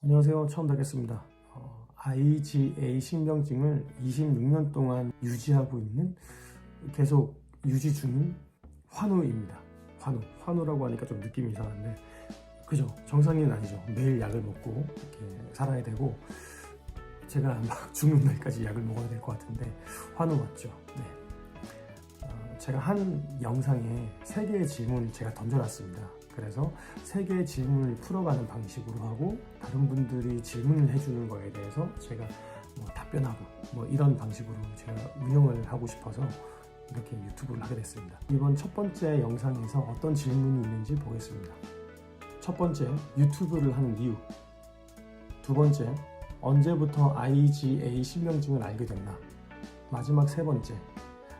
안녕하세요. 처음 뵙겠습니다. IgA 신병증을 26년 동안 유지하고 있는, 계속 유지 중인 환우입니다. 환우라고 하니까 좀 느낌이 이상한데, 그죠? 정상인은 아니죠. 매일 약을 먹고 이렇게 살아야 되고, 제가 막 죽는 날까지 약을 먹어야 될 것 같은데, 환우 맞죠? 네. 제가 한 영상에 3개의 질문을 제가 던져놨습니다. 그래서 3개의 질문을 풀어가는 방식으로 하고, 다른 분들이 질문을 해주는 거에 대해서 제가 답변하고 이런 방식으로 제가 운영을 하고 싶어서 이렇게 유튜브를 하게 됐습니다. 이번 첫 번째 영상에서 어떤 질문이 있는지 보겠습니다. 첫 번째, 유튜브를 하는 이유. 두 번째, 언제부터 IgA 신병증을 알게 됐나. 마지막 세 번째,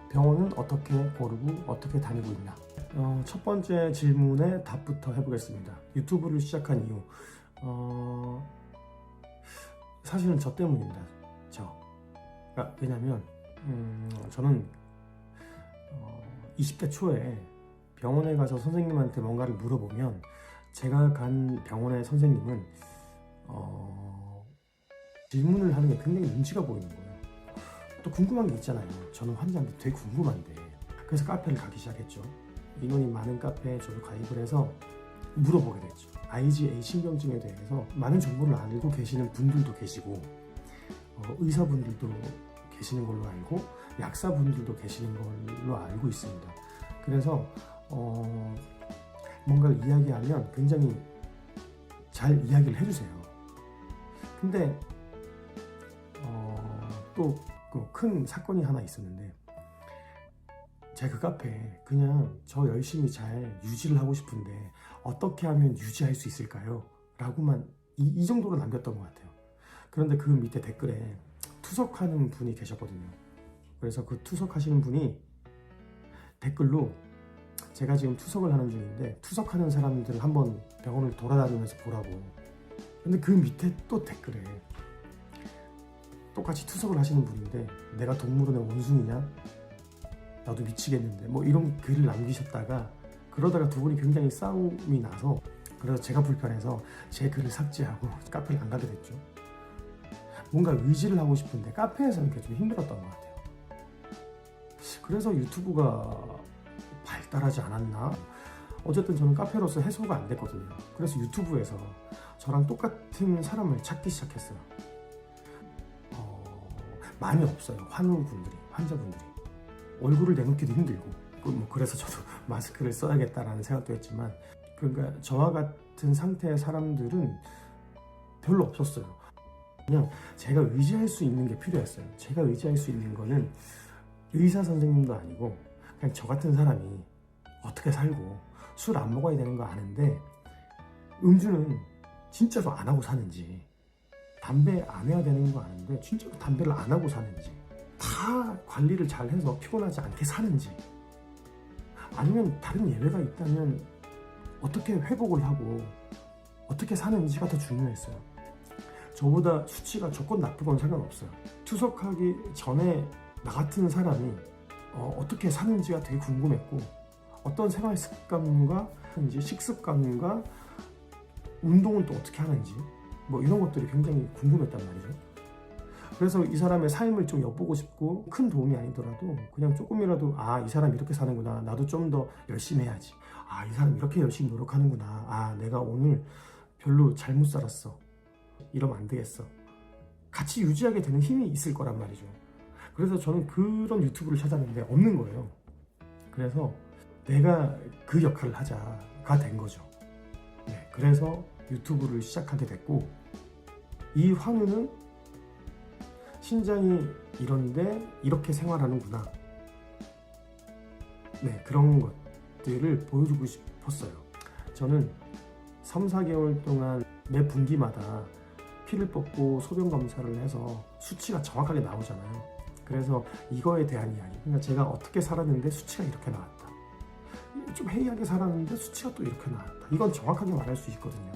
병원은 어떻게 고르고 어떻게 다니고 있나. 첫 번째 질문에 답부터 해보겠습니다. 유튜브를 시작한 이유. 사실은 저 때문입니다. 왜냐면 저는 20대 초에 병원에 가서 선생님한테 뭔가를 물어보면, 제가 간 병원의 선생님은 질문을 하는 게 굉장히 눈치가 보이는 거예요. 또 궁금한 게 있잖아요. 저는 환자한테 되게 궁금한데. 그래서 카페를 가기 시작했죠. 인원이 많은 카페에 저도 가입을 해서 물어보게 됐죠. IgA 신병증에 대해서 많은 정보를 알고 계시는 분들도 계시고, 의사분들도 계시는 걸로 알고, 약사분들도 계시는 걸로 알고 있습니다. 그래서 뭔가를 이야기하면 굉장히 잘 이야기를 해주세요. 근데 또 큰 사건이 하나 있었는데, 제가 그 카페에 그냥 저 열심히 잘 유지를 하고 싶은데 어떻게 하면 유지할 수 있을까요? 라고만 이 정도로 남겼던 것 같아요. 그런데 그 밑에 댓글에 투석하는 분이 계셨거든요. 그래서 그 투석하시는 분이 댓글로, 제가 지금 투석을 하는 중인데 투석하는 사람들 한번 병원을 돌아다니면서 보라고. 근데 그 밑에 또 댓글에, 똑같이 투석을 하시는 분인데, 내가 동물원의 원숭이냐? 나도 미치겠는데, 이런 글을 남기셨다가, 그러다가 두 분이 굉장히 싸움이 나서, 그래서 제가 불편해서 제 글을 삭제하고 카페를 안 가게 됐죠. 뭔가 의지를 하고 싶은데 카페에서는 그게 좀 힘들었던 것 같아요. 그래서 유튜브가 발달하지 않았나? 어쨌든 저는 카페로서 해소가 안 됐거든요. 그래서 유튜브에서 저랑 똑같은 사람을 찾기 시작했어요. 많이 없어요. 환자분들이 얼굴을 내놓기도 힘들고, 그래서 저도 마스크를 써야겠다라는 생각도 했지만, 그러니까 저와 같은 상태의 사람들은 별로 없었어요. 그냥 제가 의지할 수 있는 게 필요했어요. 제가 의지할 수 있는 거는 의사 선생님도 아니고, 그냥 저 같은 사람이 어떻게 살고, 술 안 먹어야 되는 거 아는데 음주는 진짜로 안 하고 사는지, 담배 안 해야 되는 거 아는데 진짜로 담배를 안 하고 사는지, 다 관리를 잘 해서 피곤하지 않게 사는지, 아니면 다른 예외가 있다면 어떻게 회복을 하고 어떻게 사는지가 더 중요했어요. 저보다 수치가 좋건 나쁘건 상관없어요. 투석하기 전에 나 같은 사람이 어떻게 사는지가 되게 궁금했고, 어떤 생활 습관과 식습관과 운동은 또 어떻게 하는지, 이런 것들이 굉장히 궁금했단 말이죠. 그래서 이 사람의 삶을 좀 엿보고 싶고, 큰 도움이 아니더라도 그냥 조금이라도, 이 사람 이렇게 사는구나, 나도 좀 더 열심히 해야지, 이 사람 이렇게 열심히 노력하는구나, 내가 오늘 별로 잘못 살았어, 이러면 안 되겠어, 같이 유지하게 되는 힘이 있을 거란 말이죠. 그래서 저는 그런 유튜브를 찾았는데 없는 거예요. 그래서 내가 그 역할을 하자가 된 거죠. 네, 그래서 유튜브를 시작하게 됐고, 이 환우는 신장이 이런데 이렇게 생활하는구나, 그런 것들을 보여주고 싶었어요. 저는 3, 4개월 동안 매 분기마다 피를 뽑고 소변 검사를 해서 수치가 정확하게 나오잖아요. 그래서 이거에 대한 이야기, 그러니까 제가 어떻게 살았는데 수치가 이렇게 나왔다, 좀 해이하게 살았는데 수치가 또 이렇게 나왔다, 이건 정확하게 말할 수 있거든요.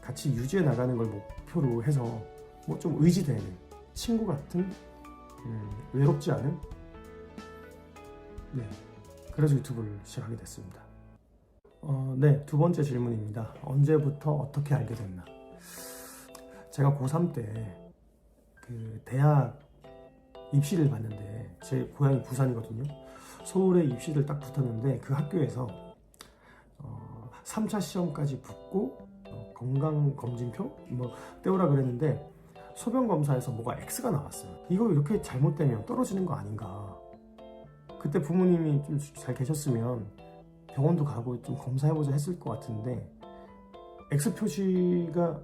같이 유지해 나가는 걸 목표로 해서 좀 의지되는 친구 같은, 외롭지 않은, 그래서 유튜브를 시작하게 됐습니다. 네, 두 번째 질문입니다. 언제부터 어떻게 알게 됐나? 제가 고3 때 그 대학 입시를 봤는데, 제 고향이 부산이거든요. 서울에 입시를 딱 붙었는데 그 학교에서 3차 시험까지 붙고 건강검진표 뭐 떼오라 그랬는데, 소변검사에서 뭐가 X가 나왔어요. 이거 이렇게 잘못되면 떨어지는 거 아닌가. 그때 부모님이 좀 잘 계셨으면 병원도 가고 좀 검사해보자 했을 것 같은데, X 표시가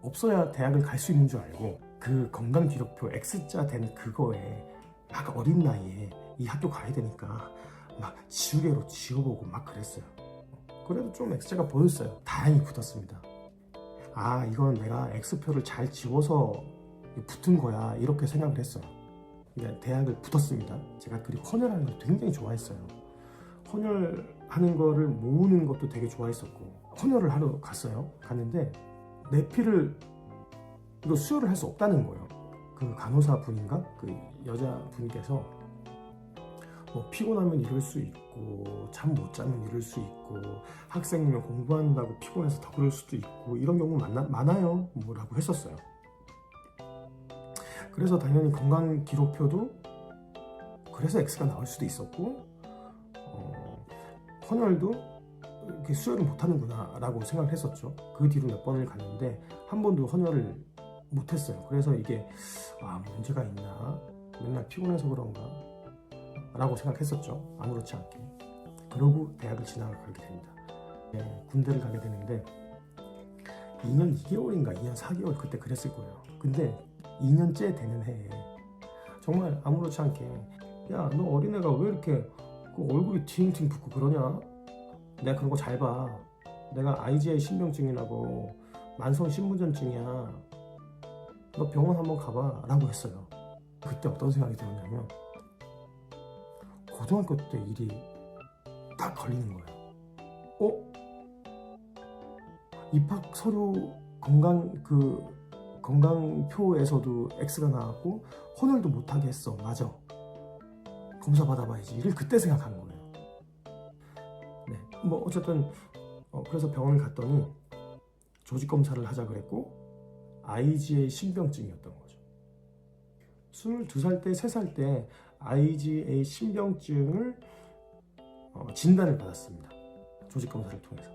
없어야 대학을 갈 수 있는 줄 알고 그 건강기록표 X자 된 그거에 막 어린 나이에 이 학교 가야 되니까 막 지우개로 지워보고 막 그랬어요. 그래도 좀 X자가 보였어요. 다행히 붙었습니다. 아, 이건 내가 X표를 잘 지워서 붙은 거야, 이렇게 생각을 했어요. 그냥 대학을 붙었습니다. 제가 그리고 헌혈하는 걸 굉장히 좋아했어요. 헌혈하는 거를 모으는 것도 되게 좋아했었고, 헌혈을 하러 갔어요. 갔는데 내 피를 이거 수혈을 할 수 없다는 거예요. 그 간호사 분인가 그 여자 분께서 뭐 피곤하면 이럴 수 있고, 잠 못 자면 이럴 수 있고, 학생이면 공부한다고 피곤해서 더 그럴 수도 있고, 이런 경우 많아요 뭐라고 했었어요. 그래서 당연히 건강기록표도 그래서 X가 나올 수도 있었고, 헌혈도 이렇게 수혈을 못하는구나 라고 생각을 했었죠. 그 뒤로 몇 번을 갔는데 한 번도 헌혈을 못했어요. 그래서 이게 문제가 있나, 맨날 피곤해서 그런가 라고 생각했었죠. 아무렇지 않게. 그러고 대학을 지나가게 됩니다. 네, 군대를 가게 되는데 2년 2개월인가 2년 4개월 그때 그랬을 거예요. 근데 2년째 되는 해에 정말 아무렇지 않게, 야, 너 어린애가 왜 이렇게 그 얼굴이 팅팅 붓고 그러냐? 내가 그런 거 잘 봐. 내가 IgA 신병증이라고 만성 신부전증이야. 너 병원 한번 가봐 라고 했어요. 그때 어떤 생각이 들었냐면, 고등학교 때 일이 딱 걸리는 거예요. 입학 서류 건강표에서도 X가 나왔고 헌혈도 못하게 했어. 맞아. 검사 받아봐야지. 이를 그때 생각한 거예요. 네, 뭐 어쨌든 그래서 병원을 갔더니 조직 검사를 하자 그랬고, IgA 신병증이었던 거죠. 22살 때, 3살 때 IgA 신병증을 진단을 받았습니다. 조직 검사를 통해서.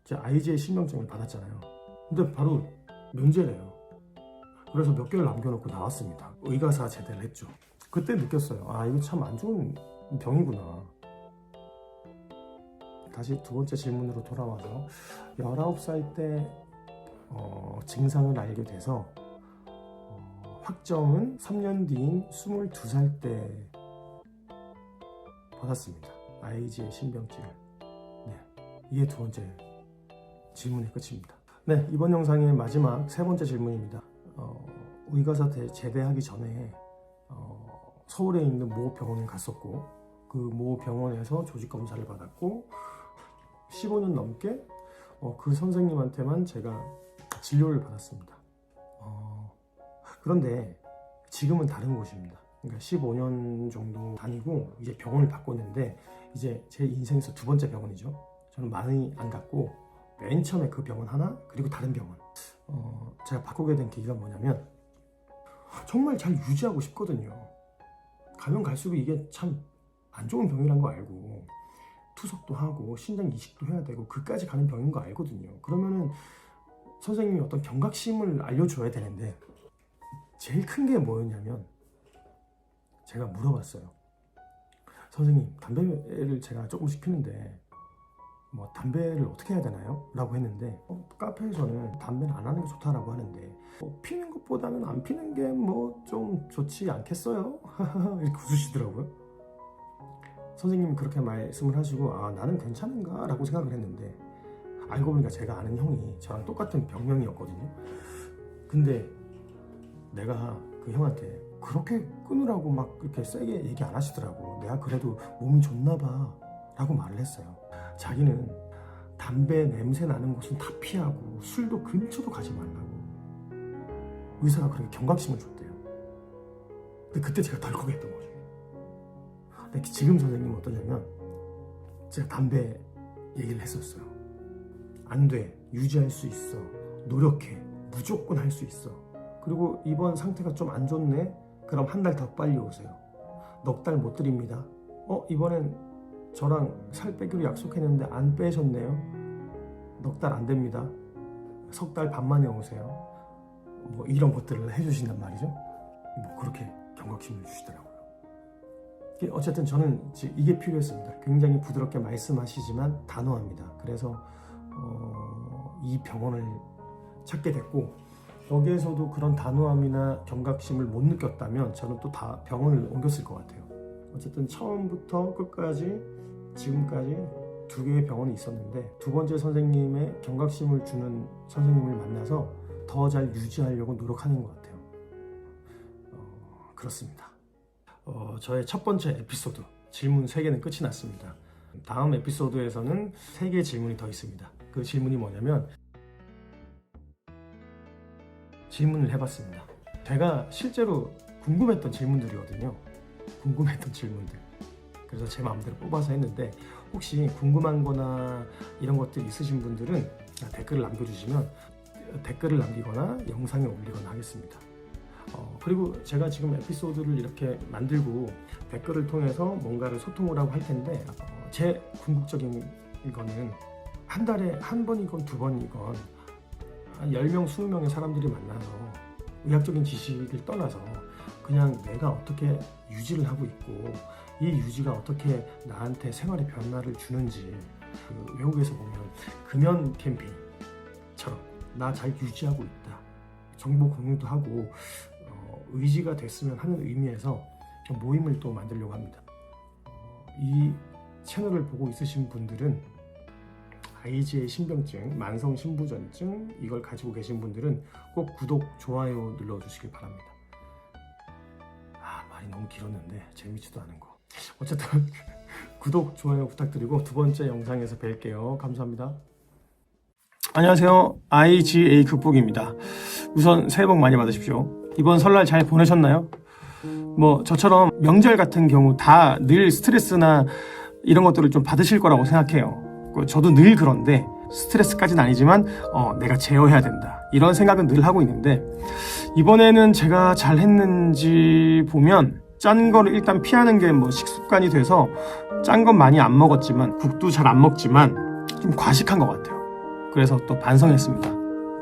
제가 IgA 신병증을 받았잖아요. 근데 바로 면제래요. 그래서 몇 개월 남겨놓고 나왔습니다. 의가사 제대를 했죠. 그때 느꼈어요. 이거 참 안 좋은 병이구나. 다시 두 번째 질문으로 돌아와서 19살 때 증상을 알게 돼서 확정은 3년 뒤인 22살 때 받았습니다. IgA 신병증을. 네, 이게 두 번째 질문의 끝입니다. 네, 이번 영상의 마지막 세 번째 질문입니다. 의과사 제대하기 전에 서울에 있는 모 병원을 갔었고, 그 모 병원에서 조직 검사를 받았고 15년 넘게 그 선생님한테만 제가 진료를 받았습니다. 그런데 지금은 다른 곳입니다. 그러니까 15년 정도 다니고 이제 병원을 바꿨는데, 이제 제 인생에서 두 번째 병원이죠. 저는 많이 안 갔고 맨 처음에 그 병원 하나, 그리고 다른 병원. 제가 바꾸게 된 계기가 뭐냐면, 정말 잘 유지하고 싶거든요. 가면 갈수록 이게 참 안 좋은 병이란 거 알고, 투석도 하고 신장 이식도 해야 되고 그까지 가는 병인 거 알거든요. 그러면은 선생님이 어떤 경각심을 알려줘야 되는데, 제일 큰 게 뭐였냐면, 제가 물어봤어요. 선생님, 담배를 제가 조금씩 피는데 뭐 담배를 어떻게 해야 되나요? 라고 했는데, 카페에서는 담배는 안 하는 게 좋다라고 하는데, 피는 것보다는 안 피는 게 뭐 좀 좋지 않겠어요? 이렇게 웃으시더라고요. 선생님이 그렇게 말씀을 하시고, 나는 괜찮은가? 라고 생각을 했는데, 알고 보니까 제가 아는 형이 저랑 똑같은 병명이었거든요. 근데 내가 그 형한테 그렇게 끊으라고 막 그렇게 세게 얘기 안 하시더라고. 내가 그래도 몸이 좋나 봐 라고 말을 했어요. 자기는 담배 냄새 나는 곳은 다 피하고 술도 근처도 가지 말라고 의사가 그렇게 경각심을 줬대요. 근데 그때 제가 덜컥했던 거죠. 근데 지금 선생님은 어떠냐면, 제가 담배 얘기를 했었어요. 안 돼, 유지할 수 있어, 노력해, 무조건 할 수 있어. 그리고 이번 상태가 좀 안 좋네? 그럼 한 달 더 빨리 오세요. 넉 달 못 드립니다. 이번엔 저랑 살 빼기로 약속했는데 안 빼셨네요. 넉 달 안 됩니다. 석 달 반 만에 오세요. 뭐 이런 것들을 해주신단 말이죠. 뭐 그렇게 경각심을 주시더라고요. 어쨌든 저는 이게 필요했습니다. 굉장히 부드럽게 말씀하시지만 단호합니다. 그래서 이 병원을 찾게 됐고, 여기에서도 그런 단호함이나 경각심을 못 느꼈다면 저는 또 다 병원을 옮겼을 것 같아요. 어쨌든 처음부터 끝까지 지금까지 2개의 병원이 있었는데, 2번째 선생님의 경각심을 주는 선생님을 만나서 더 잘 유지하려고 노력하는 것 같아요. 그렇습니다. 저의 첫 번째 에피소드 질문 3개는 끝이 났습니다. 다음 에피소드에서는 3개의 질문이 더 있습니다. 그 질문이 뭐냐면, 질문을 해봤습니다. 제가 실제로 궁금했던 질문들이거든요. 궁금했던 질문들. 그래서 제 마음대로 뽑아서 했는데, 혹시 궁금한 거나 이런 것들 있으신 분들은 댓글을 남겨주시면 댓글을 남기거나 영상에 올리거나 하겠습니다. 그리고 제가 지금 에피소드를 이렇게 만들고 댓글을 통해서 뭔가를 소통을 하고 할 텐데, 제 궁극적인 거는 한 달에 한 번이건 2번이건 한 10명, 20명의 사람들이 만나서 의학적인 지식을 떠나서 그냥 내가 어떻게 유지를 하고 있고 이 유지가 어떻게 나한테 생활에 변화를 주는지, 외국에서 보면 금연 캠페인처럼 나 잘 유지하고 있다, 정보 공유도 하고 의지가 됐으면 하는 의미에서 모임을 또 만들려고 합니다. 이 채널을 보고 있으신 분들은 IgA 신병증, 만성 신부전증 이걸 가지고 계신 분들은 꼭 구독, 좋아요 눌러주시길 바랍니다. 말이 너무 길었는데 재미지도 않은 거. 어쨌든 구독, 좋아요 부탁드리고 2번째 영상에서 뵐게요. 감사합니다. 안녕하세요. IgA 극복입니다. 우선 새해 복 많이 받으십시오. 이번 설날 잘 보내셨나요? 뭐 저처럼 명절 같은 경우 다 늘 스트레스나 이런 것들을 좀 받으실 거라고 생각해요. 저도 늘 그런데, 스트레스까지는 아니지만 내가 제어해야 된다 이런 생각은 늘 하고 있는데, 이번에는 제가 잘 했는지 보면 짠 거를 일단 피하는 게 뭐 식습관이 돼서 짠 건 많이 안 먹었지만, 국도 잘 안 먹지만 좀 과식한 것 같아요. 그래서 또 반성했습니다.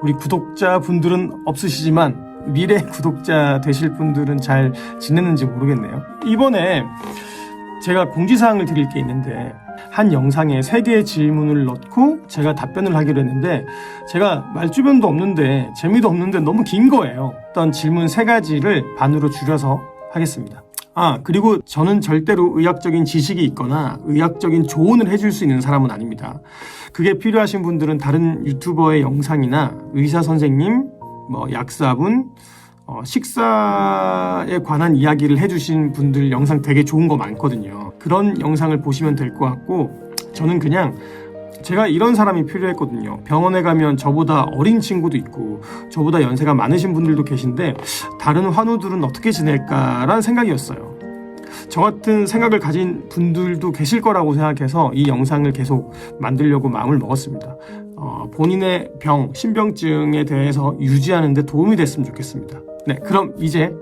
우리 구독자분들은 없으시지만 미래 구독자 되실 분들은 잘 지냈는지 모르겠네요. 이번에 제가 공지사항을 드릴 게 있는데, 한 영상에 3개의 질문을 넣고 제가 답변을 하기로 했는데, 제가 말주변도 없는데 재미도 없는데 너무 긴 거예요. 어떤 질문 3가지를 반으로 줄여서 하겠습니다. 그리고 저는 절대로 의학적인 지식이 있거나 의학적인 조언을 해줄 수 있는 사람은 아닙니다. 그게 필요하신 분들은 다른 유튜버의 영상이나 의사 선생님, 약사분, 식사에 관한 이야기를 해주신 분들 영상 되게 좋은 거 많거든요. 그런 영상을 보시면 될 것 같고, 저는 그냥 제가 이런 사람이 필요했거든요. 병원에 가면 저보다 어린 친구도 있고 저보다 연세가 많으신 분들도 계신데 다른 환우들은 어떻게 지낼까라는 생각이었어요. 저 같은 생각을 가진 분들도 계실 거라고 생각해서 이 영상을 계속 만들려고 마음을 먹었습니다. 본인의 병, 신병증에 대해서 유지하는 데 도움이 됐으면 좋겠습니다. 네, 그럼 이제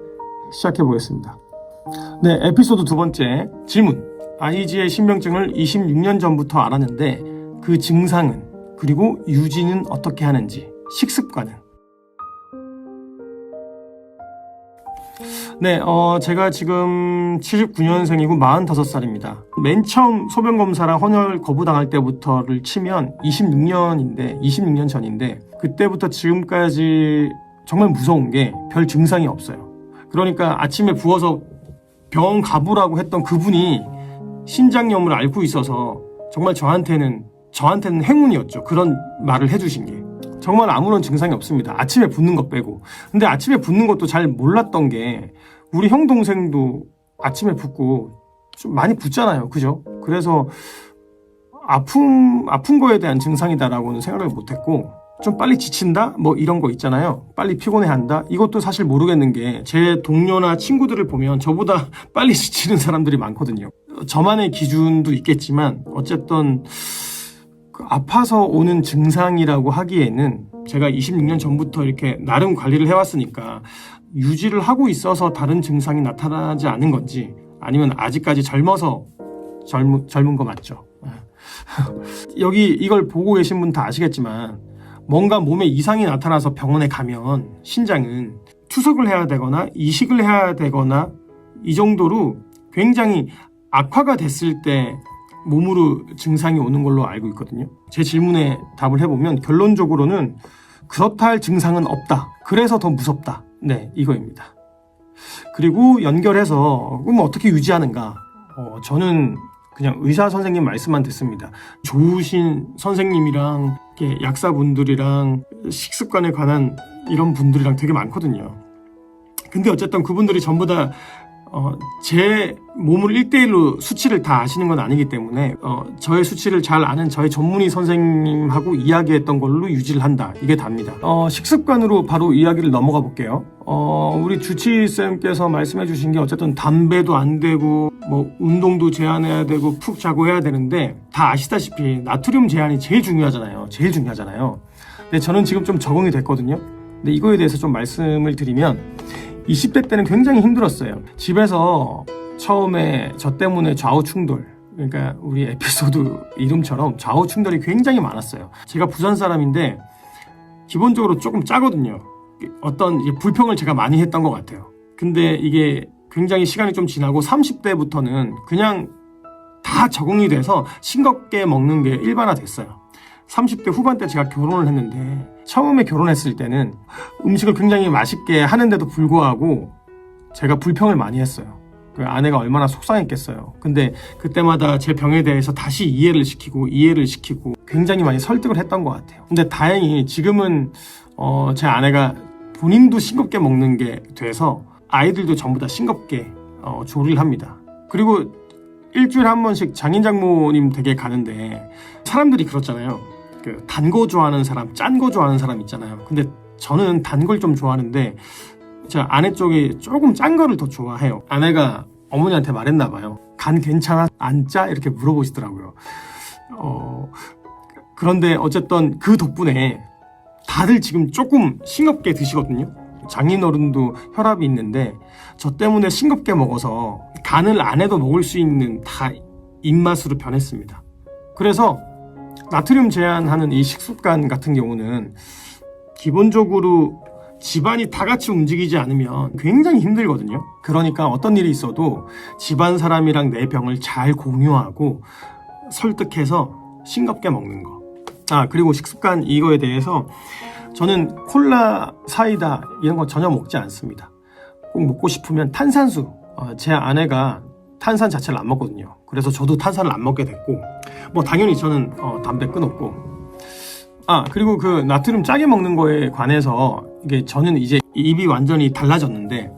시작해 보겠습니다. 네, 에피소드 2번째 질문. IgA 신병증을 26년 전부터 알았는데 그 증상은, 그리고 유지는 어떻게 하는지, 식습관은? 네, 제가 지금 79년생이고 45살입니다. 맨 처음 소변검사랑 헌혈 거부당할 때부터를 치면 26년 전인데, 그때부터 지금까지 정말 무서운 게 별 증상이 없어요. 그러니까 아침에 부어서 병원 가보라고 했던 그분이 신장염을 앓고 있어서 정말 저한테는 행운이었죠. 그런 말을 해주신 게. 정말 아무런 증상이 없습니다. 아침에 붓는 거 빼고. 근데 아침에 붓는 것도 잘 몰랐던 게, 우리 형 동생도 아침에 붓고 좀 많이 붓잖아요. 그죠? 그래서 아픈 거에 대한 증상이다라고는 생각을 못했고, 좀 빨리 지친다? 뭐 이런 거 있잖아요. 빨리 피곤해한다? 이것도 사실 모르겠는 게, 제 동료나 친구들을 보면 저보다 빨리 지치는 사람들이 많거든요. 저만의 기준도 있겠지만 어쨌든 아파서 오는 증상이라고 하기에는 제가 26년 전부터 이렇게 나름 관리를 해왔으니까 유지를 하고 있어서 다른 증상이 나타나지 않은 건지, 아니면 아직까지 젊어서 젊은 거 맞죠? 여기 이걸 보고 계신 분 다 아시겠지만, 뭔가 몸에 이상이 나타나서 병원에 가면 신장은 투석을 해야 되거나 이식을 해야 되거나 이 정도로 굉장히 악화가 됐을 때 몸으로 증상이 오는 걸로 알고 있거든요. 제 질문에 답을 해보면 결론적으로는 그렇다 할 증상은 없다. 그래서 더 무섭다. 네, 이거입니다. 그리고 연결해서 그럼 어떻게 유지하는가? 저는 그냥 의사 선생님 말씀만 듣습니다. 좋으신 선생님이랑 약사분들이랑 식습관에 관한 이런 분들이랑 되게 많거든요. 근데 어쨌든 그분들이 전부 다 제 몸을 1대1로 수치를 다 아시는 건 아니기 때문에 저의 수치를 잘 아는 저의 전문의 선생님하고 이야기했던 걸로 유지를 한다. 이게 답니다. 식습관으로 바로 이야기를 넘어가 볼게요. 우리 주치의쌤께서 말씀해 주신 게 어쨌든 담배도 안 되고 뭐 운동도 제한해야 되고 푹 자고 해야 되는데, 다 아시다시피 나트륨 제한이 제일 중요하잖아요. 근데 저는 지금 좀 적응이 됐거든요. 근데 이거에 대해서 좀 말씀을 드리면, 20대 때는 굉장히 힘들었어요. 집에서 처음에 저 때문에 좌우 충돌, 그러니까 우리 에피소드 이름처럼 좌우 충돌이 굉장히 많았어요. 제가 부산 사람인데 기본적으로 조금 짜거든요. 어떤 불평을 제가 많이 했던 것 같아요. 근데 이게 굉장히 시간이 좀 지나고 30대부터는 그냥 다 적응이 돼서 싱겁게 먹는 게 일반화됐어요. 30대 후반 때 제가 결혼을 했는데, 처음에 결혼했을 때는 음식을 굉장히 맛있게 하는데도 불구하고 제가 불평을 많이 했어요. 그 아내가 얼마나 속상했겠어요. 근데 그때마다 제 병에 대해서 다시 이해를 시키고 굉장히 많이 설득을 했던 것 같아요. 근데 다행히 지금은 제 아내가 본인도 싱겁게 먹는 게 돼서 아이들도 전부 다 싱겁게 조리를 합니다. 그리고 일주일에 한 번씩 장인장모님 댁에 가는데, 사람들이 그렇잖아요. 단 거 좋아하는 사람, 짠 거 좋아하는 사람 있잖아요. 근데 저는 단 걸 좀 좋아하는데, 제 아내 쪽이 조금 짠 거를 더 좋아해요. 아내가 어머니한테 말했나 봐요. 간 괜찮아? 안 짜? 이렇게 물어보시더라고요. 그런데 어쨌든 그 덕분에 다들 지금 조금 싱겁게 드시거든요. 장인어른도 혈압이 있는데 저 때문에 싱겁게 먹어서 간을 안 해도 먹을 수 있는 다 입맛으로 변했습니다. 그래서 나트륨 제한하는 이 식습관 같은 경우는 기본적으로 집안이 다 같이 움직이지 않으면 굉장히 힘들거든요. 그러니까 어떤 일이 있어도 집안 사람이랑 내 병을 잘 공유하고 설득해서 싱겁게 먹는 거. 그리고 식습관 이거에 대해서 저는 콜라, 사이다 이런 거 전혀 먹지 않습니다. 꼭 먹고 싶으면 탄산수. 제 아내가 탄산 자체를 안 먹거든요. 그래서 저도 탄산을 안 먹게 됐고, 뭐 당연히 저는 담배 끊었고, 그리고 그 나트륨 짜게 먹는 거에 관해서 이게 저는 이제 입이 완전히 달라졌는데,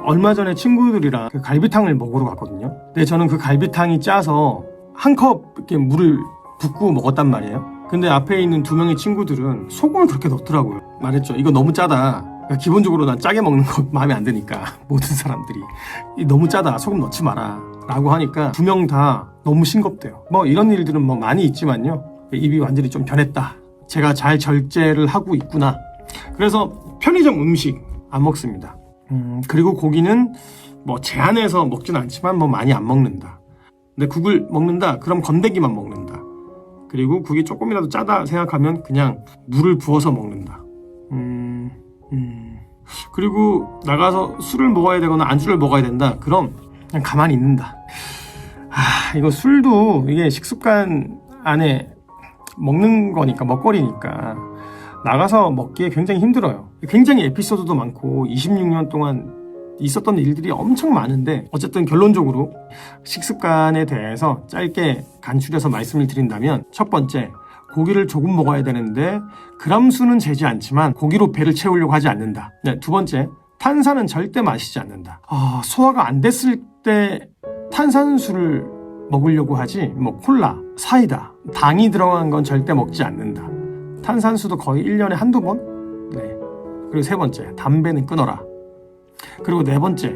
얼마 전에 친구들이랑 그 갈비탕을 먹으러 갔거든요. 근데 저는 그 갈비탕이 짜서 한 컵 이렇게 물을 붓고 먹었단 말이에요. 근데 앞에 있는 두 명의 친구들은 소금을 그렇게 넣더라고요. 말했죠. 이거 너무 짜다. 기본적으로 난 짜게 먹는 거 마음에 안 드니까, 모든 사람들이 너무 짜다, 소금 넣지 마라 라고 하니까 두 명 다 너무 싱겁대요. 뭐 이런 일들은 뭐 많이 있지만요, 입이 완전히 좀 변했다, 제가 잘 절제를 하고 있구나. 그래서 편의점 음식 안 먹습니다. 그리고 고기는 뭐 제한해서 먹진 않지만 뭐 많이 안 먹는다. 근데 국을 먹는다 그럼 건더기만 먹는다. 그리고 국이 조금이라도 짜다 생각하면 그냥 물을 부어서 먹는다. 그리고 나가서 술을 먹어야 되거나 안주를 먹어야 된다, 그럼 그냥 가만히 있는다. 이거 술도 이게 식습관 안에 먹는 거니까, 먹거리니까 나가서 먹기에 굉장히 힘들어요. 굉장히 에피소드도 많고 26년 동안 있었던 일들이 엄청 많은데, 어쨌든 결론적으로 식습관에 대해서 짧게 간추려서 말씀을 드린다면, 첫 번째, 고기를 조금 먹어야 되는데 그람 수는 재지 않지만 고기로 배를 채우려고 하지 않는다. 네, 두 번째, 탄산은 절대 마시지 않는다. 소화가 안 됐을 때 탄산수를 먹으려고 하지, 뭐 콜라, 사이다, 당이 들어간 건 절대 먹지 않는다. 탄산수도 거의 1년에 한두 번? 네. 그리고 세 번째, 담배는 끊어라. 그리고 네 번째,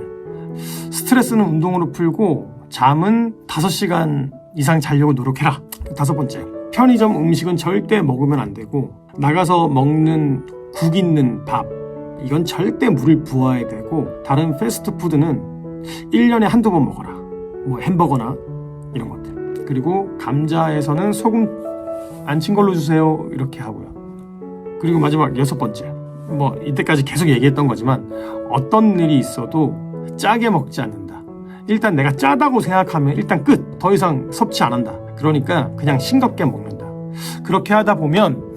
스트레스는 운동으로 풀고 잠은 5시간 이상 자려고 노력해라. 다섯 번째, 편의점 음식은 절대 먹으면 안 되고 나가서 먹는 국 있는 밥, 이건 절대 물을 부어야 되고, 다른 패스트푸드는 1년에 한두 번 먹어라. 뭐 햄버거나 이런 것들. 그리고 감자에서는 소금 안 친 걸로 주세요, 이렇게 하고요. 그리고 마지막 6번째, 뭐 이때까지 계속 얘기했던 거지만, 어떤 일이 있어도 짜게 먹지 않는다. 일단 내가 짜다고 생각하면 일단 끝. 더 이상 섭취 안 한다. 그러니까 그냥 싱겁게 먹는다. 그렇게 하다 보면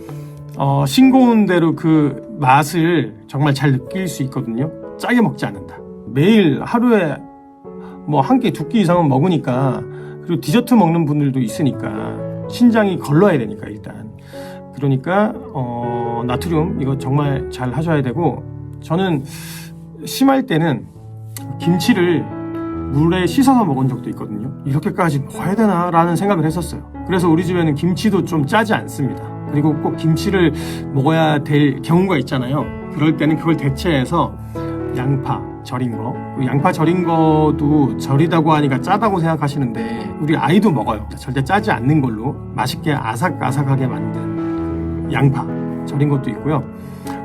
싱거운 대로 그 맛을 정말 잘 느낄 수 있거든요. 짜게 먹지 않는다. 매일 하루에 뭐 한 끼, 두 끼 이상은 먹으니까, 그리고 디저트 먹는 분들도 있으니까 신장이 걸러야 되니까 일단. 그러니까 나트륨 이거 정말 잘 하셔야 되고, 저는 심할 때는 김치를 물에 씻어서 먹은 적도 있거든요. 이렇게까지 먹어야 되나 라는 생각을 했었어요. 그래서 우리 집에는 김치도 좀 짜지 않습니다. 그리고 꼭 김치를 먹어야 될 경우가 있잖아요. 그럴 때는 그걸 대체해서 양파 절인 거, 양파 절인 거도 절이다고 하니까 짜다고 생각하시는데 우리 아이도 먹어요. 절대 짜지 않는 걸로 맛있게 아삭아삭하게 만든 양파 절인 것도 있고요.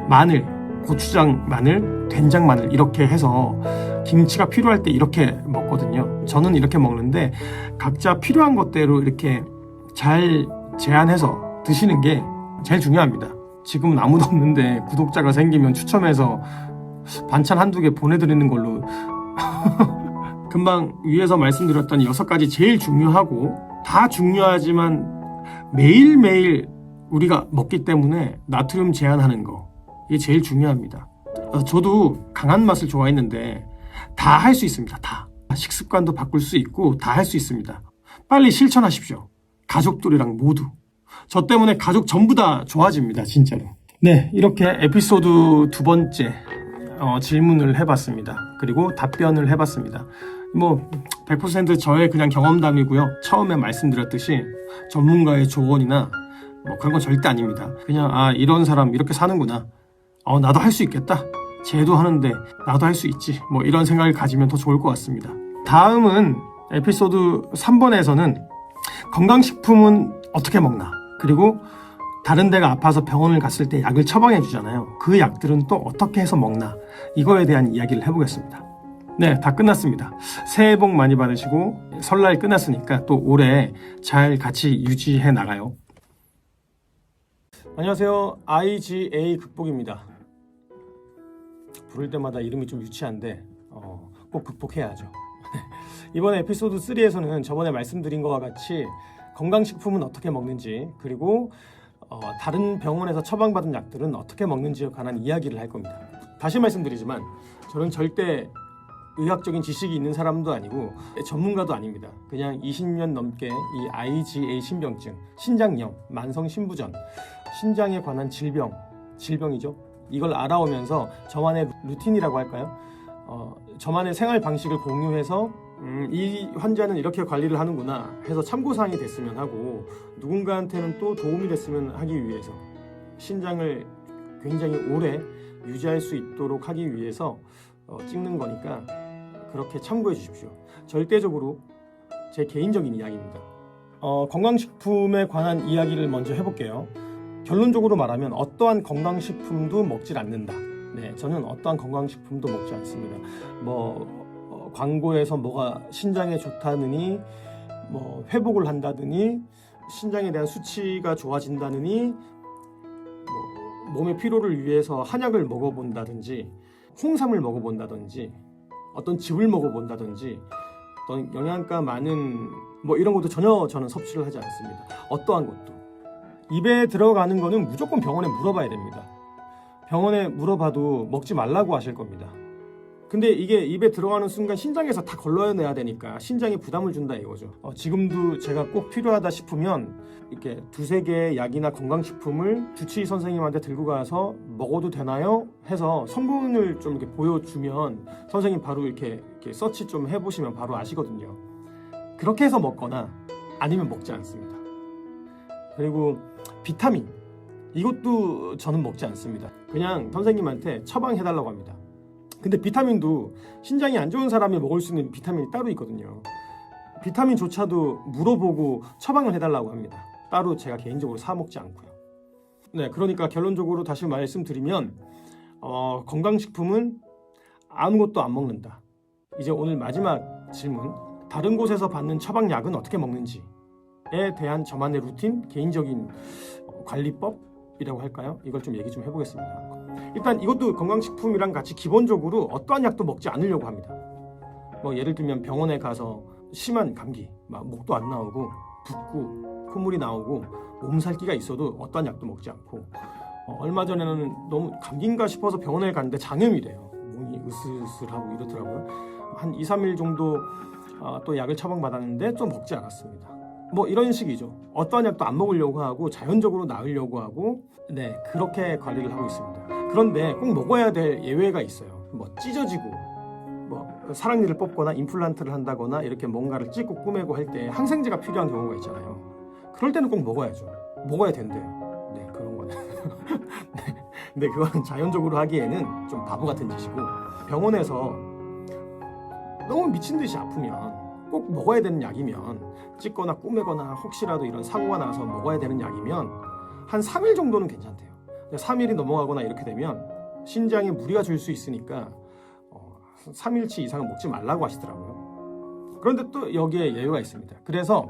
마늘, 고추장 마늘, 된장 마늘 이렇게 해서 김치가 필요할 때 이렇게 먹거든요. 저는 이렇게 먹는데 각자 필요한 것대로 이렇게 잘 제한해서 드시는 게 제일 중요합니다. 지금은 아무도 없는데 구독자가 생기면 추첨해서 반찬 한두 개 보내드리는 걸로 금방 위에서 말씀드렸던 6가지 제일 중요하고, 다 중요하지만 매일매일 우리가 먹기 때문에 나트륨 제한하는 거, 이게 제일 중요합니다. 저도 강한 맛을 좋아했는데 다 할 수 있습니다. 다. 식습관도 바꿀 수 있고 다 할 수 있습니다. 빨리 실천하십시오. 가족들이랑 모두. 저 때문에 가족 전부 다 좋아집니다. 진짜로. 네, 이렇게 에피소드 2번째 질문을 해봤습니다. 그리고 답변을 해봤습니다. 뭐 100% 저의 그냥 경험담이고요. 처음에 말씀드렸듯이 전문가의 조언이나 뭐 그런 건 절대 아닙니다. 그냥 이런 사람 이렇게 사는구나. 나도 할 수 있겠다. 쟤도 하는데 나도 할 수 있지. 뭐 이런 생각을 가지면 더 좋을 것 같습니다. 다음은 에피소드 3번에서는 건강식품은 어떻게 먹나, 그리고 다른 데가 아파서 병원을 갔을 때 약을 처방해 주잖아요. 그 약들은 또 어떻게 해서 먹나, 이거에 대한 이야기를 해보겠습니다. 네, 다 끝났습니다. 새해 복 많이 받으시고, 설날 끝났으니까 또 올해 잘 같이 유지해 나가요. 안녕하세요. IGA 극복입니다. 부를 때마다 이름이 좀 유치한데 꼭 극복해야죠. 이번 에피소드 3에서는 저번에 말씀드린 것과 같이 건강식품은 어떻게 먹는지, 그리고 다른 병원에서 처방받은 약들은 어떻게 먹는지에 관한 이야기를 할 겁니다. 다시 말씀드리지만 저는 절대 의학적인 지식이 있는 사람도 아니고 전문가도 아닙니다. 그냥 20년 넘게 이 IgA 신병증, 신장염, 만성신부전, 신장에 관한 질병이죠. 이걸 알아오면서 저만의 루틴이라고 할까요? 저만의 생활 방식을 공유해서 이 환자는 이렇게 관리를 하는구나 해서 참고사항이 됐으면 하고, 누군가한테는 또 도움이 됐으면 하기 위해서, 신장을 굉장히 오래 유지할 수 있도록 하기 위해서 찍는 거니까 그렇게 참고해 주십시오. 절대적으로 제 개인적인 이야기입니다. 건강식품에 관한 이야기를 먼저 해볼게요. 결론적으로 말하면 어떠한 건강식품도 먹질 않는다. 네, 저는 어떠한 건강식품도 먹지 않습니다. 광고에서 뭐가 신장에 좋다느니, 뭐 회복을 한다느니, 신장에 대한 수치가 좋아진다느니, 몸의 피로를 위해서 한약을 먹어본다든지, 홍삼을 먹어본다든지, 어떤 즙을 먹어본다든지, 어떤 영양가 많은 이런 것도 전혀 저는 섭취를 하지 않습니다. 어떠한 것도. 입에 들어가는 거는 무조건 병원에 물어봐야 됩니다. 병원에 물어봐도 먹지 말라고 하실 겁니다. 근데 이게 입에 들어가는 순간 신장에서 다 걸러내야 되니까 신장에 부담을 준다 이거죠. 지금도 제가 꼭 필요하다 싶으면 이렇게 2-3개의 약이나 건강식품을 주치의 선생님한테 들고 가서 먹어도 되나요? 해서 성분을 좀 이렇게 보여주면 선생님 바로 이렇게 서치 좀 해보시면 바로 아시거든요. 그렇게 해서 먹거나 아니면 먹지 않습니다. 그리고 비타민, 이것도 저는 먹지 않습니다. 그냥 선생님한테 처방해달라고 합니다. 근데 비타민도 신장이 안 좋은 사람이 먹을 수 있는 비타민이 따로 있거든요. 비타민조차도 물어보고 처방을 해달라고 합니다. 따로 제가 개인적으로 사 먹지 않고요. 네, 그러니까 결론적으로 다시 말씀드리면 건강식품은 아무것도 안 먹는다. 이제 오늘 마지막 질문, 다른 곳에서 받는 처방약은 어떻게 먹는지에 대한 저만의 루틴, 개인적인 관리법이라고 할까요? 이걸 좀 얘기 좀 해보겠습니다. 일단 이것도 건강식품이랑 같이 기본적으로 어떠한 약도 먹지 않으려고 합니다. 뭐 예를 들면 병원에 가서 심한 감기, 막 목도 안 나오고 붓고 콧물이 나오고 몸살기가 있어도 어떠한 약도 먹지 않고, 얼마 전에는 너무 감기인가 싶어서 병원에 갔는데 장염이래요. 몸이 으슬으슬하고 이러더라고요. 한 2, 3일 정도 또 약을 처방받았는데 좀 먹지 않았습니다. 뭐 이런 식이죠. 어떠한 약도 안 먹으려고 하고 자연적으로 나으려고 하고, 네, 그렇게 관리를 하고 있습니다. 그런데 꼭 먹어야 될 예외가 있어요. 뭐 찢어지고 뭐 사랑니를 뽑거나 임플란트를 한다거나 이렇게 뭔가를 찢고 꾸매고 할 때 항생제가 필요한 경우가 있잖아요. 그럴 때는 꼭 먹어야죠. 먹어야 된대요. 네, 그런 거는 네, 그건 자연적으로 하기에는 좀 바보 같은 짓이고, 병원에서 너무 미친 듯이 아프면 꼭 먹어야 되는 약이면, 찢거나 꾸매거나 혹시라도 이런 사고가 나서 먹어야 되는 약이면 한 3일 정도는 괜찮대요. 3일이 넘어가거나 이렇게 되면 신장에 무리가 줄 수 있으니까 3일치 이상은 먹지 말라고 하시더라고요. 그런데 또 여기에 예외가 있습니다. 그래서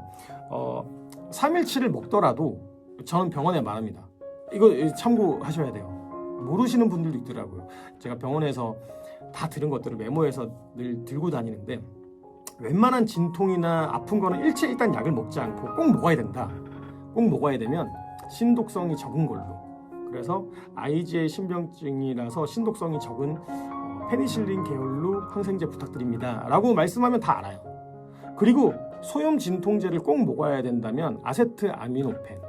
3일치를 먹더라도 저는 병원에 말합니다. 이거 참고하셔야 돼요. 모르시는 분들도 있더라고요. 제가 병원에서 다 들은 것들을 메모해서 늘 들고 다니는데, 웬만한 진통이나 아픈 거는 일단 약을 먹지 않고 꼭 먹어야 된다. 꼭 먹어야 되면 신독성이 적은 걸로, 그래서 IgA 신병증이라서 신독성이 적은 페니실린 계열로 항생제 부탁드립니다 라고 말씀하면 다 알아요. 그리고 소염 진통제를 꼭 먹어야 된다면 아세트아미노펜,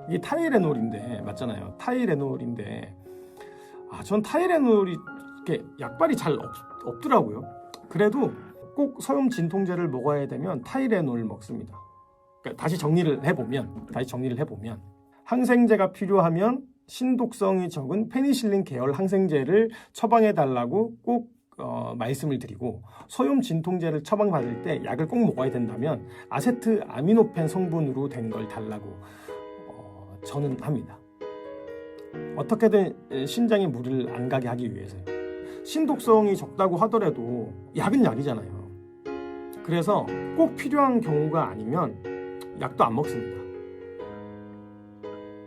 이게 타이레놀인데, 맞잖아요. 타이레놀인데 전 타이레놀이 이렇게 약발이 잘 없더라고요. 그래도 꼭 소염 진통제를 먹어야 되면 타이레놀 먹습니다. 그러니까 다시 정리를 해보면 항생제가 필요하면 신독성이 적은 페니실린 계열 항생제를 처방해 달라고 꼭 말씀을 드리고, 소염 진통제를 처방받을 때 약을 꼭 먹어야 된다면 아세트아미노펜 성분으로 된 걸 달라고 저는 합니다. 어떻게든 신장에 무리를 안 가게 하기 위해서요. 신독성이 적다고 하더라도 약은 약이잖아요. 그래서 꼭 필요한 경우가 아니면 약도 안 먹습니다.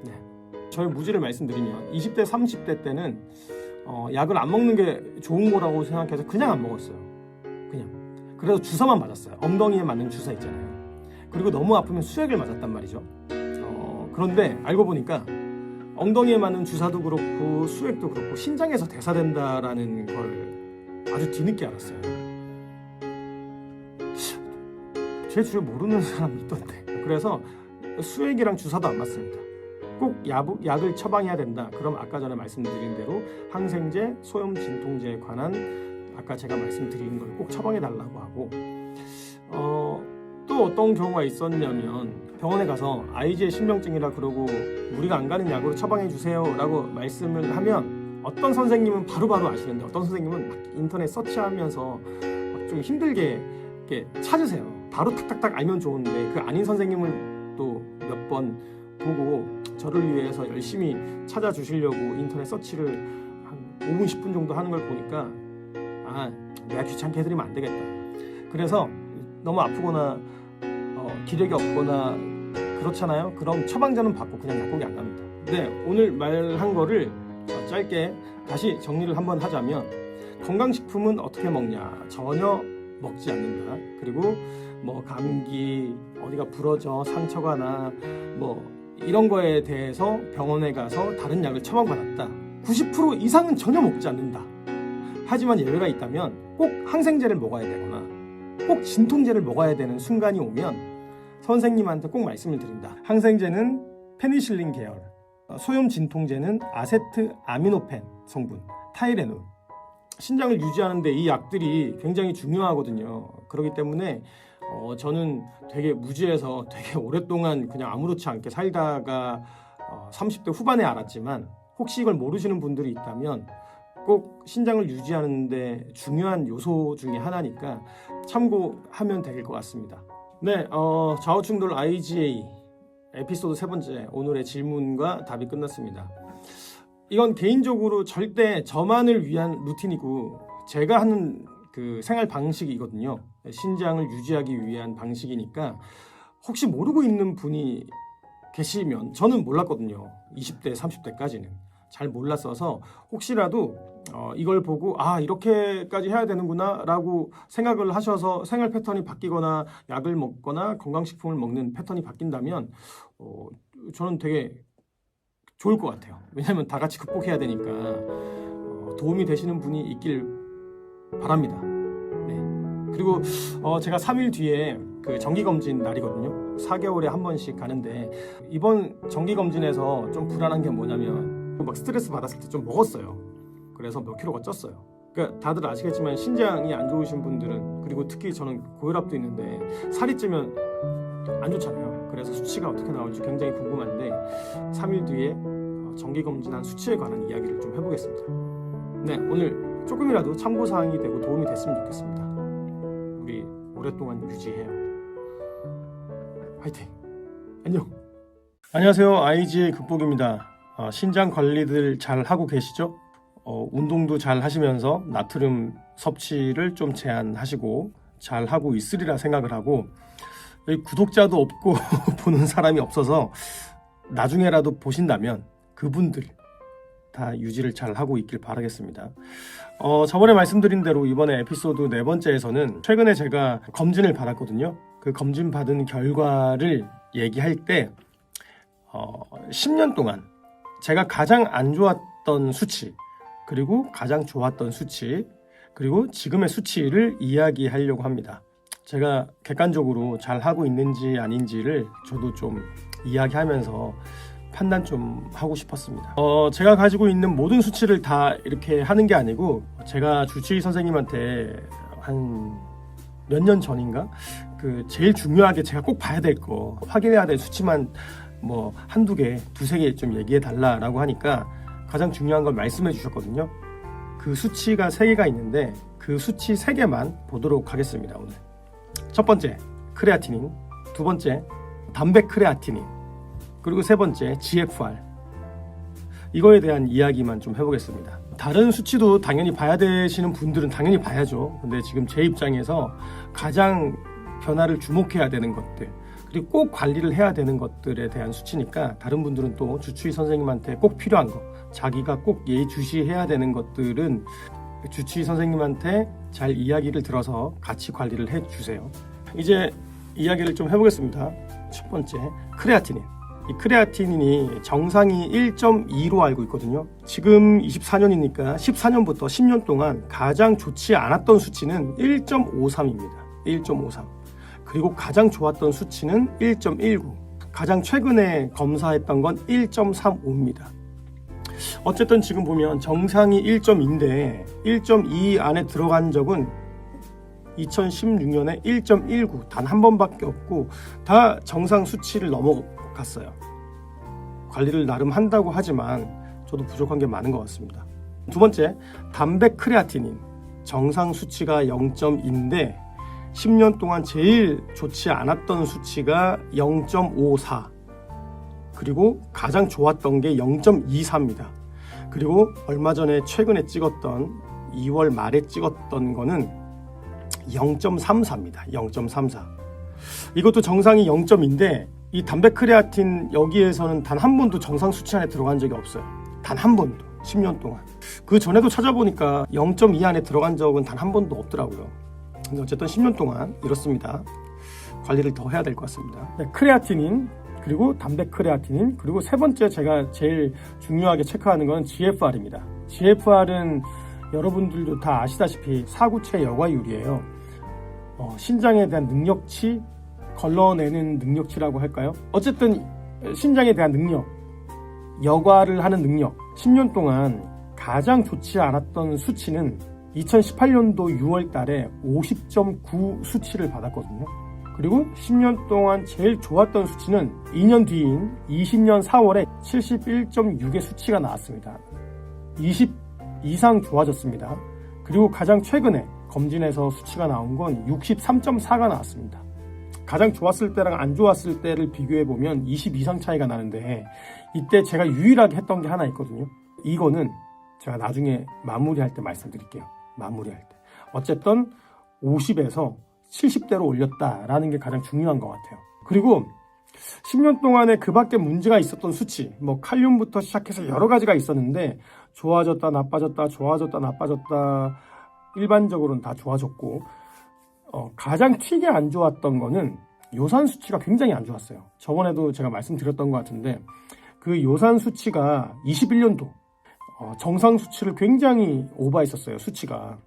네. 저의 무지를 말씀드리면 20대, 30대 때는 약을 안 먹는 게 좋은 거라고 생각해서 그냥 안 먹었어요. 그냥. 그래서 주사만 맞았어요. 엉덩이에 맞는 주사 있잖아요. 그리고 너무 아프면 수액을 맞았단 말이죠. 그런데 알고 보니까 엉덩이에 맞는 주사도 그렇고 수액도 그렇고 신장에서 대사된다라는 걸 아주 뒤늦게 알았어요. 제 주위에 모르는 사람이 있던데. 그래서 수액이랑 주사도 안 맞습니다. 꼭 약을 처방해야 된다. 그럼 아까 전에 말씀드린 대로 항생제, 소염 진통제에 관한 아까 제가 말씀드린 걸 꼭 처방해 달라고 하고, 또 어떤 경우가 있었냐면 병원에 가서 IgA 신병증이라 그러고 무리가 안 가는 약으로 처방해 주세요 라고 말씀을 하면 어떤 선생님은 바로바로 아시는데 어떤 선생님은 막 인터넷 서치하면서 좀 힘들게 이렇게 찾으세요. 바로 탁탁탁 알면 좋은데 그 아닌 선생님을 또 몇 번 보고 저를 위해서 열심히 찾아주시려고 인터넷 서치를 한 5분 10분 정도 하는 걸 보니까 내가 귀찮게 해드리면 안 되겠다. 그래서 너무 아프거나 기력이 없거나 그렇잖아요. 그럼 처방전은 받고 그냥 약국에 안 갑니다. 네, 오늘 말한 거를 짧게 다시 정리를 한번 하자면, 건강식품은 어떻게 먹냐? 전혀 먹지 않는다. 그리고 뭐 감기, 어디가 부러져, 상처가 나, 뭐 이런 거에 대해서 병원에 가서 다른 약을 처방받았다. 90% 이상은 전혀 먹지 않는다. 하지만 예외가 있다면 꼭 항생제를 먹어야 되거나 꼭 진통제를 먹어야 되는 순간이 오면 선생님한테 꼭 말씀을 드린다. 항생제는 페니실린 계열, 소염 진통제는 아세트아미노펜 성분, 타이레놀. 신장을 유지하는 데 이 약들이 굉장히 중요하거든요. 그렇기 때문에 저는 되게 무지해서 되게 오랫동안 그냥 아무렇지 않게 살다가 30대 후반에 알았지만, 혹시 이걸 모르시는 분들이 있다면 꼭 신장을 유지하는 데 중요한 요소 중에 하나니까 참고하면 될 것 같습니다. 네, 좌우충돌 IgA 에피소드 3번째, 오늘의 질문과 답이 끝났습니다. 이건 개인적으로 절대 저만을 위한 루틴이고 제가 하는 그 생활 방식이거든요. 신장을 유지하기 위한 방식이니까 혹시 모르고 있는 분이 계시면, 저는 몰랐거든요. 20대, 30대까지는 잘 몰랐어서 혹시라도 이걸 보고 이렇게까지 해야 되는구나 라고 생각을 하셔서 생활 패턴이 바뀌거나 약을 먹거나 건강식품을 먹는 패턴이 바뀐다면 저는 되게 좋을 것 같아요. 왜냐하면 다 같이 극복해야 되니까 도움이 되시는 분이 있길 바랍니다. 네. 그리고 제가 3일 뒤에 그 정기검진 날이거든요. 4개월에 한 번씩 가는데 이번 정기검진에서 좀 불안한 게 뭐냐면 막 스트레스 받았을 때 좀 먹었어요. 그래서 몇 킬로가 쪘어요. 그러니까 다들 아시겠지만 신장이 안 좋으신 분들은, 그리고 특히 저는 고혈압도 있는데 살이 찌면 안 좋잖아요. 그래서 수치가 어떻게 나올지 굉장히 궁금한데 3일 뒤에 정기검진한 수치에 관한 이야기를 좀 해보겠습니다. 네, 오늘 조금이라도 참고사항이 되고 도움이 됐으면 좋겠습니다. 우리 오랫동안 유지해요. 화이팅! 안녕! 안녕하세요. IG의 극복입니다. 신장 관리들 잘 하고 계시죠? 운동도 잘 하시면서 나트륨 섭취를 좀 제한하시고 잘 하고 있으리라 생각을 하고, 구독자도 없고 보는 사람이 없어서 나중에라도 보신다면 그분들 다 유지를 잘 하고 있길 바라겠습니다. 저번에 말씀드린 대로 이번에 에피소드 4번째에서는 최근에 제가 검진을 받았거든요. 그 검진 받은 결과를 얘기할 때 10년 동안 제가 가장 안 좋았던 수치, 그리고 가장 좋았던 수치, 그리고 지금의 수치를 이야기하려고 합니다. 제가 객관적으로 잘 하고 있는지 아닌지를 저도 좀 이야기하면서 판단 좀 하고 싶었습니다. 제가 가지고 있는 모든 수치를 다 이렇게 하는 게 아니고, 제가 주치의 선생님한테 한 몇 년 전인가 그 제일 중요하게 제가 꼭 봐야 될 거, 확인해야 될 수치만 뭐 한두 개, 두세 개 좀 얘기해 달라라고 하니까 가장 중요한 걸 말씀해 주셨거든요. 그 수치가 3개가 있는데 그 수치 3개만 보도록 하겠습니다. 오늘 첫 번째 크레아티닌, 두 번째 단백 크레아티닌, 그리고 세 번째 GFR. 이거에 대한 이야기만 좀 해보겠습니다. 다른 수치도 당연히 봐야 되시는 분들은 당연히 봐야죠. 근데 지금 제 입장에서 가장 변화를 주목해야 되는 것들, 그리고 꼭 관리를 해야 되는 것들에 대한 수치니까, 다른 분들은 또 주치의 선생님한테 꼭 필요한 거, 자기가 꼭 예의주시해야 되는 것들은 주치의 선생님한테 잘 이야기를 들어서 같이 관리를 해주세요. 이제 이야기를 좀 해보겠습니다. 첫 번째 크레아티닌. 이 크레아티닌이 정상이 1.2로 알고 있거든요. 지금 24년이니까 14년부터 10년 동안 가장 좋지 않았던 수치는 1.53입니다. 1.53. 그리고 가장 좋았던 수치는 1.19. 가장 최근에 검사했던 건 1.35입니다. 어쨌든 지금 보면 정상이 1.2인데 1.2 안에 들어간 적은 2016년에 1.19 단 한 번밖에 없고 다 정상 수치를 넘어갔어요. 관리를 나름 한다고 하지만 저도 부족한 게 많은 것 같습니다. 두 번째, 단백 크레아티닌. 정상 수치가 0.2인데 10년 동안 제일 좋지 않았던 수치가 0.54, 그리고 가장 좋았던 게 0.24입니다. 그리고 얼마 전에 최근에 찍었던 2월 말에 찍었던 거는 0.34입니다. 0.34. 이것도 정상이 0.인데 이 단백 크레아틴 여기에서는 단 한 번도 정상 수치 안에 들어간 적이 없어요. 단 한 번도. 10년 동안. 그 전에도 찾아보니까 0.2 안에 들어간 적은 단 한 번도 없더라고요. 근데 어쨌든 10년 동안 이렇습니다. 관리를 더 해야 될 것 같습니다. 네, 크레아티닌, 그리고 단백 크레아티닌, 그리고 세 번째 제가 제일 중요하게 체크하는 건 GFR입니다. GFR은 여러분들도 다 아시다시피 사구체 여과율이에요. 신장에 대한 능력치, 걸러내는 능력치라고 할까요? 어쨌든 신장에 대한 능력, 여과를 하는 능력. 10년 동안 가장 좋지 않았던 수치는 2018년도 6월 달에 50.9 수치를 받았거든요. 그리고 10년 동안 제일 좋았던 수치는 2년 뒤인 20년 4월에 71.6의 수치가 나왔습니다. 20 이상 좋아졌습니다. 그리고 가장 최근에 검진에서 수치가 나온 건 63.4가 나왔습니다. 가장 좋았을 때랑 안 좋았을 때를 비교해보면 20 이상 차이가 나는데, 이때 제가 유일하게 했던 게 하나 있거든요. 이거는 제가 나중에 마무리할 때 말씀드릴게요. 마무리할 때. 어쨌든 50에서 70대로 올렸다라는 게 가장 중요한 것 같아요. 그리고 10년 동안에 그 밖에 문제가 있었던 수치, 뭐 칼륨부터 시작해서 여러 가지가 있었는데 좋아졌다 나빠졌다 좋아졌다 나빠졌다 일반적으로는 다 좋아졌고 가장 튀게 안 좋았던 거는 요산 수치가 굉장히 안 좋았어요. 저번에도 제가 말씀드렸던 것 같은데 그 요산 수치가 21년도 정상 수치를 굉장히 오버했었어요. 수치가.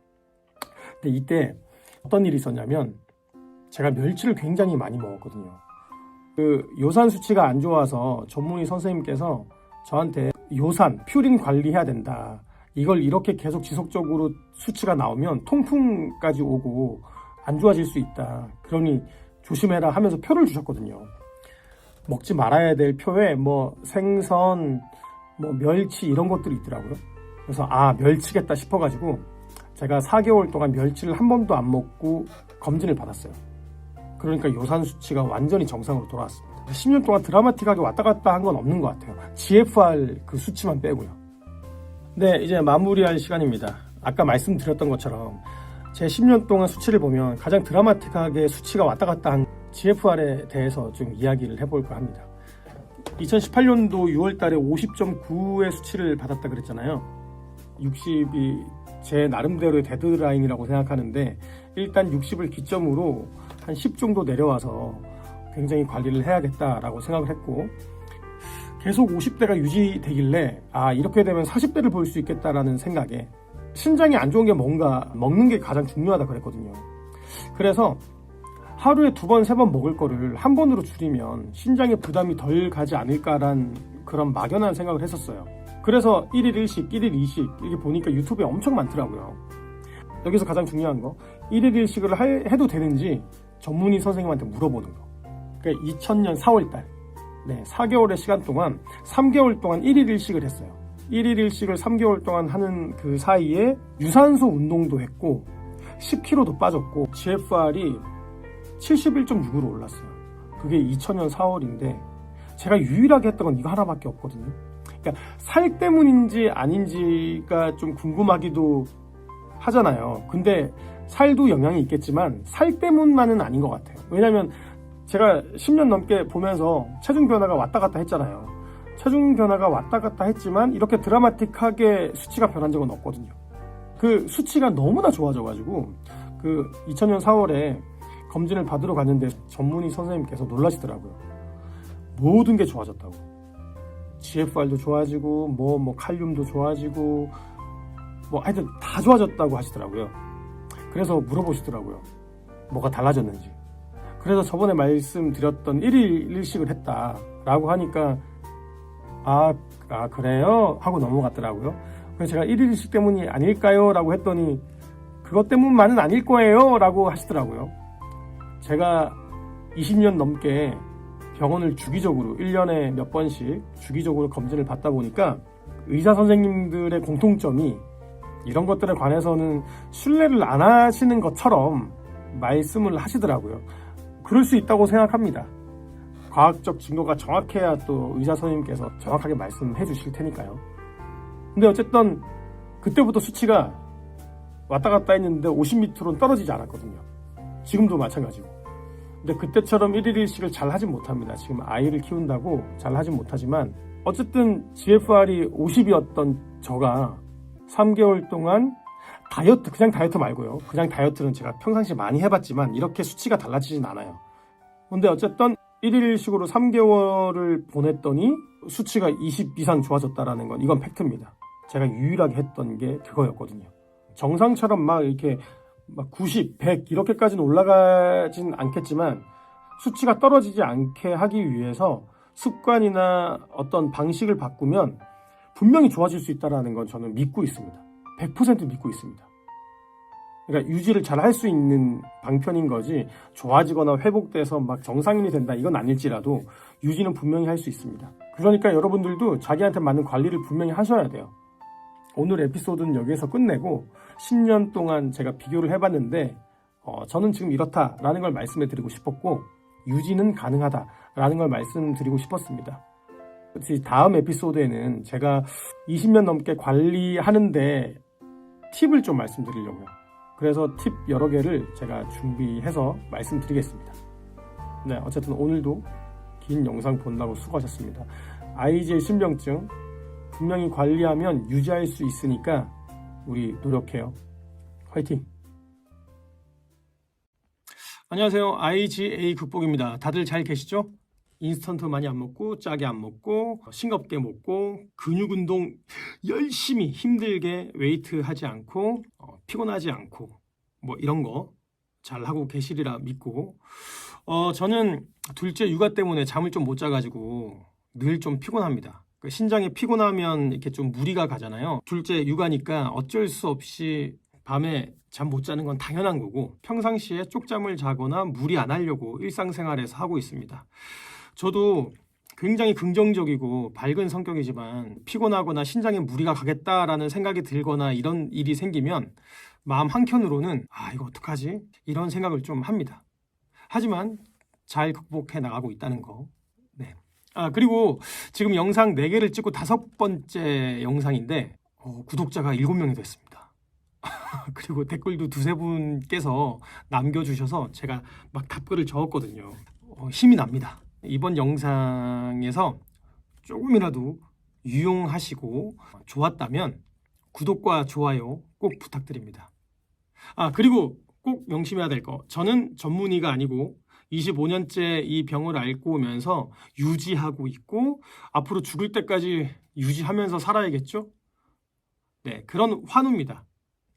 근데 이때 어떤 일이 있었냐면 제가 멸치를 굉장히 많이 먹었거든요. 그 요산 수치가 안 좋아서 전문의 선생님께서 저한테 요산, 퓨린 관리해야 된다. 이걸 이렇게 계속 지속적으로 수치가 나오면 통풍까지 오고 안 좋아질 수 있다. 그러니 조심해라 하면서 표를 주셨거든요. 먹지 말아야 될 표에 뭐 생선, 뭐 멸치 이런 것들이 있더라고요. 그래서 멸치겠다 싶어가지고 제가 4개월 동안 멸치를 한 번도 안 먹고 검진을 받았어요. 그러니까 요산 수치가 완전히 정상으로 돌아왔습니다. 10년 동안 드라마틱하게 왔다 갔다 한 건 없는 것 같아요. GFR 그 수치만 빼고요. 네, 이제 마무리할 시간입니다. 아까 말씀드렸던 것처럼 제 10년 동안 수치를 보면 가장 드라마틱하게 수치가 왔다 갔다 한 GFR에 대해서 좀 이야기를 해볼까 합니다. 2018년도 6월달에 50.9의 수치를 받았다 그랬잖아요. 60이 제 나름대로의 데드라인이라고 생각하는데 일단 60을 기점으로 한 10 정도 내려와서 굉장히 관리를 해야겠다라고 생각을 했고 계속 50대가 유지되길래 이렇게 되면 40대를 볼 수 있겠다라는 생각에 신장이 안 좋은 게 뭔가 먹는 게 가장 중요하다 그랬거든요. 그래서 하루에 2번, 3번 먹을 거를 한 번으로 줄이면 신장에 부담이 덜 가지 않을까란 그런 막연한 생각을 했었어요. 그래서 1일 1식, 1일 2식 이렇게 보니까 유튜브에 엄청 많더라고요. 여기서 가장 중요한 거 1일 1식을 해도 되는지 전문의 선생님한테 물어보는 거. 그러니까 2000년 4월달 4개월의 시간 동안 3개월 동안 1일 1식을 했어요. 1일 1식을 3개월 동안 하는 그 사이에 유산소 운동도 했고 10kg도 빠졌고 GFR이 71.6으로 올랐어요. 그게 2000년 4월인데 제가 유일하게 했던 건 이거 하나밖에 없거든요. 그러니까 살 때문인지 아닌지가 좀 궁금하기도 하잖아요. 근데 살도 영향이 있겠지만 살 때문만은 아닌 것 같아요. 왜냐면 제가 10년 넘게 보면서 체중 변화가 왔다 갔다 했잖아요. 체중 변화가 왔다 갔다 했지만 이렇게 드라마틱하게 수치가 변한 적은 없거든요. 그 수치가 너무나 좋아져가지고 그 2000년 4월에 검진을 받으러 갔는데 전문의 선생님께서 놀라시더라고요. 모든 게 좋아졌다고. GFR도 좋아지고 뭐 칼륨도 좋아지고 하여튼 다 좋아졌다고 하시더라고요. 그래서 물어보시더라고요. 뭐가 달라졌는지. 그래서 저번에 말씀드렸던 1일 1식을 했다라고 하니까 그래요? 하고 넘어갔더라고요. 그래서 제가 1일 1식 때문이 아닐까요? 라고 했더니 그것 때문만은 아닐 거예요 라고 하시더라고요. 제가 20년 넘게 병원을 주기적으로 1년에 몇 번씩 주기적으로 검진을 받다 보니까 의사 선생님들의 공통점이 이런 것들에 관해서는 신뢰를 안 하시는 것처럼 말씀을 하시더라고요. 그럴 수 있다고 생각합니다. 과학적 증거가 정확해야 또 의사 선생님께서 정확하게 말씀해 주실 테니까요. 근데 어쨌든 그때부터 수치가 왔다 갔다 했는데 50m로는 떨어지지 않았거든요. 지금도 마찬가지고. 근데 그때처럼 1일 1식을 잘 하진 못합니다. 지금 아이를 키운다고 잘 하진 못하지만 어쨌든 GFR이 50이었던 저가 3개월 동안 다이어트, 그냥 다이어트 말고요. 그냥 다이어트는 제가 평상시에 많이 해봤지만 이렇게 수치가 달라지진 않아요. 근데 어쨌든 1일 1식으로 3개월을 보냈더니 수치가 20 이상 좋아졌다라는 건 이건 팩트입니다. 제가 유일하게 했던 게 그거였거든요. 정상처럼 막 이렇게 90, 100 이렇게까지는 올라가진 않겠지만 수치가 떨어지지 않게 하기 위해서 습관이나 어떤 방식을 바꾸면 분명히 좋아질 수 있다는 건 저는 믿고 있습니다. 100% 믿고 있습니다. 그러니까 유지를 잘 할 수 있는 방편인 거지 좋아지거나 회복돼서 막 정상인이 된다 이건 아닐지라도 유지는 분명히 할 수 있습니다. 그러니까 여러분들도 자기한테 맞는 관리를 분명히 하셔야 돼요. 오늘 에피소드는 여기에서 끝내고 10년 동안 제가 비교를 해봤는데 저는 지금 이렇다라는 걸 말씀해 드리고 싶었고 유지는 가능하다라는 걸 말씀드리고 싶었습니다. 다음 에피소드에는 제가 20년 넘게 관리하는데 팁을 좀 말씀드리려고요. 그래서 팁 여러 개를 제가 준비해서 말씀드리겠습니다. 네, 어쨌든 오늘도 긴 영상 본다고 수고하셨습니다. IG의 신병증 분명히 관리하면 유지할 수 있으니까 우리 노력해요. 화이팅! 안녕하세요. IGA 극복입니다. 다들 잘 계시죠? 인스턴트 많이 안 먹고 짜게 안 먹고 싱겁게 먹고 근육 운동 열심히 힘들게 웨이트 하지 않고 피곤하지 않고 뭐 이런 거 잘 하고 계시리라 믿고 저는 둘째 육아 때문에 잠을 좀 못 자가지고 늘 좀 피곤합니다. 신장이 피곤하면 이렇게 좀 무리가 가잖아요. 둘째 육아니까 어쩔 수 없이 밤에 잠 못 자는 건 당연한 거고 평상시에 쪽잠을 자거나 무리 안 하려고 일상생활에서 하고 있습니다. 저도 굉장히 긍정적이고 밝은 성격이지만 피곤하거나 신장에 무리가 가겠다라는 생각이 들거나 이런 일이 생기면 마음 한켠으로는 이거 어떡하지? 이런 생각을 좀 합니다. 하지만 잘 극복해 나가고 있다는 거. 네. 그리고 지금 영상 4개를 찍고 5번째 영상인데 구독자가 7명이 됐습니다. 그리고 댓글도 2-3분께서 남겨주셔서 제가 막 답글을 적었거든요. 힘이 납니다. 이번 영상에서 조금이라도 유용하시고 좋았다면 구독과 좋아요 꼭 부탁드립니다. 그리고 꼭 명심해야 될 거, 저는 전문의가 아니고 25년째 이 병을 앓고 오면서 유지하고 있고 앞으로 죽을 때까지 유지하면서 살아야겠죠? 네, 그런 환우입니다.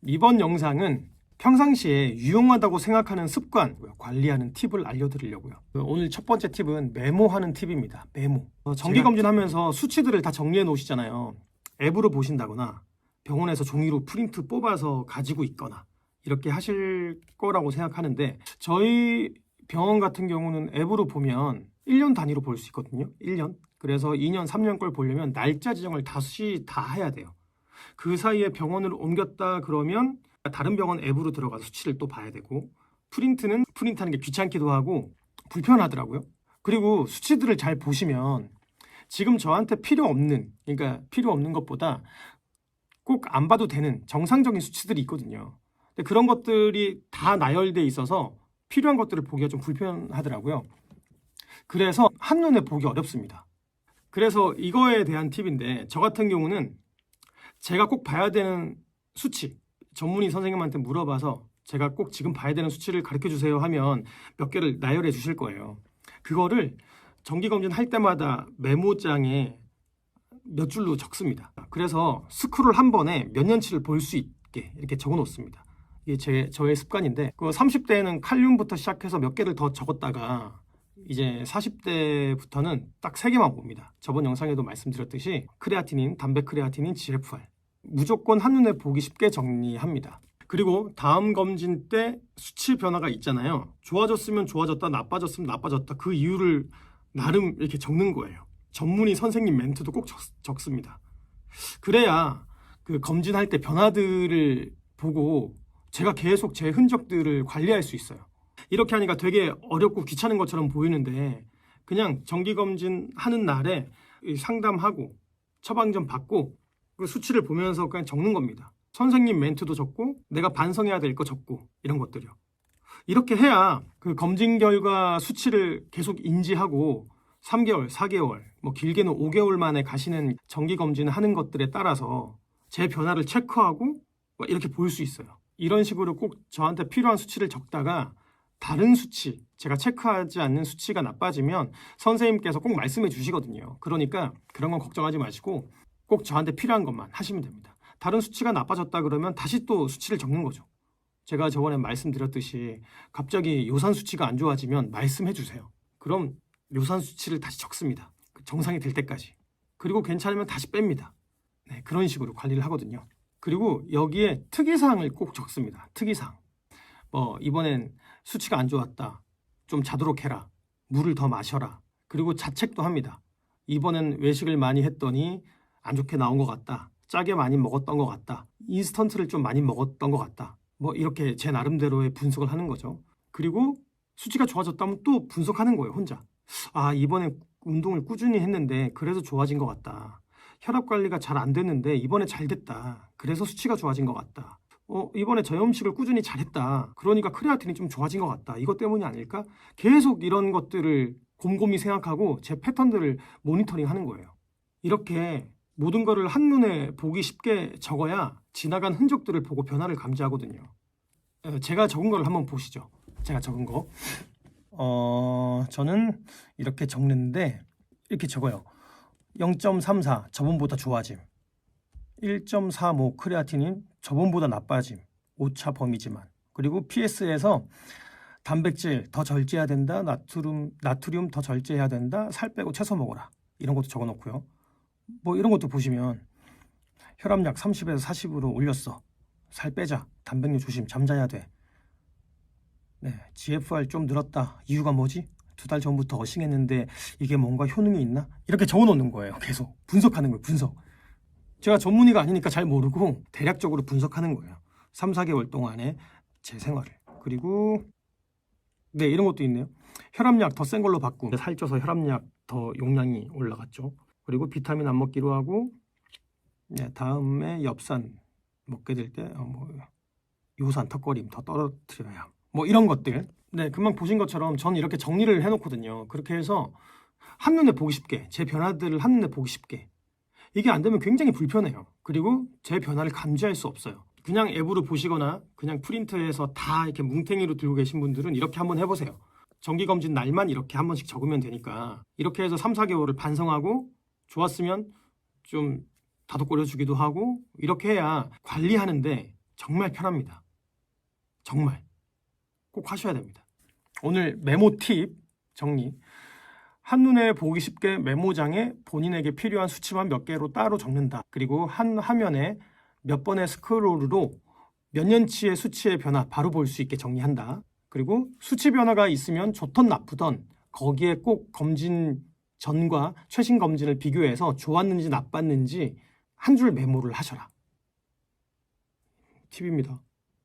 이번 영상은 평상시에 유용하다고 생각하는 습관, 관리하는 팁을 알려드리려고요. 오늘 첫 번째 팁은 메모하는 팁입니다. 메모. 정기검진하면서 수치들을 다 정리해 놓으시잖아요. 앱으로 보신다거나 병원에서 종이로 프린트 뽑아서 가지고 있거나 이렇게 하실 거라고 생각하는데 저희 병원 같은 경우는 앱으로 보면 1년 단위로 볼 수 있거든요. 1년. 그래서 2년, 3년 걸 보려면 날짜 지정을 다시 다 해야 돼요. 그 사이에 병원을 옮겼다 그러면 다른 병원 앱으로 들어가서 수치를 또 봐야 되고 프린트는 프린트하는 게 귀찮기도 하고 불편하더라고요. 그리고 수치들을 잘 보시면 지금 저한테 필요 없는 것보다 꼭 안 봐도 되는 정상적인 수치들이 있거든요. 근데 그런 것들이 다 나열돼 있어서 필요한 것들을 보기가 좀 불편하더라고요. 그래서 한눈에 보기 어렵습니다. 그래서 이거에 대한 팁인데 저 같은 경우는 제가 꼭 봐야 되는 수치, 전문의 선생님한테 물어봐서 제가 꼭 지금 봐야 되는 수치를 가르쳐 주세요 하면 몇 개를 나열해 주실 거예요. 그거를 정기검진 할 때마다 메모장에 몇 줄로 적습니다. 그래서 스크롤 한 번에 몇 년치를 볼 수 있게 이렇게 적어 놓습니다. 이게 저의 습관인데 30대에는 칼륨부터 시작해서 몇 개를 더 적었다가 이제 40대부터는 딱 3개만 봅니다. 저번 영상에도 말씀드렸듯이 크레아티닌, 담배 크레아티닌, GFR 무조건 한눈에 보기 쉽게 정리합니다. 그리고 다음 검진 때 수치 변화가 있잖아요. 좋아졌으면 좋아졌다, 나빠졌으면 나빠졌다, 그 이유를 나름 이렇게 적는 거예요. 전문의 선생님 멘트도 꼭 적습니다. 그래야 그 검진할 때 변화들을 보고 제가 계속 제 흔적들을 관리할 수 있어요. 이렇게 하니까 되게 어렵고 귀찮은 것처럼 보이는데 그냥 정기검진 하는 날에 상담하고 처방전 받고 그 수치를 보면서 그냥 적는 겁니다. 선생님 멘트도 적고 내가 반성해야 될 거 적고 이런 것들이요. 이렇게 해야 그 검진 결과 수치를 계속 인지하고 3개월, 4개월, 뭐 길게는 5개월 만에 가시는 정기검진을 하는 것들에 따라서 제 변화를 체크하고 이렇게 볼 수 있어요. 이런 식으로 꼭 저한테 필요한 수치를 적다가 다른 수치, 제가 체크하지 않는 수치가 나빠지면 선생님께서 꼭 말씀해 주시거든요. 그러니까 그런 건 걱정하지 마시고 꼭 저한테 필요한 것만 하시면 됩니다. 다른 수치가 나빠졌다 그러면 다시 또 수치를 적는 거죠. 제가 저번에 말씀드렸듯이 갑자기 요산 수치가 안 좋아지면 말씀해 주세요. 그럼 요산 수치를 다시 적습니다. 정상이 될 때까지. 그리고 괜찮으면 다시 뺍니다. 네, 그런 식으로 관리를 하거든요. 그리고 여기에 특이사항을 꼭 적습니다. 특이사항. 이번엔 수치가 안 좋았다. 좀 자도록 해라. 물을 더 마셔라. 그리고 자책도 합니다. 이번엔 외식을 많이 했더니 안 좋게 나온 것 같다. 짜게 많이 먹었던 것 같다. 인스턴트를 좀 많이 먹었던 것 같다. 이렇게 제 나름대로의 분석을 하는 거죠. 그리고 수치가 좋아졌다면 또 분석하는 거예요, 혼자. 이번엔 운동을 꾸준히 했는데 그래서 좋아진 것 같다. 혈압 관리가 잘 안 됐는데 이번에 잘 됐다. 그래서 수치가 좋아진 것 같다. 이번에 저염식을 꾸준히 잘했다. 그러니까 크레아틴이 좀 좋아진 것 같다. 이것 때문이 아닐까? 계속 이런 것들을 곰곰이 생각하고 제 패턴들을 모니터링 하는 거예요. 이렇게 모든 거를 한눈에 보기 쉽게 적어야 지나간 흔적들을 보고 변화를 감지하거든요. 제가 적은 거를 한번 보시죠. 제가 적은 거. 저는 이렇게 적는데 이렇게 적어요. 0.34 저번보다 좋아짐. 1.35 크레아틴인 저번보다 나빠짐. 오차 범위지만. 그리고 PS에서 단백질 더 절제해야 된다. 나트륨 더 절제해야 된다. 살 빼고 채소 먹어라. 이런 것도 적어 놓고요. 뭐 이런 것도 보시면 혈압약 30에서 40으로 올렸어. 살 빼자. 단백질 조심. 잠자야 돼. 네, GFR 좀 늘었다. 이유가 뭐지? 2달 전부터 어싱했는데 이게 뭔가 효능이 있나? 이렇게 적어 놓는 거예요. 계속 분석하는 거예요. 분석. 제가 전문의가 아니니까 잘 모르고 대략적으로 분석하는 거예요. 3, 4개월 동안의 제 생활을. 그리고 네, 이런 것도 있네요. 혈압약 더 센 걸로 바꿈. 살쪄서 혈압약 더 용량이 올라갔죠. 그리고 비타민 안 먹기로 하고, 네, 다음에 엽산 먹게 될 때 요산 턱걸임 더 떨어뜨려야 함. 뭐 이런 것들. 네, 금방 보신 것처럼 저는 이렇게 정리를 해놓거든요. 그렇게 해서 한눈에 보기 쉽게, 제 변화들을 한눈에 보기 쉽게. 이게 안 되면 굉장히 불편해요. 그리고 제 변화를 감지할 수 없어요. 그냥 앱으로 보시거나 그냥 프린트해서 다 이렇게 뭉탱이로 들고 계신 분들은 이렇게 한번 해보세요. 정기검진 날만 이렇게 한 번씩 적으면 되니까 이렇게 해서 3, 4개월을 반성하고 좋았으면 좀 다독거려 주기도 하고 이렇게 해야 관리하는데 정말 편합니다. 정말 꼭 하셔야 됩니다. 오늘 메모 팁 정리. 한눈에 보기 쉽게 메모장에 본인에게 필요한 수치만 몇 개로 따로 적는다. 그리고 한 화면에 몇 번의 스크롤으로 몇 년치의 수치의 변화 바로 볼 수 있게 정리한다. 그리고 수치 변화가 있으면 좋던 나쁘던 거기에 꼭 검진 전과 최신 검진을 비교해서 좋았는지 나빴는지 한 줄 메모를 하셔라. 팁입니다.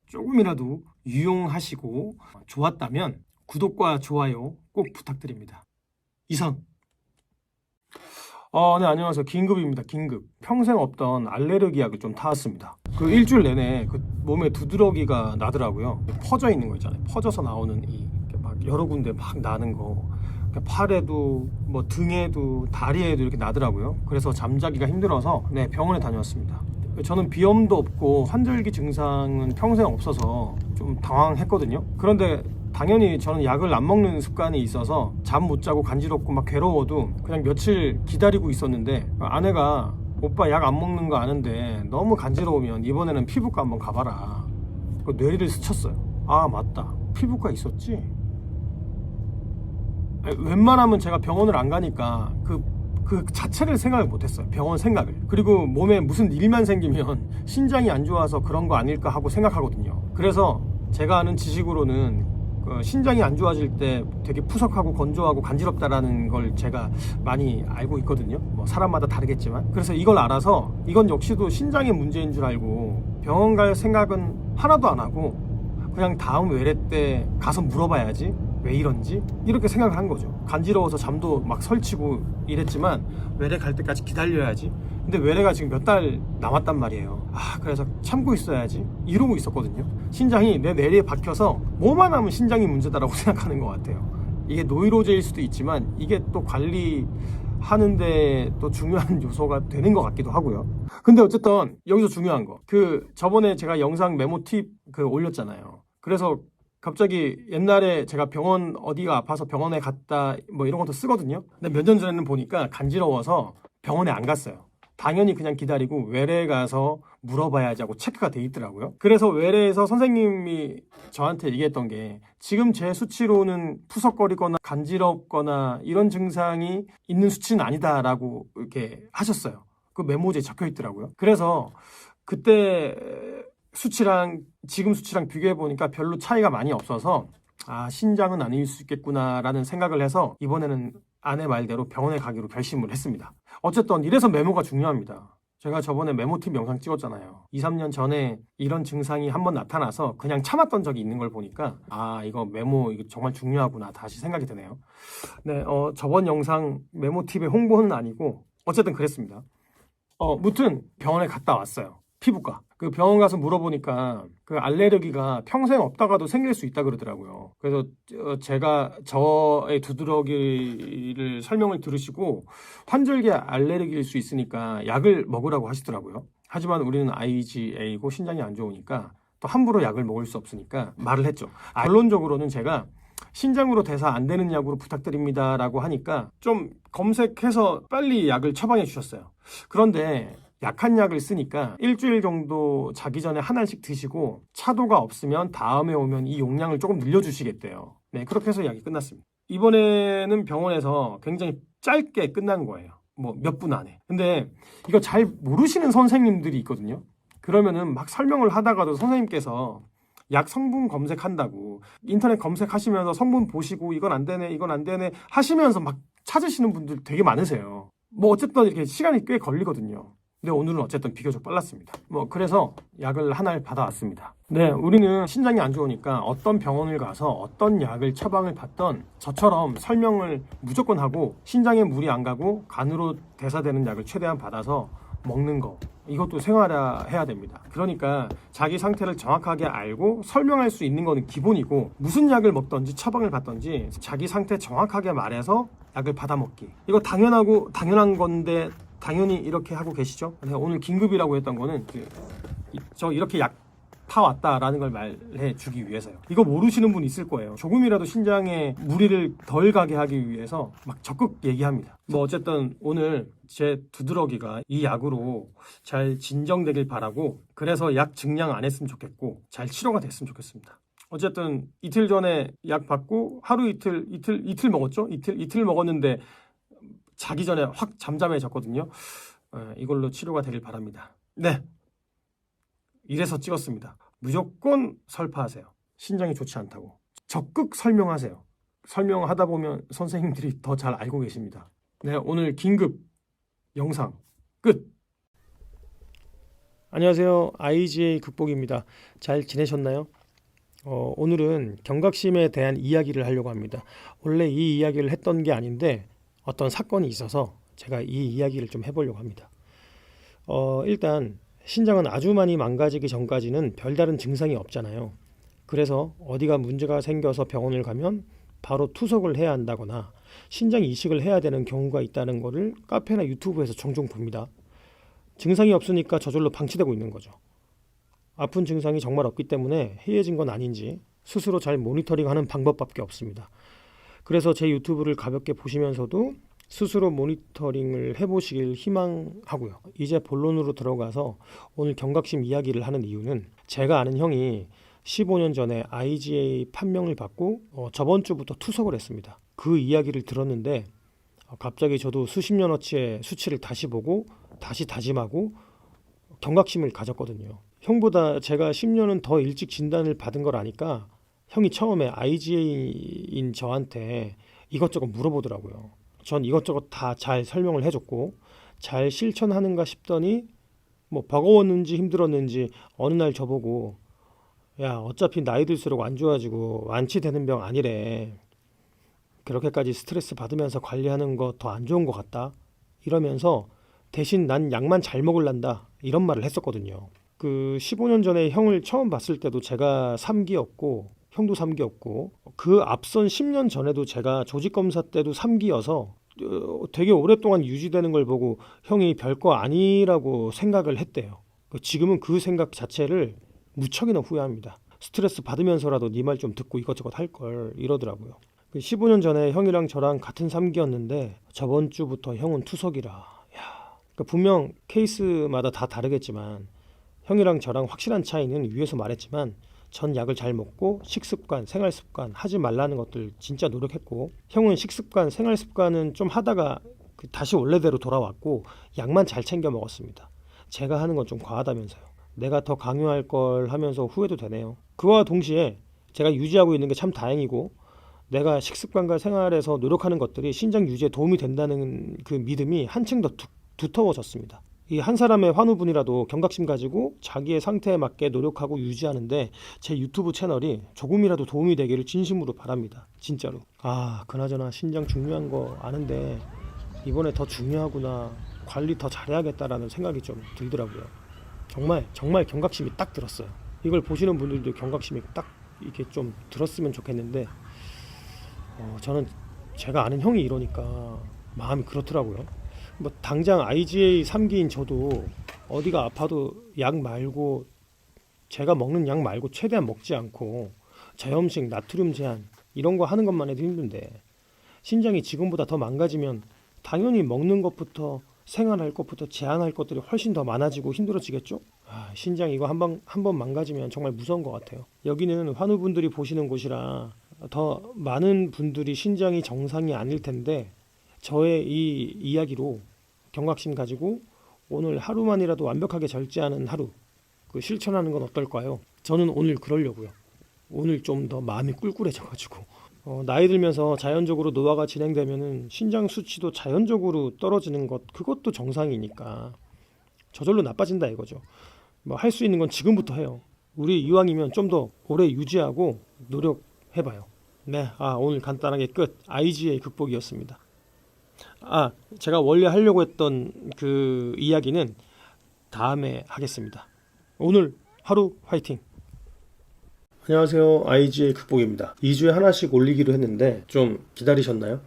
조금이라도 유용하시고 좋았다면 구독과 좋아요 꼭 부탁드립니다. 이상. 네, 안녕하세요. 긴급입니다. 긴급. 평생 없던 알레르기 약을 좀 타왔습니다. 그 일주일 내내 그 몸에 두드러기가 나더라고요. 퍼져 있는 거 있잖아요. 퍼져서 나오는 막 여러 군데 막 나는 거. 팔에도 뭐 등에도 다리에도 이렇게 나더라고요. 그래서 잠자기가 힘들어서 네, 병원에 다녀왔습니다. 저는 비염도 없고 환절기 증상은 평생 없어서 좀 당황했거든요. 그런데 당연히 저는 약을 안 먹는 습관이 있어서 잠 못 자고 간지럽고 막 괴로워도 그냥 며칠 기다리고 있었는데 아내가 오빠 약 안 먹는 거 아는데 너무 간지러우면 이번에는 피부과 한번 가봐라. 그 뇌리를 스쳤어요. 아, 맞다. 피부과 있었지? 웬만하면 제가 병원을 안 가니까 그 자체를 생각을 못했어요. 병원 생각을. 그리고 몸에 무슨 일만 생기면 신장이 안 좋아서 그런 거 아닐까 하고 생각하거든요. 그래서 제가 아는 지식으로는 신장이 안 좋아질 때 되게 푸석하고 건조하고 간지럽다라는 걸 제가 많이 알고 있거든요. 뭐 사람마다 다르겠지만. 그래서 이걸 알아서 이건 역시도 신장의 문제인 줄 알고 병원 갈 생각은 하나도 안 하고 그냥 다음 외래 때 가서 물어봐야지 왜 이런지 이렇게 생각을 한 거죠. 간지러워서 잠도 막 설치고 이랬지만 외래 갈 때까지 기다려야지. 근데 외래가 지금 몇 달 남았단 말이에요. 그래서 참고 있어야지 이러고 있었거든요. 신장이 내 뇌리에 박혀서 뭐만 하면 신장이 문제다라고 생각하는 것 같아요. 이게 노이로제일 수도 있지만 이게 또 관리하는데 또 중요한 요소가 되는 것 같기도 하고요. 근데 어쨌든 여기서 중요한 거 저번에 제가 영상 메모 팁 올렸잖아요. 그래서 갑자기 옛날에 제가 병원 어디가 아파서 병원에 갔다 뭐 이런 것도 쓰거든요. 근데 몇 년 전에는 보니까 간지러워서 병원에 안 갔어요. 당연히 그냥 기다리고 외래 가서 물어봐야지 하고 체크가 돼 있더라고요. 그래서 외래에서 선생님이 저한테 얘기했던 게 지금 제 수치로는 푸석거리거나 간지럽거나 이런 증상이 있는 수치는 아니다라고 이렇게 하셨어요. 그 메모지에 적혀 있더라고요. 그래서 그때 수치랑 지금 수치랑 비교해 보니까 별로 차이가 많이 없어서 신장은 아닐 수 있겠구나라는 생각을 해서 이번에는 아내 말대로 병원에 가기로 결심을 했습니다. 어쨌든 이래서 메모가 중요합니다. 제가 저번에 메모팁 영상 찍었잖아요. 2, 3년 전에 이런 증상이 한번 나타나서 그냥 참았던 적이 있는 걸 보니까 이거 메모 이거 정말 중요하구나 다시 생각이 드네요. 네, 저번 영상 메모팁의 홍보는 아니고 어쨌든 그랬습니다. 무튼 병원에 갔다 왔어요. 피부과. 그 병원 가서 물어보니까 그 알레르기가 평생 없다가도 생길 수 있다 그러더라고요. 그래서 제가 저의 두드러기를 설명을 들으시고 환절기 알레르기일 수 있으니까 약을 먹으라고 하시더라고요. 하지만 우리는 IgA고 신장이 안 좋으니까 또 함부로 약을 먹을 수 없으니까 말을 했죠. 결론적으로는 제가 신장으로 대사 안 되는 약으로 부탁드립니다 라고 하니까 좀 검색해서 빨리 약을 처방해 주셨어요. 그런데 약한 약을 쓰니까 일주일 정도 자기 전에 한 알씩 드시고 차도가 없으면 다음에 오면 이 용량을 조금 늘려주시겠대요. 네, 그렇게 해서 약이 끝났습니다. 이번에는 병원에서 굉장히 짧게 끝난 거예요. 뭐 몇 분 안에. 근데 이거 잘 모르시는 선생님들이 있거든요. 그러면은 막 설명을 하다가도 선생님께서 약 성분 검색한다고 인터넷 검색하시면서 성분 보시고 이건 안 되네 이건 안 되네 하시면서 막 찾으시는 분들 되게 많으세요. 뭐 어쨌든 이렇게 시간이 꽤 걸리거든요. 근데 오늘은 어쨌든 비교적 빨랐습니다. 그래서 약을 하나를 받아왔습니다. 네, 우리는 신장이 안 좋으니까 어떤 병원을 가서 어떤 약을 처방을 받던 저처럼 설명을 무조건 하고 신장에 물이 안 가고 간으로 대사되는 약을 최대한 받아서 먹는 거, 이것도 생활화해야 됩니다. 그러니까 자기 상태를 정확하게 알고 설명할 수 있는 거는 기본이고 무슨 약을 먹던지 처방을 받던지 자기 상태 정확하게 말해서 약을 받아 먹기, 이거 당연한 건데 당연히 이렇게 하고 계시죠? 오늘 긴급이라고 했던 거는 저 이렇게 약 타왔다라는 걸 말해 주기 위해서요. 이거 모르시는 분 있을 거예요. 조금이라도 신장에 무리를 덜 가게 하기 위해서 막 적극 얘기합니다. 어쨌든 오늘 제 두드러기가 이 약으로 잘 진정되길 바라고, 그래서 약 증량 안 했으면 좋겠고 잘 치료가 됐으면 좋겠습니다. 어쨌든 이틀 전에 약 받고 하루 이틀 먹었죠? 이틀 먹었는데 자기 전에 확 잠잠해졌거든요. 이걸로 치료가 되길 바랍니다. 네, 이래서 찍었습니다. 무조건 설파하세요. 신장이 좋지 않다고 적극 설명하세요. 설명하다 보면 선생님들이 더 잘 알고 계십니다. 네, 오늘 긴급 영상 끝. 안녕하세요, IgA 극복입니다. 잘 지내셨나요? 오늘은 경각심에 대한 이야기를 하려고 합니다. 원래 이 이야기를 했던 게 아닌데 어떤 사건이 있어서 제가 이 이야기를 좀 해보려고 합니다. 일단 신장은 아주 많이 망가지기 전까지는 별다른 증상이 없잖아요. 그래서 어디가 문제가 생겨서 병원을 가면 바로 투석을 해야 한다거나 신장 이식을 해야 되는 경우가 있다는 것을 카페나 유튜브에서 종종 봅니다. 증상이 없으니까 저절로 방치되고 있는 거죠. 아픈 증상이 정말 없기 때문에 해이해진 건 아닌지 스스로 잘 모니터링하는 방법밖에 없습니다. 그래서 제 유튜브를 가볍게 보시면서도 스스로 모니터링을 해보시길 희망하고요. 이제 본론으로 들어가서 오늘 경각심 이야기를 하는 이유는 제가 아는 형이 15년 전에 IgA 판명을 받고 저번 주부터 투석을 했습니다. 그 이야기를 들었는데 갑자기 저도 수십 년어치의 수치를 다시 보고 다시 다짐하고 경각심을 가졌거든요. 형보다 제가 10년은 더 일찍 진단을 받은 걸 아니까 형이 처음에 IgA인 저한테 이것저것 물어보더라고요. 전 이것저것 다 잘 설명을 해줬고 잘 실천하는가 싶더니 버거웠는지 힘들었는지 어느 날 저보고 야, 어차피 나이 들수록 안 좋아지고 완치되는 병 아니래. 그렇게까지 스트레스 받으면서 관리하는 거 더 안 좋은 것 같다. 이러면서 대신 난 약만 잘 먹을란다. 이런 말을 했었거든요. 그 15년 전에 형을 처음 봤을 때도 제가 3기였고 형도 3기였고 그 앞선 10년 전에도 제가 조직검사 때도 3기여서 되게 오랫동안 유지되는 걸 보고 형이 별거 아니라고 생각을 했대요. 지금은 그 생각 자체를 무척이나 후회합니다. 스트레스 받으면서라도 네 말 좀 듣고 이것저것 할 걸 이러더라고요. 15년 전에 형이랑 저랑 같은 3기였는데 저번 주부터 형은 투석이라. 분명 케이스마다 다 다르겠지만 형이랑 저랑 확실한 차이는 위에서 말했지만 전 약을 잘 먹고 식습관, 생활습관 하지 말라는 것들 진짜 노력했고 형은 식습관, 생활습관은 좀 하다가 다시 원래대로 돌아왔고 약만 잘 챙겨 먹었습니다. 제가 하는 건 좀 과하다면서요. 내가 더 강요할 걸 하면서 후회도 되네요. 그와 동시에 제가 유지하고 있는 게 참 다행이고 내가 식습관과 생활에서 노력하는 것들이 신장 유지에 도움이 된다는 그 믿음이 한층 더 두터워졌습니다. 이 한 사람의 환우분이라도 경각심 가지고 자기의 상태에 맞게 노력하고 유지하는데 제 유튜브 채널이 조금이라도 도움이 되기를 진심으로 바랍니다. 진짜로. 아, 그나저나 신장 중요한 거 아는데 이번에 더 중요하구나, 관리 더 잘해야겠다라는 생각이 좀 들더라고요. 정말 경각심이 딱 들었어요. 이걸 보시는 분들도 경각심이 딱 이렇게 좀 들었으면 좋겠는데 저는 제가 아는 형이 이러니까 마음이 그렇더라고요. 뭐 당장 IgA 3기인 저도 어디가 아파도 약 말고, 제가 먹는 약 말고 최대한 먹지 않고 저염식, 나트륨 제한 이런 거 하는 것만 해도 힘든데, 신장이 지금보다 더 망가지면 당연히 먹는 것부터 생활할 것부터 제한할 것들이 훨씬 더 많아지고 힘들어지겠죠? 아, 신장 이거 한 번 망가지면 정말 무서운 것 같아요. 여기는 환우분들이 보시는 곳이라 더 많은 분들이 신장이 정상이 아닐 텐데, 저의 이 이야기로 경각심 가지고 오늘 하루만이라도 완벽하게 절제하는 하루, 그 실천하는 건 어떨까요? 저는 오늘 그러려고요. 오늘 좀 더 마음이 꿀꿀해져가지고 나이 들면서 자연적으로 노화가 진행되면은 신장 수치도 자연적으로 떨어지는 것, 그것도 정상이니까 저절로 나빠진다 이거죠. 뭐 할 수 있는 건 지금부터 해요. 우리 이왕이면 좀 더 오래 유지하고 노력해봐요. 네, 오늘 간단하게 끝. IgA 극복이었습니다. 제가 원래 하려고 했던 그 이야기는 다음에 하겠습니다. 오늘 하루 화이팅! 안녕하세요. IgA 극복입니다. 2주에 하나씩 올리기로 했는데 좀 기다리셨나요?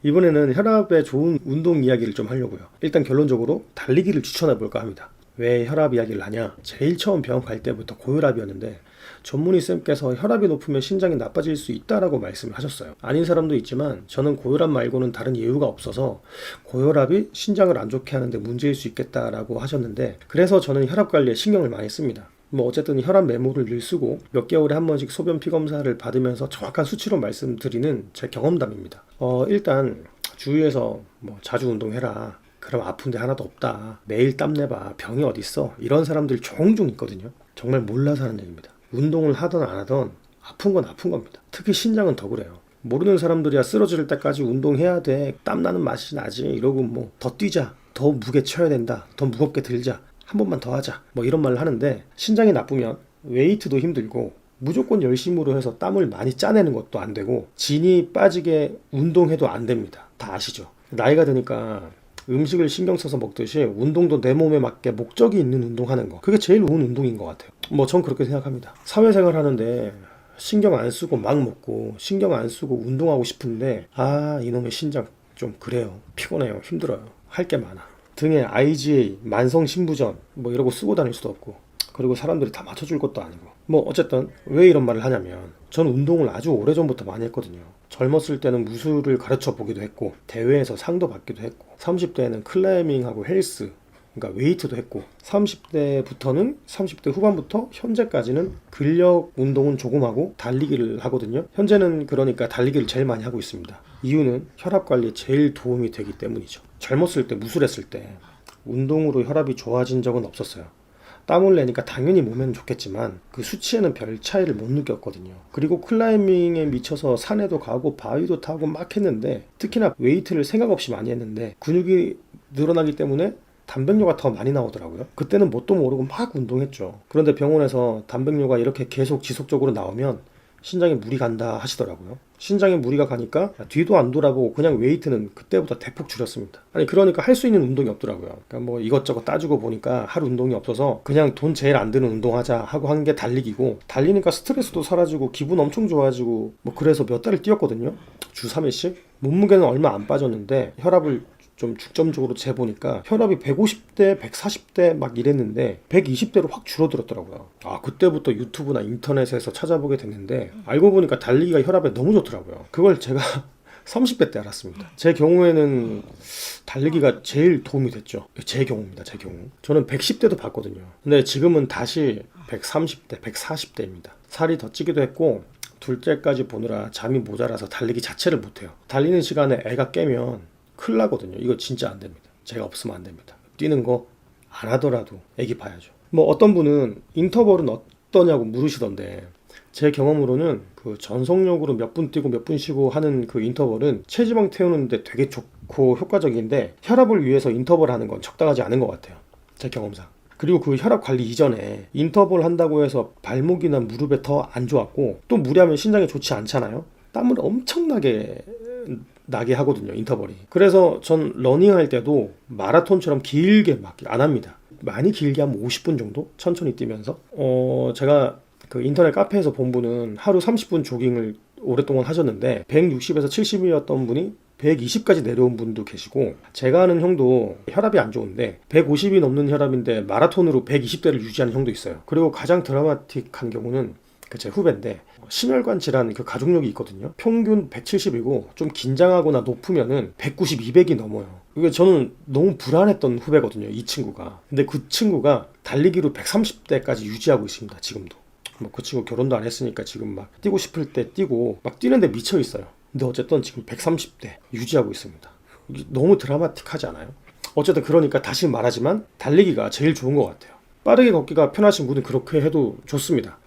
이번에는 혈압에 좋은 운동 이야기를 좀 하려고요. 일단 결론적으로 달리기를 추천해 볼까 합니다. 왜 혈압 이야기를 하냐? 제일 처음 병원 갈 때부터 고혈압이었는데 전문의 쌤께서 혈압이 높으면 신장이 나빠질 수 있다라고 말씀을 하셨어요. 아닌 사람도 있지만 저는 고혈압 말고는 다른 이유가 없어서 고혈압이 신장을 안 좋게 하는데 문제일 수 있겠다라고 하셨는데, 그래서 저는 혈압 관리에 신경을 많이 씁니다. 어쨌든 혈압 메모를 늘 쓰고 몇 개월에 한 번씩 소변 피 검사를 받으면서 정확한 수치로 말씀드리는 제 경험담입니다. 일단 주위에서 자주 운동해라, 그럼 아픈데 하나도 없다, 매일 땀내봐, 병이 어딨어, 이런 사람들이 종종 있거든요. 정말 몰라서 하는 얘기입니다. 운동을 하든 안 하든 아픈 건 아픈 겁니다. 특히 신장은 더 그래요. 모르는 사람들이야 쓰러질 때까지 운동해야 돼, 땀나는 맛이 나지 이러고 더 뛰자, 더 무게 쳐야 된다, 더 무겁게 들자, 한 번만 더 하자, 이런 말을 하는데, 신장이 나쁘면 웨이트도 힘들고 무조건 열심으로 해서 땀을 많이 짜내는 것도 안 되고 진이 빠지게 운동해도 안 됩니다. 다 아시죠? 나이가 드니까 음식을 신경 써서 먹듯이 운동도 내 몸에 맞게 목적이 있는 운동하는 거, 그게 제일 좋은 운동인 것 같아요. 전 그렇게 생각합니다. 사회생활 하는데 신경 안 쓰고 막 먹고 신경 안 쓰고 운동하고 싶은데 이놈의 신장 좀 그래요. 피곤해요. 힘들어요. 할 게 많아. 등에 IgA, 만성신부전 이러고 쓰고 다닐 수도 없고, 그리고 사람들이 다 맞춰줄 것도 아니고. 어쨌든 왜 이런 말을 하냐면, 저는 운동을 아주 오래전부터 많이 했거든요. 젊었을 때는 무술을 가르쳐 보기도 했고 대회에서 상도 받기도 했고, 30대에는 클라이밍하고 헬스, 그러니까 웨이트도 했고, 30대 후반부터 현재까지는 근력 운동은 조금 하고 달리기를 하거든요. 현재는 그러니까 달리기를 제일 많이 하고 있습니다. 이유는 혈압 관리에 제일 도움이 되기 때문이죠. 젊었을 때 무술했을 때 운동으로 혈압이 좋아진 적은 없었어요. 땀을 내니까 당연히 몸에는 좋겠지만 그 수치에는 별 차이를 못 느꼈거든요. 그리고 클라이밍에 미쳐서 산에도 가고 바위도 타고 막 했는데, 특히나 웨이트를 생각 없이 많이 했는데 근육이 늘어나기 때문에 단백뇨가 더 많이 나오더라고요. 그때는 뭣도 모르고 막 운동했죠. 그런데 병원에서 단백뇨가 이렇게 계속 지속적으로 나오면 신장에 무리 간다 하시더라고요. 신장에 무리가 가니까 뒤도 안 돌아보고 그냥 웨이트는 그때보다 대폭 줄였습니다. 그러니까 할 수 있는 운동이 없더라고요. 그러니까 이것저것 따지고 보니까 할 운동이 없어서 그냥 돈 제일 안 드는 운동하자 하고 한 게 달리기고, 달리니까 스트레스도 사라지고 기분 엄청 좋아지고 그래서 몇 달을 뛰었거든요. 주 3회씩. 몸무게는 얼마 안 빠졌는데 혈압을 좀 중점적으로 재보니까 혈압이 150대, 140대 막 이랬는데 120대로 확 줄어들었더라고요. 그때부터 유튜브나 인터넷에서 찾아보게 됐는데, 알고 보니까 달리기가 혈압에 너무 좋더라고요. 그걸 제가 30대 때 알았습니다. 제 경우에는 달리기가 제일 도움이 됐죠. 제 경우입니다. 제 경우. 저는 110대도 봤거든요. 근데 지금은 다시 130대, 140대입니다. 살이 더 찌기도 했고, 둘째까지 보느라 잠이 모자라서 달리기 자체를 못해요. 달리는 시간에 애가 깨면 큰일 나거든요. 이거 진짜 안 됩니다. 제가 없으면 안 됩니다. 뛰는 거 안 하더라도 애기 봐야죠. 어떤 분은 인터벌은 어떠냐고 물으시던데, 제 경험으로는 그 전속력으로 몇 분 뛰고 몇 분 쉬고 하는 그 인터벌은 체지방 태우는데 되게 좋고 효과적인데 혈압을 위해서 인터벌 하는 건 적당하지 않은 것 같아요, 제 경험상. 그리고 그 혈압 관리 이전에 인터벌 한다고 해서 발목이나 무릎에 더 안 좋았고, 또 무리하면 신장에 좋지 않잖아요. 땀을 엄청나게 나게 하거든요, 인터벌이. 그래서 전 러닝할 때도 마라톤처럼 길게 막 안 합니다. 많이 길게 하면 50분 정도 천천히 뛰면서. 제가 그 인터넷 카페에서 본 분은 하루 30분 조깅을 오랫동안 하셨는데 160에서 70이었던 분이 120까지 내려온 분도 계시고, 제가 아는 형도 혈압이 안 좋은데 150이 넘는 혈압인데 마라톤으로 120대를 유지하는 형도 있어요. 그리고 가장 드라마틱한 경우는 그 제 후배인데 심혈관 질환 그 가족력이 있거든요. 평균 170이고 좀 긴장하거나 높으면은 190, 200이 넘어요. 이게 저는 너무 불안했던 후배거든요, 이 친구가. 근데 그 친구가 달리기로 130대까지 유지하고 있습니다, 지금도. 뭐 그 친구 결혼도 안 했으니까 지금 막 뛰고 싶을 때 뛰고 막 뛰는데 미쳐 있어요. 근데 어쨌든 지금 130대 유지하고 있습니다. 이게 너무 드라마틱하지 않아요? 어쨌든 그러니까 다시 말하지만 달리기가 제일 좋은 것 같아요. 빠르게 걷기가 편하신 분은 그렇게 해도 좋습니다.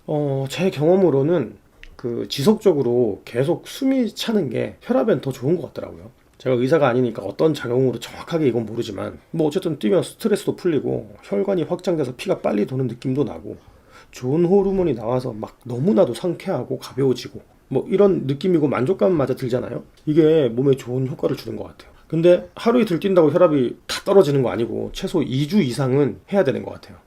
제 경험으로는 그 지속적으로 계속 숨이 차는 게 혈압엔 더 좋은 것 같더라고요. 제가 의사가 아니니까 어떤 작용으로 정확하게 이건 모르지만 뭐 어쨌든 뛰면 스트레스도 풀리고 혈관이 확장돼서 피가 빨리 도는 느낌도 나고 좋은 호르몬이 나와서 막 너무나도 상쾌하고 가벼워지고 뭐 이런 느낌이고 만족감마저 들잖아요. 이게 몸에 좋은 효과를 주는 것 같아요. 근데 하루 이틀 뛴다고 혈압이 다 떨어지는 거 아니고 최소 2주 이상은 해야 되는 것 같아요.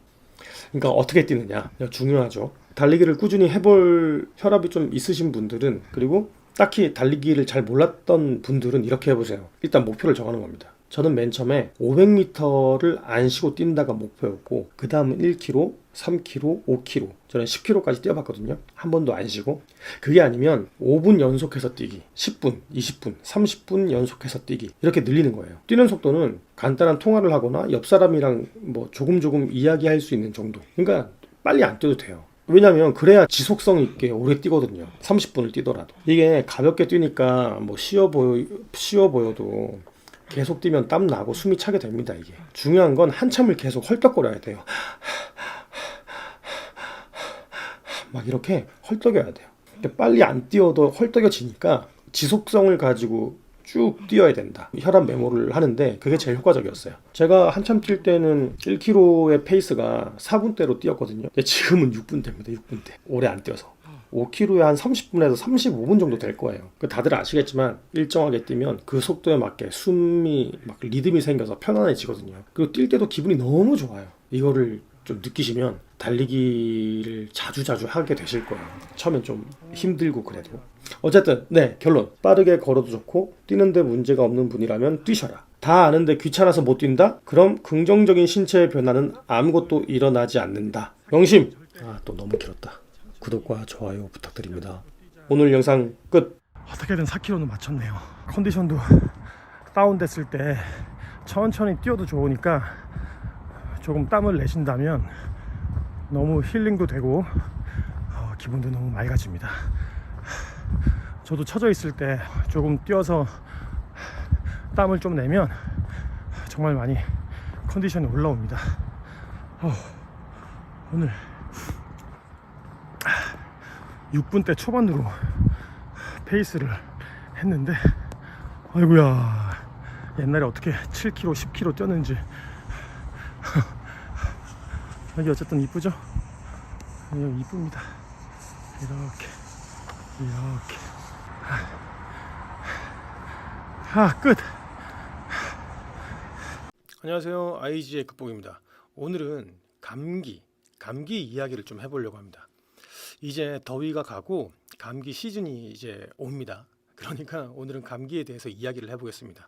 그러니까 어떻게 뛰느냐 중요하죠. 달리기를 꾸준히 해볼 혈압이 좀 있으신 분들은, 그리고 딱히 달리기를 잘 몰랐던 분들은 이렇게 해보세요. 일단 목표를 정하는 겁니다. 저는 맨 처음에 500m를 안 쉬고 뛴다가 목표였고, 그 다음은 1km, 3km, 5km, 저는 10km까지 뛰어봤거든요. 한 번도 안 쉬고. 그게 아니면 5분 연속해서 뛰기, 10분, 20분, 30분 연속해서 뛰기, 이렇게 늘리는 거예요. 뛰는 속도는 간단한 통화를 하거나 옆 사람이랑 뭐 조금 이야기할 수 있는 정도. 그러니까 빨리 안 뛰어도 돼요. 왜냐면 그래야 지속성 있게 오래 뛰거든요. 30분을 뛰더라도. 이게 가볍게 뛰니까 뭐 쉬워 보여도 계속 뛰면 땀 나고 숨이 차게 됩니다. 이게 중요한 건 한참을 계속 헐떡거려야 돼요. 막 이렇게 헐떡여야 돼요. 빨리 안 뛰어도 헐떡여지니까 지속성을 가지고 쭉 뛰어야 된다. 혈압 메모를 하는데 그게 제일 효과적이었어요. 제가 한참 뛸 때는 1km의 페이스가 4분대로 뛰었거든요. 근데 지금은 6분대입니다. 6분대. 오래 안 뛰어서. 5km에 한 30분에서 35분 정도 될 거예요. 다들 아시겠지만 일정하게 뛰면 그 속도에 맞게 숨이 막 리듬이 생겨서 편안해지거든요. 그리고 뛸 때도 기분이 너무 좋아요. 이거를 좀 느끼시면 달리기를 자주 하게 되실 거예요. 처음엔 좀 힘들고 그래도. 어쨌든 네, 결론. 빠르게 걸어도 좋고 뛰는데 문제가 없는 분이라면 뛰셔라. 다 아는데 귀찮아서 못 뛴다? 그럼 긍정적인 신체의 변화는 아무것도 일어나지 않는다. 명심! 또 너무 길었다. 구독과 좋아요 부탁드립니다. 오늘 영상 끝. 어떻게든 4km는 맞췄네요. 컨디션도 다운됐을 때 천천히 뛰어도 좋으니까 조금 땀을 내신다면 너무 힐링도 되고 기분도 너무 맑아집니다. 저도 처져 있을 때 조금 뛰어서 땀을 좀 내면 정말 많이 컨디션이 올라옵니다. 오늘 6분대 초반으로 페이스를 했는데 아이고야, 옛날에 어떻게 7km, 10km 뛰었는지. 여기 어쨌든 이쁘죠? 여기 이쁩니다. 이렇게 끝. 안녕하세요, IG의 극복입니다. 오늘은 감기 이야기를 좀 해보려고 합니다. 이제 더위가 가고 감기 시즌이 이제 옵니다. 그러니까 오늘은 감기에 대해서 이야기를 해보겠습니다.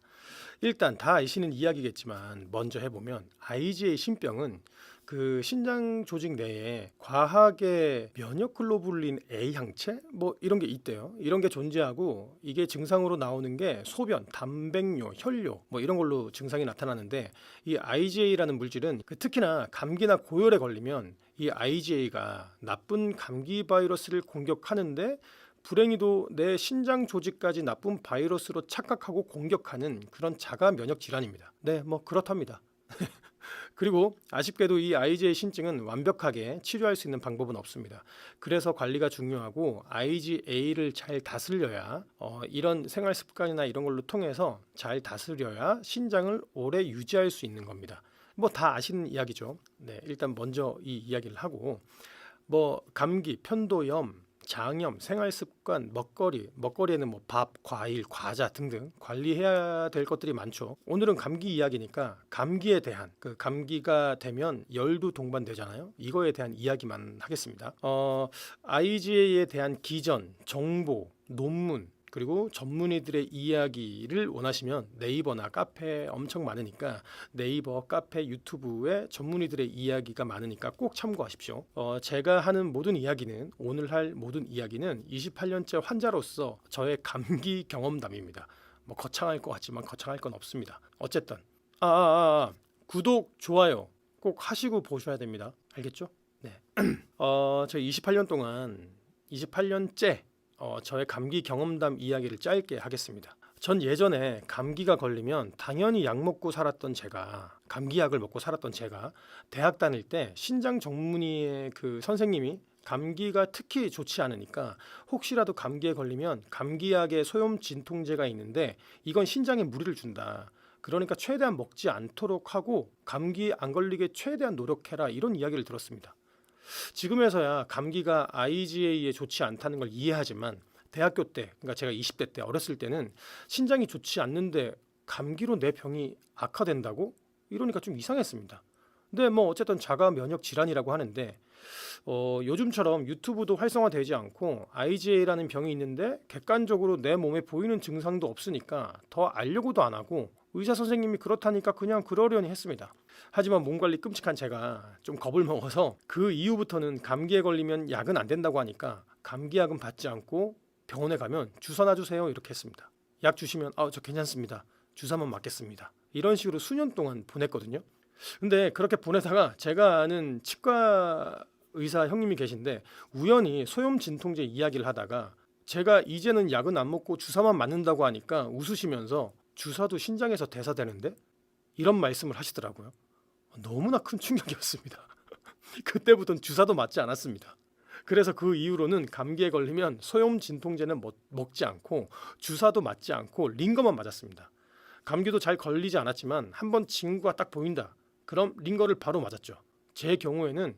일단 다 아시는 이야기겠지만 먼저 해보면 IgA 신병은 그 신장 조직 내에 과하게 면역 글로불린 A 항체 뭐 이런 게 있대요. 이런 게 존재하고 이게 증상으로 나오는 게 소변, 단백뇨, 혈뇨 뭐 이런 걸로 증상이 나타나는데, 이 IgA라는 물질은 특히나 감기나 고열에 걸리면 이 IgA가 나쁜 감기 바이러스를 공격하는데 불행히도 내 신장 조직까지 나쁜 바이러스로 착각하고 공격하는 그런 자가 면역 질환입니다. 네, 뭐 그렇답니다. 그리고 아쉽게도 이 IgA 신증은 완벽하게 치료할 수 있는 방법은 없습니다. 그래서 관리가 중요하고 IgA를 잘 다스려야 이런 생활 습관이나 이런 걸로 통해서 잘 다스려야 신장을 오래 유지할 수 있는 겁니다. 뭐 다 아시는 이야기죠. 네, 일단 먼저 이 이야기를 하고 뭐 감기, 편도염, 장염, 생활습관, 먹거리에는 뭐 밥, 과일, 과자 등등 관리해야 될 것들이 많죠. 오늘은 감기 이야기니까 감기에 대한 감기가 되면 열도 동반되잖아요. 이거에 대한 이야기만 하겠습니다. IgA에 대한 기전, 정보, 논문 그리고 전문의들의 이야기를 원하시면 네이버나 카페 엄청 많으니까 네이버, 카페, 유튜브에 전문의들의 이야기가 많으니까 꼭 참고하십시오. 제가 하는 모든 이야기는 오늘 할 모든 이야기는 28년째 환자로서 저의 감기 경험담입니다. 뭐 거창할 것 같지만 거창할 건 없습니다. 어쨌든 구독, 좋아요 꼭 하시고 보셔야 됩니다. 알겠죠? 네. 저 28년째 저의 감기 경험담 이야기를 짧게 하겠습니다. 전 예전에 감기가 걸리면 당연히 약 먹고 살았던 제가, 감기약을 먹고 살았던 제가 대학 다닐 때 신장 전문의의 그 선생님이 감기가 특히 좋지 않으니까 혹시라도 감기에 걸리면 감기약에 소염 진통제가 있는데 이건 신장에 무리를 준다. 그러니까 최대한 먹지 않도록 하고 감기 안 걸리게 최대한 노력해라, 이런 이야기를 들었습니다. 지금에서야 감기가 IgA에 좋지 않다는 걸 이해하지만 대학교 때, 그러니까 제가 20대 때 어렸을 때는 신장이 좋지 않는데 감기로 내 병이 악화된다고? 이러니까 좀 이상했습니다. 근데 뭐 어쨌든 자가 면역 질환이라고 하는데 요즘처럼 유튜브도 활성화되지 않고 IgA라는 병이 있는데 객관적으로 내 몸에 보이는 증상도 없으니까 더 알려고도 안 하고 의사 선생님이 그렇다니까 그냥 그러려니 했습니다. 하지만 몸 관리 끔찍한 제가 좀 겁을 먹어서 그 이후부터는 감기에 걸리면 약은 안 된다고 하니까 감기약은 받지 않고 병원에 가면 주사나 주세요 이렇게 했습니다. 약 주시면 저 괜찮습니다. 주사만 맞겠습니다. 이런 식으로 수년 동안 보냈거든요. 근데 그렇게 보내다가 제가 아는 치과 의사 형님이 계신데 우연히 소염 진통제 이야기를 하다가 제가 이제는 약은 안 먹고 주사만 맞는다고 하니까 웃으시면서 주사도 신장에서 대사되는데? 이런 말씀을 하시더라고요. 너무나 큰 충격이었습니다. 그때부터는 주사도 맞지 않았습니다. 그래서 그 이후로는 감기에 걸리면 소염 진통제는 먹지 않고 주사도 맞지 않고 링거만 맞았습니다. 감기도 잘 걸리지 않았지만 한번 징후가 딱 보인다. 그럼 링거를 바로 맞았죠. 제 경우에는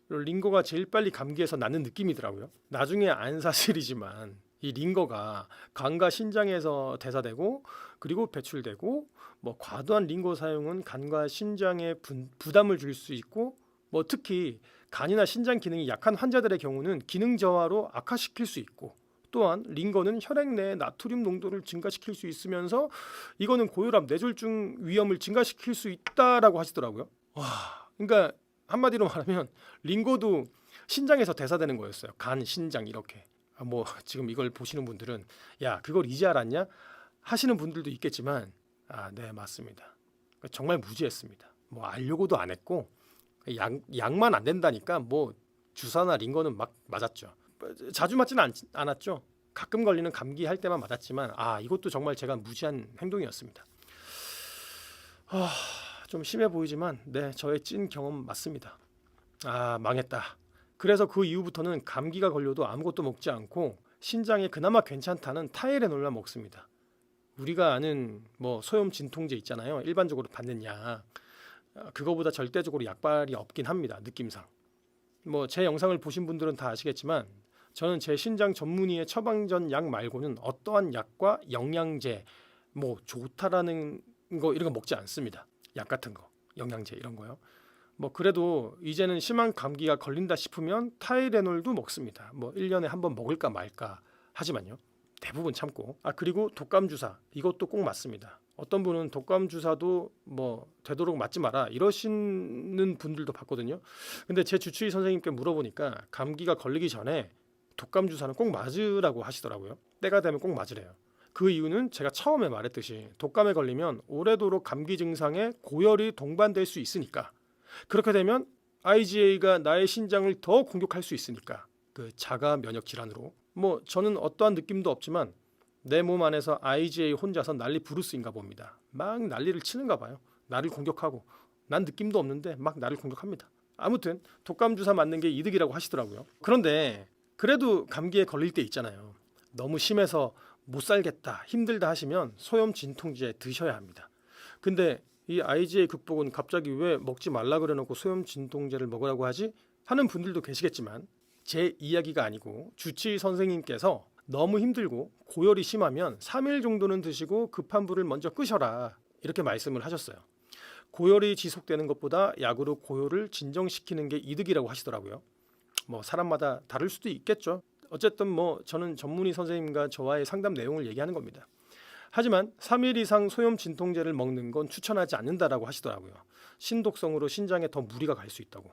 링거가 제일 빨리 감기에서 낫는 느낌이더라고요. 나중에 안 사실이지만 이 링거가 간과 신장에서 대사되고 그리고 배출되고 뭐 과도한 링거 사용은 간과 신장에 부담을 줄 수 있고 뭐 특히 간이나 신장 기능이 약한 환자들의 경우는 기능 저하로 악화시킬 수 있고 또한 링거는 혈액 내 나트륨 농도를 증가시킬 수 있으면서 이거는 고혈압, 뇌졸중 위험을 증가시킬 수 있다라고 하시더라고요. 그러니까 한마디로 말하면 링거도 신장에서 대사되는 거였어요. 간, 신장 이렇게. 뭐 지금 이걸 보시는 분들은 야 그걸 이제 알았냐 하시는 분들도 있겠지만 네 맞습니다. 정말 무지했습니다. 뭐 알려고도 안 했고 약만 안 된다니까 뭐 주사나 링거는 막 맞았죠. 자주 맞지는 않았죠. 가끔 걸리는 감기 할 때만 맞았지만 이것도 정말 제가 무지한 행동이었습니다. 좀 심해 보이지만 네 저의 찐 경험 맞습니다. 망했다. 그래서 그 이후부터는 감기가 걸려도 아무것도 먹지 않고 신장에 그나마 괜찮다는 타이레놀만 먹습니다. 우리가 아는 뭐 소염 진통제 있잖아요. 일반적으로 받는 약. 그거보다 절대적으로 약발이 없긴 합니다. 느낌상. 뭐 제 영상을 보신 분들은 다 아시겠지만 저는 제 신장 전문의의 처방전 약 말고는 어떠한 약과 영양제 뭐 좋다라는 거 이런 거 먹지 않습니다. 약 같은 거, 영양제 이런 거요. 뭐 그래도 이제는 심한 감기가 걸린다 싶으면 타이레놀도 먹습니다. 뭐 1년에 한 번 먹을까 말까 하지만요. 대부분 참고. 그리고 독감 주사 이것도 꼭 맞습니다. 어떤 분은 독감 주사도 뭐 되도록 맞지 마라 이러시는 분들도 봤거든요. 근데 제 주치의 선생님께 물어보니까 감기가 걸리기 전에 독감 주사는 꼭 맞으라고 하시더라고요. 때가 되면 꼭 맞으래요. 그 이유는 제가 처음에 말했듯이 독감에 걸리면 오래도록 감기 증상에 고열이 동반될 수 있으니까. 그렇게 되면 IgA가 나의 신장을 더 공격할 수 있으니까 그 자가 면역 질환으로 뭐 저는 어떠한 느낌도 없지만 내 몸 안에서 IgA 혼자서 난리 부르스인가 봅니다. 막 난리를 치는가 봐요. 나를 공격하고 난 느낌도 없는데 막 나를 공격합니다. 아무튼 독감 주사 맞는 게 이득이라고 하시더라고요. 그런데 그래도 감기에 걸릴 때 있잖아요. 너무 심해서 못 살겠다, 힘들다 하시면 소염 진통제 드셔야 합니다. 근데 이 IgA 극복은 갑자기 왜 먹지 말라 그래놓고 소염 진통제를 먹으라고 하지? 하는 분들도 계시겠지만 제 이야기가 아니고 주치의 선생님께서 너무 힘들고 고열이 심하면 3일 정도는 드시고 급한 불을 먼저 끄셔라 이렇게 말씀을 하셨어요. 고열이 지속되는 것보다 약으로 고열을 진정시키는 게 이득이라고 하시더라고요. 뭐 사람마다 다를 수도 있겠죠. 어쨌든 뭐 저는 전문의 선생님과 저와의 상담 내용을 얘기하는 겁니다. 하지만 3일 이상 소염 진통제를 먹는 건 추천하지 않는다라고 하시더라고요. 신독성으로 신장에 더 무리가 갈 수 있다고.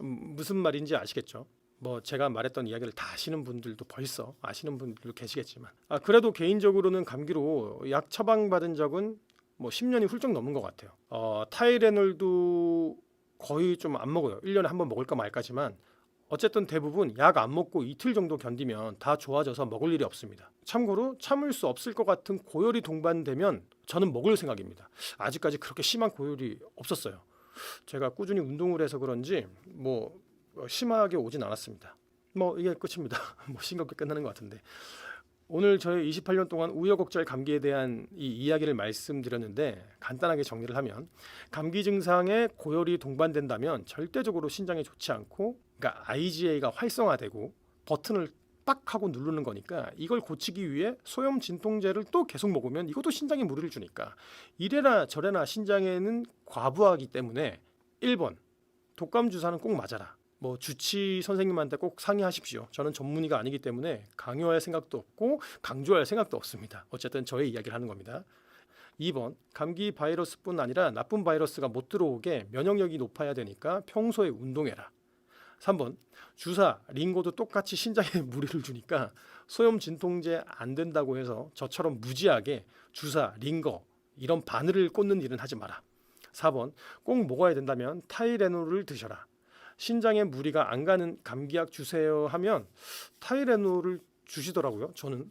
무슨 말인지 아시겠죠? 뭐 제가 말했던 이야기를 다 아시는 분들도 벌써 아시는 분들도 계시겠지만 그래도 개인적으로는 감기로 약 처방받은 적은 뭐 10년이 훌쩍 넘은 것 같아요. 타이레놀도 거의 좀 안 먹어요. 1년에 한 번 먹을까 말까지만 어쨌든 대부분 약 안 먹고 이틀 정도 견디면 다 좋아져서 먹을 일이 없습니다. 참고로 참을 수 없을 것 같은 고열이 동반되면 저는 먹을 생각입니다. 아직까지 그렇게 심한 고열이 없었어요. 제가 꾸준히 운동을 해서 그런지 뭐 심하게 오진 않았습니다. 뭐 이게 끝입니다. 뭐 싱겁게 끝나는 것 같은데 오늘 저의 28년 동안 우여곡절 감기에 대한 이 이야기를 말씀드렸는데 간단하게 정리를 하면 감기 증상에 고열이 동반된다면 절대적으로 신장에 좋지 않고 그러니까 IgA가 활성화되고 버튼을 딱 하고 누르는 거니까 이걸 고치기 위해 소염 진통제를 또 계속 먹으면 이것도 신장에 무리를 주니까 이래나 저래나 신장에는 과부하기 때문에 1번 독감 주사는 꼭 맞아라. 뭐 주치 선생님한테 꼭 상의하십시오. 저는 전문의가 아니기 때문에 강요할 생각도 없고 강조할 생각도 없습니다. 어쨌든 저의 이야기를 하는 겁니다. 2번 감기 바이러스뿐 아니라 나쁜 바이러스가 못 들어오게 면역력이 높아야 되니까 평소에 운동해라. 3번 주사, 링고도 똑같이 신장에 무리를 주니까 소염 진통제 안 된다고 해서 저처럼 무지하게 주사, 링거 이런 바늘을 꽂는 일은 하지 마라. 4번 꼭 먹어야 된다면 타이레놀을 드셔라. 신장에 무리가 안 가는 감기약 주세요 하면 타이레놀을 주시더라고요. 저는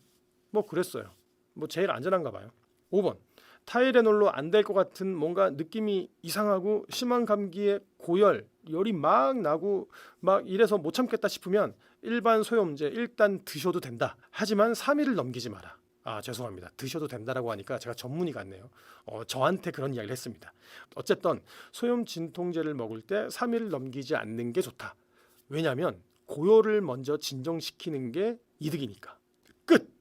뭐 그랬어요. 뭐 제일 안전한가 봐요. 5번 타이레놀로 안 될 것 같은 뭔가 느낌이 이상하고 심한 감기에 고열, 열이 막 나고 막 이래서 못 참겠다 싶으면 일반 소염제 일단 드셔도 된다. 하지만 3일을 넘기지 마라. 죄송합니다. 드셔도 된다라고 하니까 제가 전문의 같네요. 저한테 그런 이야기를 했습니다. 어쨌든 소염 진통제를 먹을 때 3일을 넘기지 않는 게 좋다. 왜냐하면 고열을 먼저 진정시키는 게 이득이니까. 끝!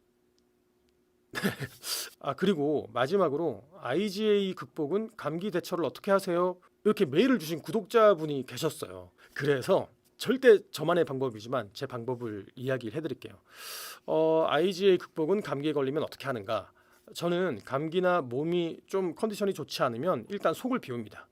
그리고 마지막으로 IgA 극복은 감기 대처를 어떻게 하세요? 이렇게 메일을 주신 구독자분이 계셨어요. 그래서 절대 저만의 방법이지만 제 방법을 이야기를 해드릴게요. IgA 극복은 감기에 걸리면 어떻게 하는가? 저는 감기나 몸이 좀 컨디션이 좋지 않으면 일단 속을 비웁니다.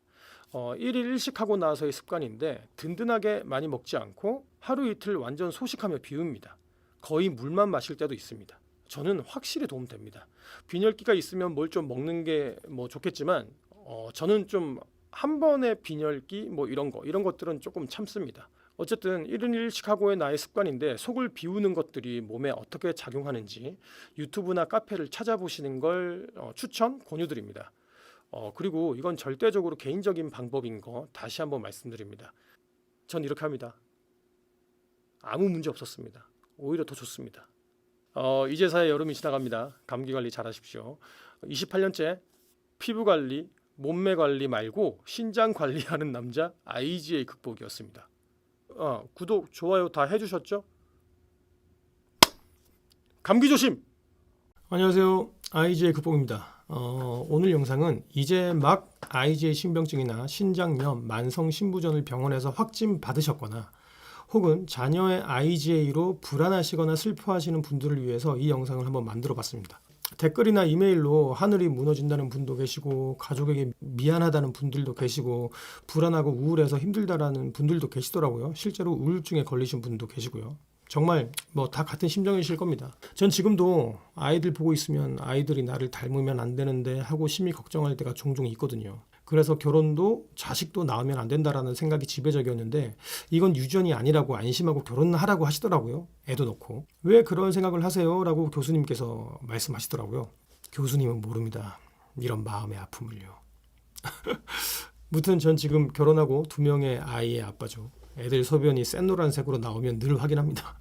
1일 1식하고 나서의 습관인데 든든하게 많이 먹지 않고 하루 이틀 완전 소식하며 비웁니다. 거의 물만 마실 때도 있습니다. 저는 확실히 도움됩니다. 빈혈기가 있으면 뭘 좀 먹는 게 뭐 좋겠지만 저는 좀 한 번의 빈혈기 뭐 이런 것들은 조금 참습니다. 어쨌든 1인 1식하고의 나의 습관인데 속을 비우는 것들이 몸에 어떻게 작용하는지 유튜브나 카페를 찾아보시는 걸 추천 권유드립니다. 그리고 이건 절대적으로 개인적인 방법인 거 다시 한번 말씀드립니다. 전 이렇게 합니다. 아무 문제 없었습니다. 오히려 더 좋습니다. 이제서야 여름이 지나갑니다. 감기 관리 잘하십시오. 28년째 피부 관리, 몸매 관리 말고 신장 관리하는 남자 IgA 극복이었습니다. 구독, 좋아요 다 해주셨죠? 감기 조심! 안녕하세요. IgA 극복입니다. 오늘 영상은 이제 막 IgA 신병증이나 신장염, 만성 신부전을 병원에서 확진 받으셨거나 혹은 자녀의 IgA로 불안하시거나 슬퍼하시는 분들을 위해서 이 영상을 한번 만들어 봤습니다. 댓글이나 이메일로 하늘이 무너진다는 분도 계시고 가족에게 미안하다는 분들도 계시고 불안하고 우울해서 힘들다라는 분들도 계시더라고요. 실제로 우울증에 걸리신 분도 계시고요. 정말 뭐 다 같은 심정이실 겁니다. 전 지금도 아이들 보고 있으면 아이들이 나를 닮으면 안 되는데 하고 심히 걱정할 때가 종종 있거든요. 그래서 결혼도 자식도 낳으면 안 된다라는 생각이 지배적이었는데 이건 유전이 아니라고 안심하고 결혼하라고 하시더라고요. 애도 놓고. 왜 그런 생각을 하세요? 라고 교수님께서 말씀하시더라고요. 교수님은 모릅니다. 이런 마음의 아픔을요. 무튼 전 지금 결혼하고 2명의 아이의 아빠죠. 애들 소변이 샛노란색으로 나오면 늘 확인합니다.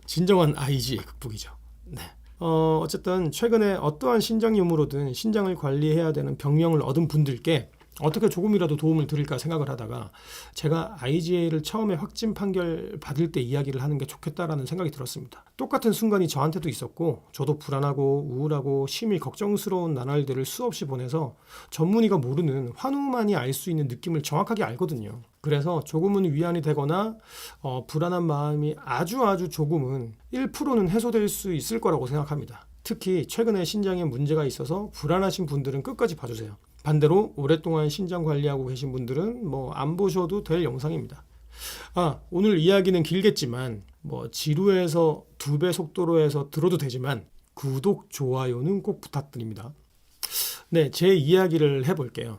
진정한 IG의 극복이죠. 네. 어쨌든 최근에 어떠한 신장 유무로든 신장을 관리해야 되는 병명을 얻은 분들께 어떻게 조금이라도 도움을 드릴까 생각을 하다가 제가 IgA를 처음에 확진 판결 받을 때 이야기를 하는 게 좋겠다라는 생각이 들었습니다. 똑같은 순간이 저한테도 있었고 저도 불안하고 우울하고 심히 걱정스러운 나날들을 수없이 보내서 전문의가 모르는 환우만이 알 수 있는 느낌을 정확하게 알거든요. 그래서 조금은 위안이 되거나 불안한 마음이 아주 조금은 1%는 해소될 수 있을 거라고 생각합니다. 특히 최근에 신장에 문제가 있어서 불안하신 분들은 끝까지 봐주세요. 반대로 오랫동안 신장 관리하고 계신 분들은 안 보셔도 될 영상입니다. 오늘 이야기는 길겠지만 지루해서 2배 속도로 해서 들어도 되지만 구독, 좋아요는 꼭 부탁드립니다. 네, 제 이야기를 해볼게요.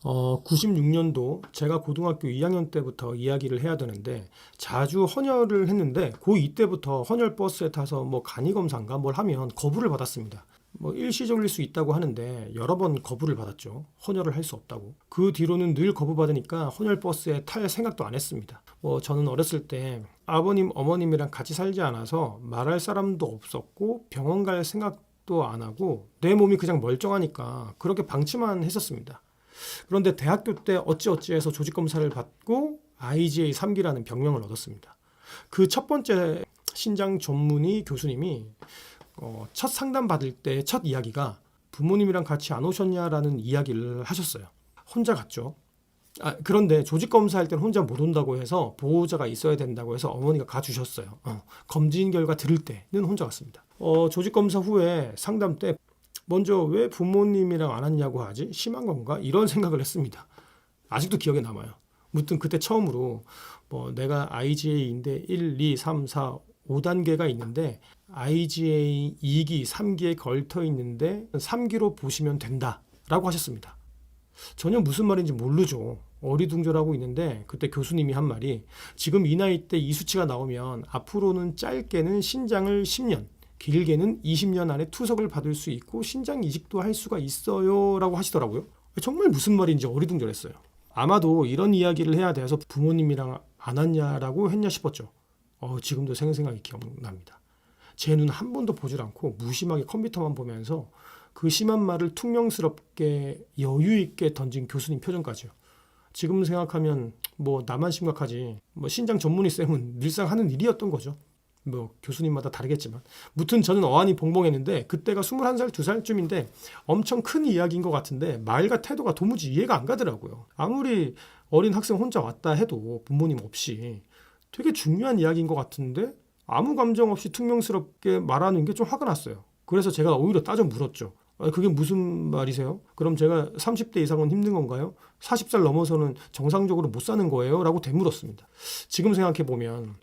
96년도 제가 고등학교 2학년 때부터 이야기를 해야 되는데 자주 헌혈을 했는데 고2 때부터 헌혈 버스에 타서 간이 검사인가 뭘 하면 거부를 받았습니다. 일시적일 수 있다고 하는데 여러 번 거부를 받았죠. 헌혈을 할 수 없다고. 그 뒤로는 늘 거부받으니까 헌혈 버스에 탈 생각도 안 했습니다. 저는 어렸을 때 아버님, 어머님이랑 같이 살지 않아서 말할 사람도 없었고 병원 갈 생각도 안 하고 내 몸이 그냥 멀쩡하니까 그렇게 방치만 했었습니다. 그런데 대학교 때 어찌어찌해서 조직검사를 받고 IgA 3기라는 병명을 얻었습니다. 그 첫 번째 신장 전문의 교수님이 첫 상담 받을 때 첫 이야기가 부모님이랑 같이 안 오셨냐라는 이야기를 하셨어요. 혼자 갔죠. 그런데 조직검사 할 때는 혼자 못 온다고 해서 보호자가 있어야 된다고 해서 어머니가 가주셨어요. 검진 결과 들을 때는 혼자 갔습니다. 조직검사 후에 상담 때 먼저 왜 부모님이랑 안 왔냐고 하지? 심한 건가? 이런 생각을 했습니다. 아직도 기억에 남아요. 무튼 그때 처음으로 내가 IgA인데 1, 2, 3, 4, 5단계가 있는데 IgA 2기, 3기에 걸터 있는데 3기로 보시면 된다라고 하셨습니다. 전혀 무슨 말인지 모르죠. 어리둥절하고 있는데 그때 교수님이 한 말이 지금 이 나이 때 이 수치가 나오면 앞으로는 짧게는 신장을 10년, 길게는 20년 안에 투석을 받을 수 있고 신장 이식도 할 수가 있어요 라고 하시더라고요. 정말 무슨 말인지 어리둥절했어요. 아마도 이런 이야기를 해야 돼서 부모님이랑 안 왔냐라고 했냐 싶었죠. 지금도 생생하게 기억납니다. 제 눈 한 번도 보질 않고 무심하게 컴퓨터만 보면서 그 심한 말을 퉁명스럽게 여유 있게 던진 교수님 표정까지요. 지금 생각하면 나만 심각하지 신장 전문의 쌤은 늘상 하는 일이었던 거죠. 교수님마다 다르겠지만 무튼 저는 어안이 봉봉했는데 그때가 21살, 2살쯤인데 엄청 큰 이야기인 것 같은데 말과 태도가 도무지 이해가 안 가더라고요. 아무리 어린 학생 혼자 왔다 해도 부모님 없이 되게 중요한 이야기인 것 같은데 아무 감정 없이 퉁명스럽게 말하는 게 좀 화가 났어요. 그래서 제가 오히려 따져 물었죠. 그게 무슨 말이세요? 그럼 제가 30대 이상은 힘든 건가요? 40살 넘어서는 정상적으로 못 사는 거예요? 라고 되물었습니다. 지금 생각해보면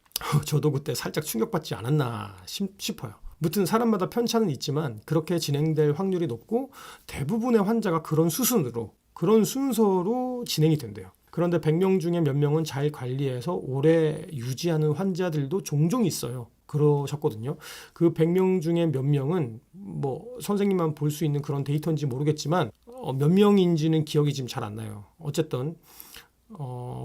저도 그때 살짝 충격받지 않았나 싶어요. 무튼 사람마다 편차는 있지만 그렇게 진행될 확률이 높고 대부분의 환자가 그런 수순으로 그런 순서로 진행이 된대요. 그런데 100명 중에 몇 명은 잘 관리해서 오래 유지하는 환자들도 종종 있어요. 그러셨거든요. 그 100명 중에 몇 명은 선생님만 볼 수 있는 그런 데이터인지 모르겠지만 몇 명인지는 기억이 지금 잘 안 나요. 어쨌든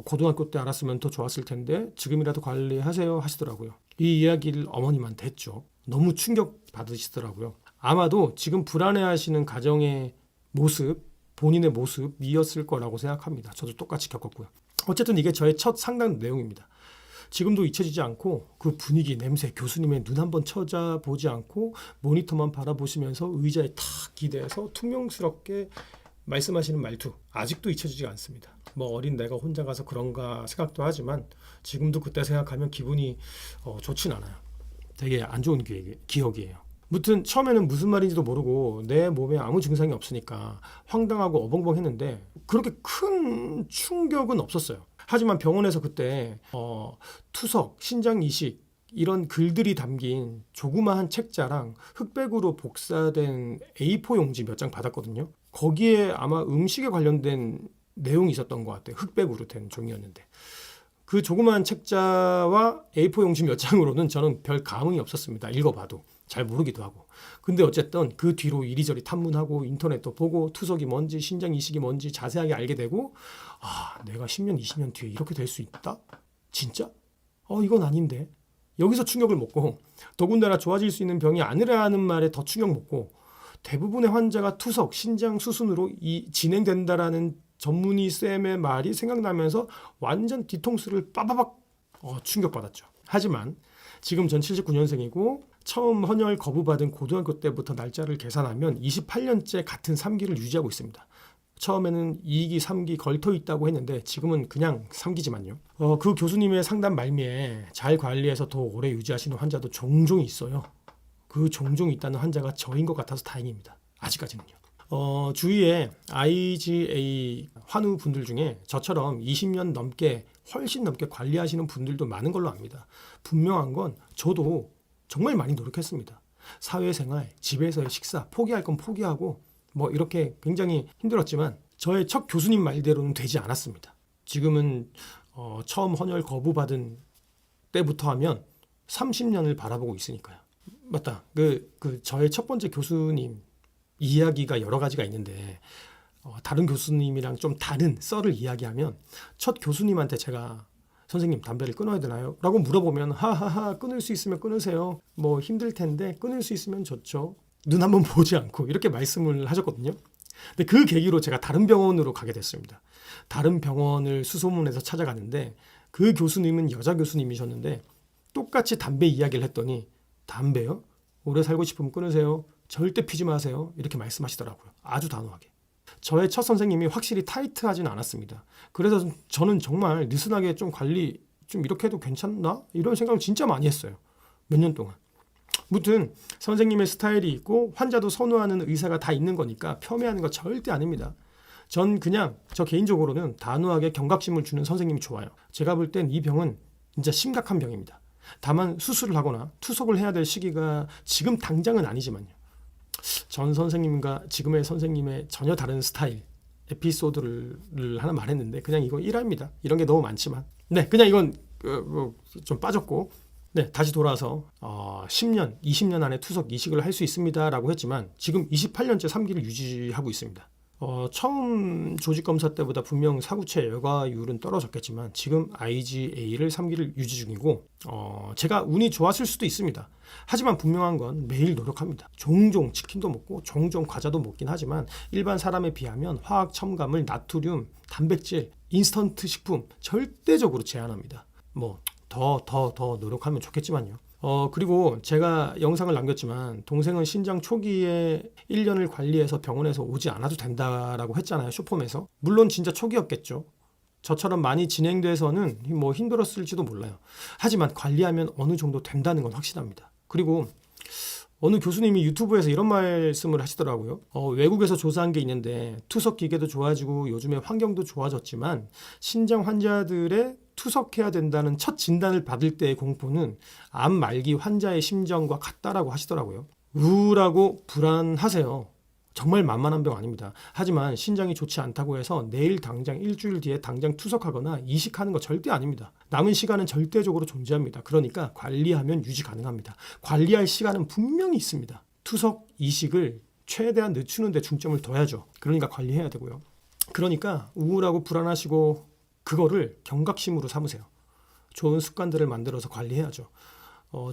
고등학교 때 알았으면 더 좋았을 텐데 지금이라도 관리하세요 하시더라고요. 이 이야기를 어머님한테 했죠. 너무 충격 받으시더라고요. 아마도 지금 불안해하시는 가정의 모습, 본인의 모습이었을 거라고 생각합니다. 저도 똑같이 겪었고요. 어쨌든 이게 저의 첫 상담 내용입니다. 지금도 잊혀지지 않고 그 분위기, 냄새, 교수님의 눈 한번 쳐다보지 않고 모니터만 바라보시면서 의자에 탁 기대서 퉁명스럽게 말씀하시는 말투 아직도 잊혀지지 않습니다. 어린 내가 혼자 가서 그런가 생각도 하지만 지금도 그때 생각하면 기분이 좋진 않아요. 되게 안 좋은 기억이에요. 무튼 처음에는 무슨 말인지도 모르고 내 몸에 아무 증상이 없으니까 황당하고 어벙벙했는데 그렇게 큰 충격은 없었어요. 하지만 병원에서 그때 투석, 신장 이식 이런 글들이 담긴 조그마한 책자랑 흑백으로 복사된 A4 용지 몇 장 받았거든요. 거기에 아마 음식에 관련된 내용이 있었던 것 같아요. 흑백으로 된 종이였는데 그 조그만 책자와 A4 용지 몇 장으로는 저는 별 감흥이 없었습니다. 읽어봐도 잘 모르기도 하고. 근데 어쨌든 그 뒤로 이리저리 탐문하고 인터넷도 보고 투석이 뭔지 신장 이식이 뭔지 자세하게 알게 되고, 아, 내가 10년 20년 뒤에 이렇게 될 수 있다? 진짜? 이건 아닌데. 여기서 충격을 먹고, 더군다나 좋아질 수 있는 병이 아니라는 말에 더 충격 먹고, 대부분의 환자가 투석, 신장 수순으로 진행된다라는 전문의 쌤의 말이 생각나면서 완전 뒤통수를 빠바박 충격받았죠. 하지만 지금 전 79년생이고 처음 헌혈 거부받은 고등학교 때부터 날짜를 계산하면 28년째 같은 3기를 유지하고 있습니다. 처음에는 2기, 3기 걸터 있다고 했는데 지금은 그냥 3기지만요. 그 교수님의 상담 말미에 잘 관리해서 더 오래 유지하시는 환자도 종종 있어요. 그 종종 있다는 환자가 저인 것 같아서 다행입니다. 아직까지는요. 주위에 IgA 환우 분들 중에 저처럼 20년 넘게 훨씬 넘게 관리하시는 분들도 많은 걸로 압니다. 분명한 건 저도 정말 많이 노력했습니다. 사회생활, 집에서의 식사, 포기할 건 포기하고 뭐 이렇게 굉장히 힘들었지만 저의 첫 교수님 말대로는 되지 않았습니다. 지금은 처음 헌혈 거부받은 때부터 하면 30년을 바라보고 있으니까요. 맞다. 저의 첫 번째 교수님 이야기가 여러 가지가 있는데 다른 교수님이랑 좀 다른 썰을 이야기하면 첫 교수님한테 제가 선생님 담배를 끊어야 되나요? 라고 물어보면 하하하 끊을 수 있으면 끊으세요. 뭐 힘들 텐데 끊을 수 있으면 좋죠. 눈 한번 보지 않고 이렇게 말씀을 하셨거든요. 근데 그 계기로 제가 다른 병원으로 가게 됐습니다. 다른 병원을 수소문해서 찾아갔는데 그 교수님은 여자 교수님이셨는데 똑같이 담배 이야기를 했더니 담배요? 오래 살고 싶으면 끊으세요. 절대 피지 마세요. 이렇게 말씀하시더라고요. 아주 단호하게. 저의 첫 선생님이 확실히 타이트하진 않았습니다. 그래서 저는 정말 느슨하게 좀 관리 좀 이렇게 해도 괜찮나? 이런 생각을 진짜 많이 했어요. 몇 년 동안. 무튼 선생님의 스타일이 있고 환자도 선호하는 의사가 다 있는 거니까 폄훼하는 거 절대 아닙니다. 전 그냥 저 개인적으로는 단호하게 경각심을 주는 선생님이 좋아요. 제가 볼 땐 이 병은 진짜 심각한 병입니다. 다만 수술을 하거나 투석을 해야 될 시기가 지금 당장은 아니지만요. 전 선생님과 지금의 선생님의 전혀 다른 스타일 에피소드를 하나 말했는데 그냥 이거 일화입니다. 이런 게 너무 많지만 네, 그냥 이건 좀 빠졌고 네, 다시 돌아와서 10년, 20년 안에 투석 이식을 할 수 있습니다 라고 했지만 지금 28년째 3기를 유지하고 있습니다. 처음 조직검사 때보다 분명 사구체 열과율은 떨어졌겠지만 지금 IgA를 3기를 유지 중이고 제가 운이 좋았을 수도 있습니다. 하지만 분명한 건 매일 노력합니다. 종종 치킨도 먹고 종종 과자도 먹긴 하지만 일반 사람에 비하면 화학 첨가물, 나트륨, 단백질, 인스턴트 식품 절대적으로 제한합니다. 뭐 더 노력하면 좋겠지만요. 그리고 제가 영상을 남겼지만 동생은 신장 초기에 1년을 관리해서 병원에서 오지 않아도 된다라고 했잖아요. 쇼폼에서. 물론 진짜 초기였겠죠. 저처럼 많이 진행돼서는 뭐 힘들었을지도 몰라요. 하지만 관리하면 어느 정도 된다는 건 확실합니다. 그리고 어느 교수님이 유튜브에서 이런 말씀을 하시더라고요. 외국에서 조사한 게 있는데 투석 기계도 좋아지고 요즘에 환경도 좋아졌지만 신장 환자들의 투석해야 된다는 첫 진단을 받을 때의 공포는 암 말기 환자의 심정과 같다라고 하시더라고요. 우울하고 불안하세요. 정말 만만한 병 아닙니다. 하지만 신장이 좋지 않다고 해서 내일 당장 일주일 뒤에 당장 투석하거나 이식하는 거 절대 아닙니다. 남은 시간은 절대적으로 존재합니다. 그러니까 관리하면 유지 가능합니다. 관리할 시간은 분명히 있습니다. 투석, 이식을 최대한 늦추는 데 중점을 둬야죠. 그러니까 관리해야 되고요. 그러니까 우울하고 불안하시고 그거를 경각심으로 삼으세요. 좋은 습관들을 만들어서 관리해야죠.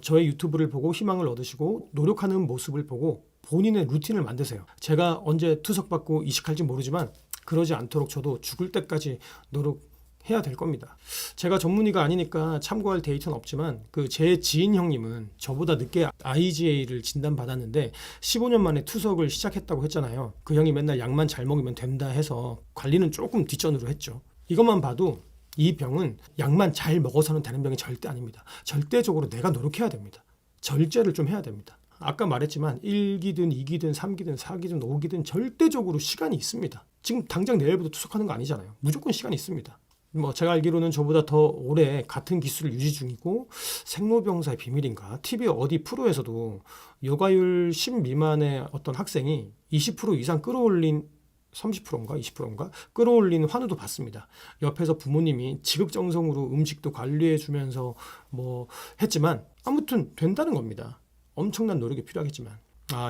저의 유튜브를 보고 희망을 얻으시고 노력하는 모습을 보고 본인의 루틴을 만드세요. 제가 언제 투석받고 이식할지 모르지만 그러지 않도록 저도 죽을 때까지 노력해야 될 겁니다. 제가 전문의가 아니니까 참고할 데이터는 없지만 제 지인 형님은 저보다 늦게 IgA를 진단받았는데 15년 만에 투석을 시작했다고 했잖아요. 그 형이 맨날 약만 잘 먹으면 된다 해서 관리는 조금 뒷전으로 했죠. 이것만 봐도 이 병은 약만 잘 먹어서는 되는 병이 절대 아닙니다. 절대적으로 내가 노력해야 됩니다. 절제를 좀 해야 됩니다. 아까 말했지만 1기든 2기든 3기든 4기든 5기든 절대적으로 시간이 있습니다. 지금 당장 내일부터 투석하는 거 아니잖아요. 무조건 시간이 있습니다. 뭐 제가 알기로는 저보다 더 오래 같은 기술을 유지 중이고 생로병사의 비밀인가 TV 어디 프로에서도 요가율 10 미만의 어떤 학생이 20% 이상 끌어올린 30%인가 20%인가 끌어올린 환우도 받습니다. 옆에서 부모님이 지극정성으로 음식도 관리해 주면서 뭐 했지만 아무튼 된다는 겁니다. 엄청난 노력이 필요하겠지만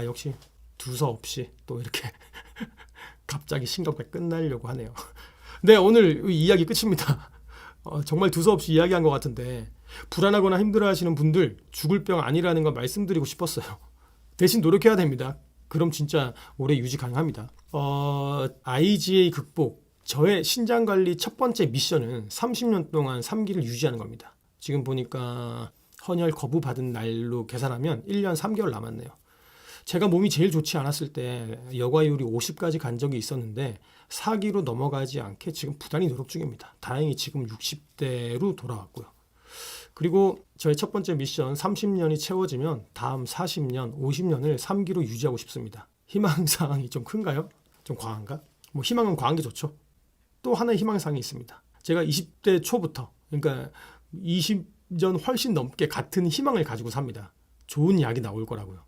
역시 두서없이 또 이렇게 갑자기 싱겁게 끝나려고 하네요. 네, 오늘 이야기 끝입니다. 정말 두서없이 이야기한 것 같은데 불안하거나 힘들어하시는 분들 죽을 병 아니라는 거 말씀드리고 싶었어요. 대신 노력해야 됩니다. 그럼 진짜 오래 유지 가능합니다. IgA 극복, 저의 신장관리 첫 번째 미션은 30년 동안 3기를 유지하는 겁니다. 지금 보니까 헌혈 거부 받은 날로 계산하면 1년 3개월 남았네요. 제가 몸이 제일 좋지 않았을 때 여과율이 50까지 간 적이 있었는데 4기로 넘어가지 않게 지금 부단히 노력 중입니다. 다행히 지금 60대로 돌아왔고요. 그리고 저의 첫 번째 미션 30년이 채워지면 다음 40년, 50년을 3기로 유지하고 싶습니다. 희망사항이 좀 큰가요? 좀 과한가? 뭐 희망은 과한 게 좋죠. 또 하나의 희망사항이 있습니다. 제가 20대 초부터, 그러니까 20년 훨씬 넘게 같은 희망을 가지고 삽니다. 좋은 약이 나올 거라고요.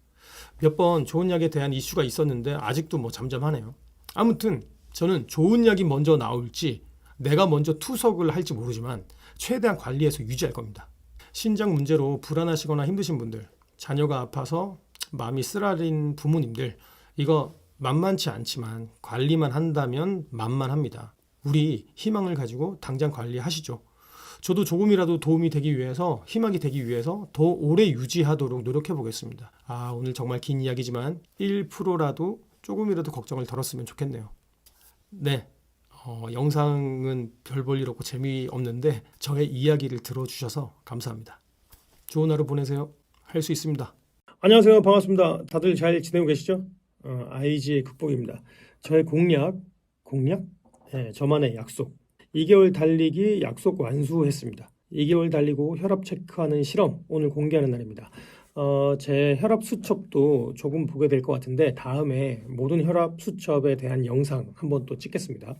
몇 번 좋은 약에 대한 이슈가 있었는데 아직도 뭐 잠잠하네요. 아무튼 저는 좋은 약이 먼저 나올지 내가 먼저 투석을 할지 모르지만 최대한 관리해서 유지할 겁니다. 신장 문제로 불안하시거나 힘드신 분들, 자녀가 아파서 마음이 쓰라린 부모님들, 이거 만만치 않지만 관리만 한다면 만만합니다. 우리 희망을 가지고 당장 관리하시죠. 저도 조금이라도 도움이 되기 위해서, 희망이 되기 위해서 더 오래 유지하도록 노력해 보겠습니다. 오늘 정말 긴 이야기지만 1%라도 조금이라도 걱정을 덜었으면 좋겠네요. 네, 영상은 별 볼 일 없고 재미없는데 저의 이야기를 들어주셔서 감사합니다. 좋은 하루 보내세요. 할 수 있습니다. 안녕하세요. 반갑습니다. 다들 잘 지내고 계시죠? IgA 극복입니다. 저의 공약? 네, 저만의 약속. 2개월 달리기 약속 완수했습니다. 2개월 달리고 혈압 체크하는 실험 오늘 공개하는 날입니다. 제 혈압 수첩도 조금 보게 될 것 같은데 다음에 모든 혈압 수첩에 대한 영상 한번 또 찍겠습니다.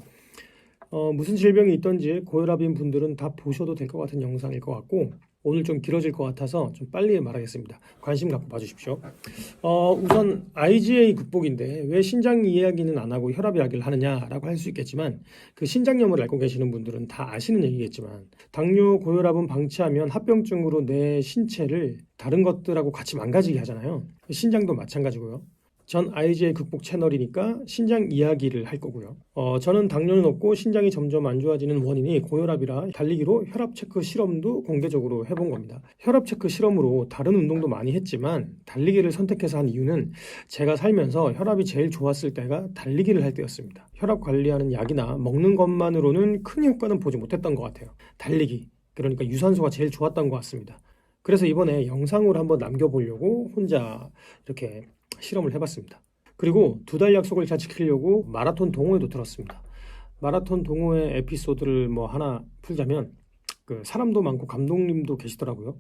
무슨 질병이 있던지 고혈압인 분들은 다 보셔도 될 것 같은 영상일 것 같고 오늘 좀 길어질 것 같아서 좀 빨리 말하겠습니다. 관심 갖고 봐주십시오. 우선 IgA 극복인데 왜 신장 이야기는 안 하고 혈압 이야기를 하느냐라고 할 수 있겠지만 그 신장염을 앓고 계시는 분들은 다 아시는 얘기겠지만 당뇨, 고혈압은 방치하면 합병증으로 내 신체를 다른 것들하고 같이 망가지게 하잖아요. 신장도 마찬가지고요. 전 IgA 극복 채널이니까 신장 이야기를 할 거고요. 저는 당뇨는 없고 신장이 점점 안 좋아지는 원인이 고혈압이라 달리기로 혈압 체크 실험도 공개적으로 해본 겁니다. 혈압 체크 실험으로 다른 운동도 많이 했지만 달리기를 선택해서 한 이유는 제가 살면서 혈압이 제일 좋았을 때가 달리기를 할 때였습니다. 혈압 관리하는 약이나 먹는 것만으로는 큰 효과는 보지 못했던 것 같아요. 달리기, 그러니까 유산소가 제일 좋았던 것 같습니다. 그래서 이번에 영상으로 한번 남겨보려고 혼자 이렇게 실험을 해봤습니다. 그리고 2달 약속을 잘 지키려고 마라톤 동호회도 들었습니다. 마라톤 동호회 에피소드를 뭐 하나 풀자면 그 사람도 많고 감독님도 계시더라고요.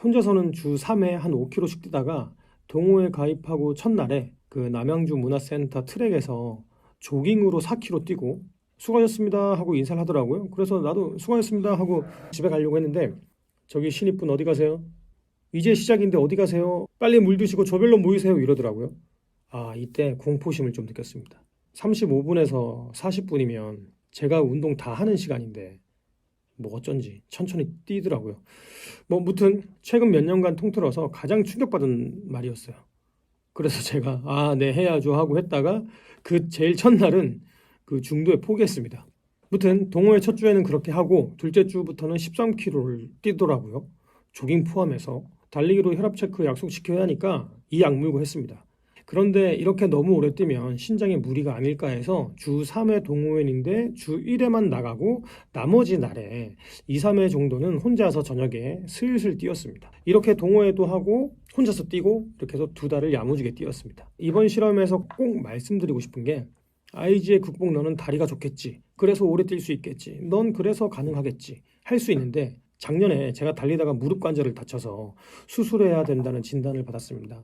혼자서는 주 3회 한 5km씩 뛰다가 동호회 가입하고 첫날에 그 남양주 문화센터 트랙에서 조깅으로 4km 뛰고 수고하셨습니다 하고 인사를 하더라고요. 그래서 나도 수고하셨습니다 하고 집에 가려고 했는데 저기 신입분 어디 가세요? 이제 시작인데 어디 가세요? 빨리 물 드시고 조별로 모이세요 이러더라고요. 이때 공포심을 좀 느꼈습니다. 35분에서 40분이면 제가 운동 다 하는 시간인데 뭐 어쩐지 천천히 뛰더라고요. 뭐 무튼 최근 몇 년간 통틀어서 가장 충격받은 말이었어요. 그래서 제가 네 해야죠 하고 했다가 그 제일 첫날은 그 중도에 포기했습니다. 무튼 동호회 첫 주에는 그렇게 하고 둘째 주부터는 13km를 뛰더라고요. 조깅 포함해서. 달리기로 혈압 체크 약속 지켜야 하니까 이 악물고 했습니다. 그런데 이렇게 너무 오래 뛰면 신장에 무리가 아닐까 해서 주 3회 동호회인데 주 1회만 나가고 나머지 날에 2, 3회 정도는 혼자서 저녁에 슬슬 뛰었습니다. 이렇게 동호회도 하고 혼자서 뛰고 이렇게 해서 2달을 야무지게 뛰었습니다. 이번 실험에서 꼭 말씀드리고 싶은 게 IgA 극복 너는 다리가 좋겠지. 그래서 오래 뛸 수 있겠지. 넌 그래서 가능하겠지. 할 수 있는데 작년에 제가 달리다가 무릎 관절을 다쳐서 수술해야 된다는 진단을 받았습니다.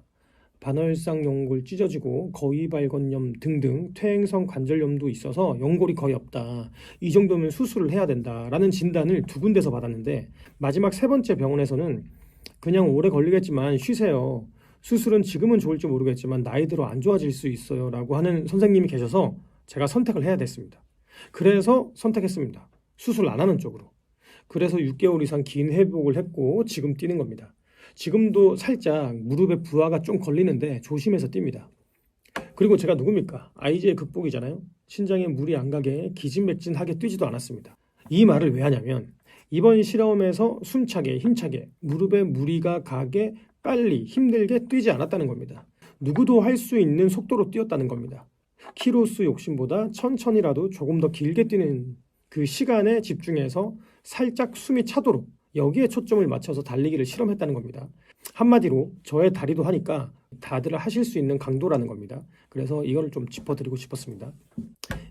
반월상 연골 찢어지고 거위발건염 등등 퇴행성 관절염도 있어서 연골이 거의 없다. 이 정도면 수술을 해야 된다라는 진단을 2군데서 받았는데 마지막 3번째 병원에서는 그냥 오래 걸리겠지만 쉬세요. 수술은 지금은 좋을지 모르겠지만 나이 들어 안 좋아질 수 있어요 라고 하는 선생님이 계셔서 제가 선택을 해야 됐습니다. 그래서 선택했습니다. 수술 안 하는 쪽으로. 그래서 6개월 이상 긴 회복을 했고 지금 뛰는 겁니다. 지금도 살짝 무릎에 부하가 좀 걸리는데 조심해서 뜁니다. 그리고 제가 누굽니까? IG의 극복이잖아요. 신장에 물이 안 가게 기진맥진하게 뛰지도 않았습니다. 이 말을 왜 하냐면 이번 실험에서 숨차게 힘차게 무릎에 무리가 가게 빨리 힘들게 뛰지 않았다는 겁니다. 누구도 할 수 있는 속도로 뛰었다는 겁니다. 키로수 욕심보다 천천히라도 조금 더 길게 뛰는 그 시간에 집중해서 살짝 숨이 차도록 여기에 초점을 맞춰서 달리기를 실험했다는 겁니다. 한마디로 저의 다리도 하니까 다들 하실 수 있는 강도라는 겁니다. 그래서 이거를 좀 짚어드리고 싶었습니다.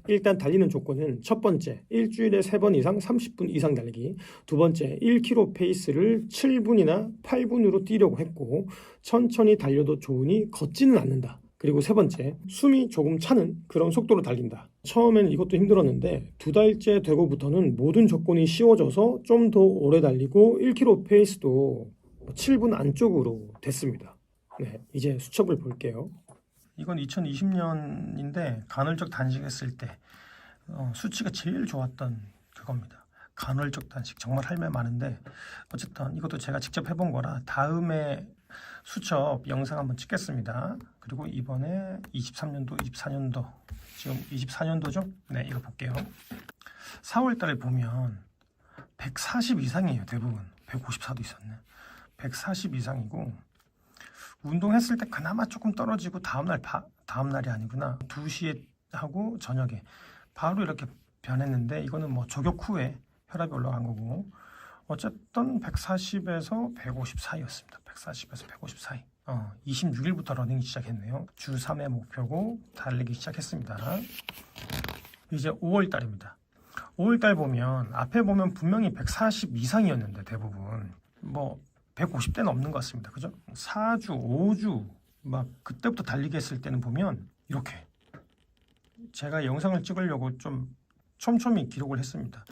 일단 달리는 조건은 첫 번째, 일주일에 3번 이상 30분 이상 달리기. 두 번째, 1km 페이스를 7분이나 8분으로 뛰려고 했고 천천히 달려도 좋으니 걷지는 않는다. 그리고 세 번째, 숨이 조금 차는 그런 속도로 달린다. 처음에는 이것도 힘들었는데 2달째 되고부터는 모든 조건이 쉬워져서 좀 더 오래 달리고 1km 페이스도 7분 안쪽으로 됐습니다. 네, 이제 수첩을 볼게요. 이건 2020년인데 간헐적 단식했을 때 수치가 제일 좋았던 그겁니다. 간헐적 단식 정말 할 말 많은데 어쨌든 이것도 제가 직접 해본 거라 다음에 수첩 영상 한번 찍겠습니다. 그리고 이번에 23년도, 24년도 지금 24년도죠? 네, 이거 볼게요. 4월 달에 보면 140 이상이에요. 대부분 154도 있었네. 140 이상이고 운동했을 때 그나마 조금 떨어지고 다음날이 아니구나. 2시에 하고 저녁에 바로 이렇게 변했는데 이거는 뭐 조격 후에 혈압이 올라간 거고 어쨌든 140에서 150 사이였습니다. 140에서 150 사이. 26일부터 러닝 시작했네요. 주 3회 목표고 달리기 시작했습니다. 이제 5월 달입니다. 5월 달 보면 앞에 보면 분명히 140 이상이었는데 대부분 뭐 150대는 없는 것 같습니다. 그죠? 4주, 5주 막 그때부터 달리기 했을 때는 보면 이렇게 제가 영상을 찍으려고 좀 촘촘히 기록을 했습니다.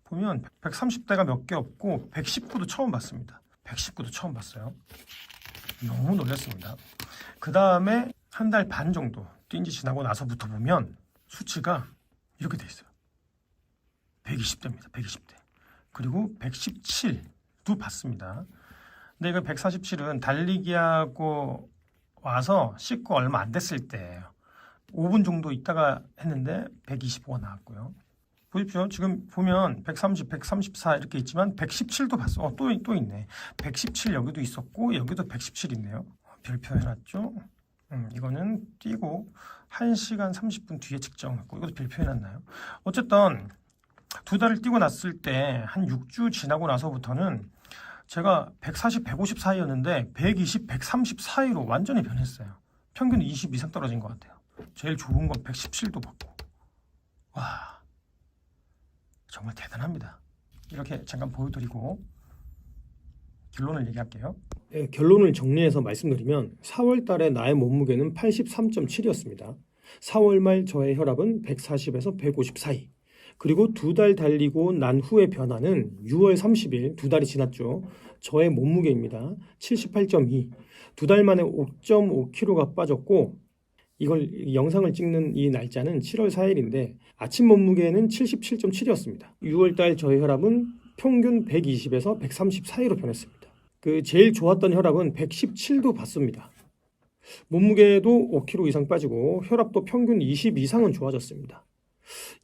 보면 130대가 몇 개 없고 119도 처음 봤습니다. 119도 처음 봤어요. 너무 놀랐습니다. 그 다음에 한 달 반 정도 뛴 지 지나고 나서부터 보면 수치가 이렇게 돼 있어요. 120대입니다. 120대. 그리고 117도 봤습니다. 근데 이거 147은 달리기하고 와서 씻고 얼마 안 됐을 때예요. 5분 정도 있다가 했는데 125가 나왔고요. 보십시오. 지금 보면 130, 134 이렇게 있지만 117도 봤어. 또 있네. 117 여기도 있었고 여기도 117 있네요. 별표 해놨죠. 이거는 뛰고 1시간 30분 뒤에 측정했고 이것도 별표 해놨나요? 어쨌든 2달을 뛰고 났을 때 한 6주 지나고 나서부터는 제가 140, 150 사이였는데 120, 130 사이로 완전히 변했어요. 평균 20 이상 떨어진 것 같아요. 제일 좋은 건 117도 받고. 와, 정말 대단합니다. 이렇게 잠깐 보여드리고 결론을 얘기할게요. 네, 결론을 정리해서 말씀드리면 4월 달에 나의 몸무게는 83.7이었습니다. 4월 말 저의 혈압은 140에서 150 사이. 그리고 2달 달리고 난 후의 변화는 6월 30일, 2달이 지났죠. 저의 몸무게입니다. 78.2. 2달 만에 5.5kg가 빠졌고 이걸 영상을 찍는 이 날짜는 7월 4일인데 아침 몸무게는 77.7이었습니다. 6월 달 저의 혈압은 평균 120에서 130 사이로 변했습니다. 그 제일 좋았던 혈압은 117도 봤습니다. 몸무게도 5kg 이상 빠지고 혈압도 평균 20 이상은 좋아졌습니다.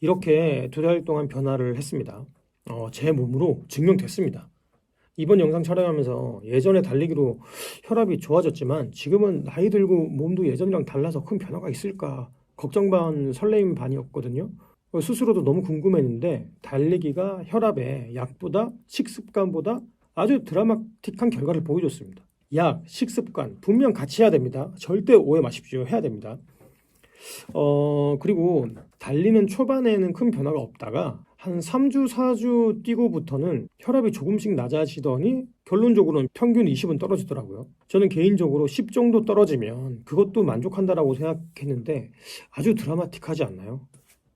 이렇게 2달 동안 변화를 했습니다. 제 몸으로 증명됐습니다. 이번 영상 촬영하면서 예전에 달리기로 혈압이 좋아졌지만 지금은 나이 들고 몸도 예전이랑 달라서 큰 변화가 있을까 걱정 반 설레임 반이었거든요. 스스로도 너무 궁금했는데 달리기가 혈압에 약보다 식습관보다 아주 드라마틱한 결과를 보여줬습니다. 약, 식습관 분명 같이 해야 됩니다. 절대 오해 마십시오. 해야 됩니다. 그리고 달리는 초반에는 큰 변화가 없다가 한 3주, 4주 뛰고부터는 혈압이 조금씩 낮아지더니 결론적으로는 평균 20은 떨어지더라고요. 저는 개인적으로 10 정도 떨어지면 그것도 만족한다라고 생각했는데 아주 드라마틱하지 않나요?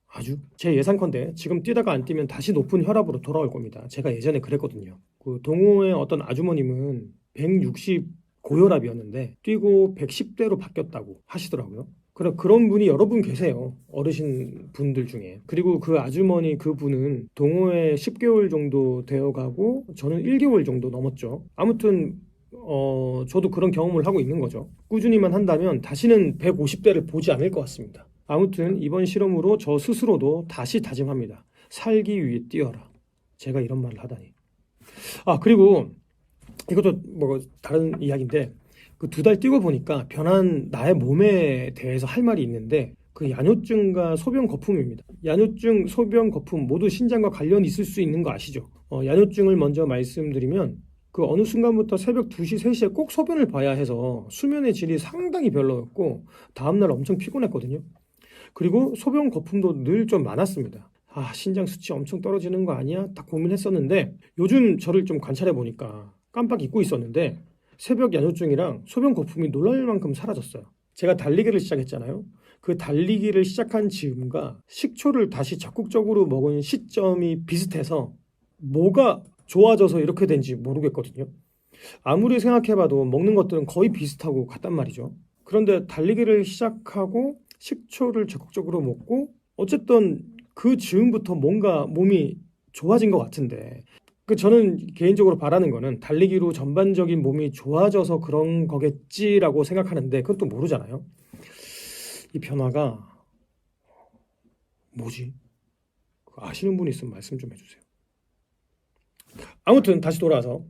아주 제 예상컨대 지금 뛰다가 안 뛰면 다시 높은 혈압으로 돌아올 겁니다. 제가 예전에 그랬거든요. 그 동호회 어떤 아주머님은 160 고혈압이었는데 뛰고 110대로 바뀌었다고 하시더라고요. 그런 분이 여러 분 계세요. 어르신 분들 중에. 그리고 그 아주머니 그분은 동호회 10개월 정도 되어가고 저는 1개월 정도 넘었죠. 아무튼 저도 그런 경험을 하고 있는 거죠. 꾸준히만 한다면 다시는 150대를 보지 않을 것 같습니다. 아무튼 이번 실험으로 저 스스로도 다시 다짐합니다. 살기 위해 뛰어라. 제가 이런 말을 하다니. 그리고 이것도 뭐 다른 이야기인데 그 2달 뛰고 보니까 변한 나의 몸에 대해서 할 말이 있는데 그 야뇨증과 소변 거품입니다. 야뇨증, 소변 거품 모두 신장과 관련이 있을 수 있는 거 아시죠? 야뇨증을 먼저 말씀드리면 그 어느 순간부터 새벽 2시, 3시에 꼭 소변을 봐야 해서 수면의 질이 상당히 별로였고 다음날 엄청 피곤했거든요. 그리고 소변 거품도 늘 좀 많았습니다. 신장 수치 엄청 떨어지는 거 아니야? 딱 고민했었는데 요즘 저를 좀 관찰해 보니까 깜빡 잊고 있었는데 새벽 야뇨증이랑 소변 거품이 놀랄 만큼 사라졌어요. 제가 달리기를 시작했잖아요. 그 달리기를 시작한 즈음과 식초를 다시 적극적으로 먹은 시점이 비슷해서 뭐가 좋아져서 이렇게 된지 모르겠거든요. 아무리 생각해봐도 먹는 것들은 거의 비슷하고 같단 말이죠. 그런데 달리기를 시작하고 식초를 적극적으로 먹고 어쨌든 그 즈음부터 뭔가 몸이 좋아진 것 같은데 저는 개인적으로 바라는 거는 달리기로 전반적인 몸이 좋아져서 그런 거겠지라고 생각하는데 그건 또 모르잖아요. 이 변화가 뭐지? 아시는 분 있으면 말씀 좀 해주세요. 아무튼 다시 돌아와서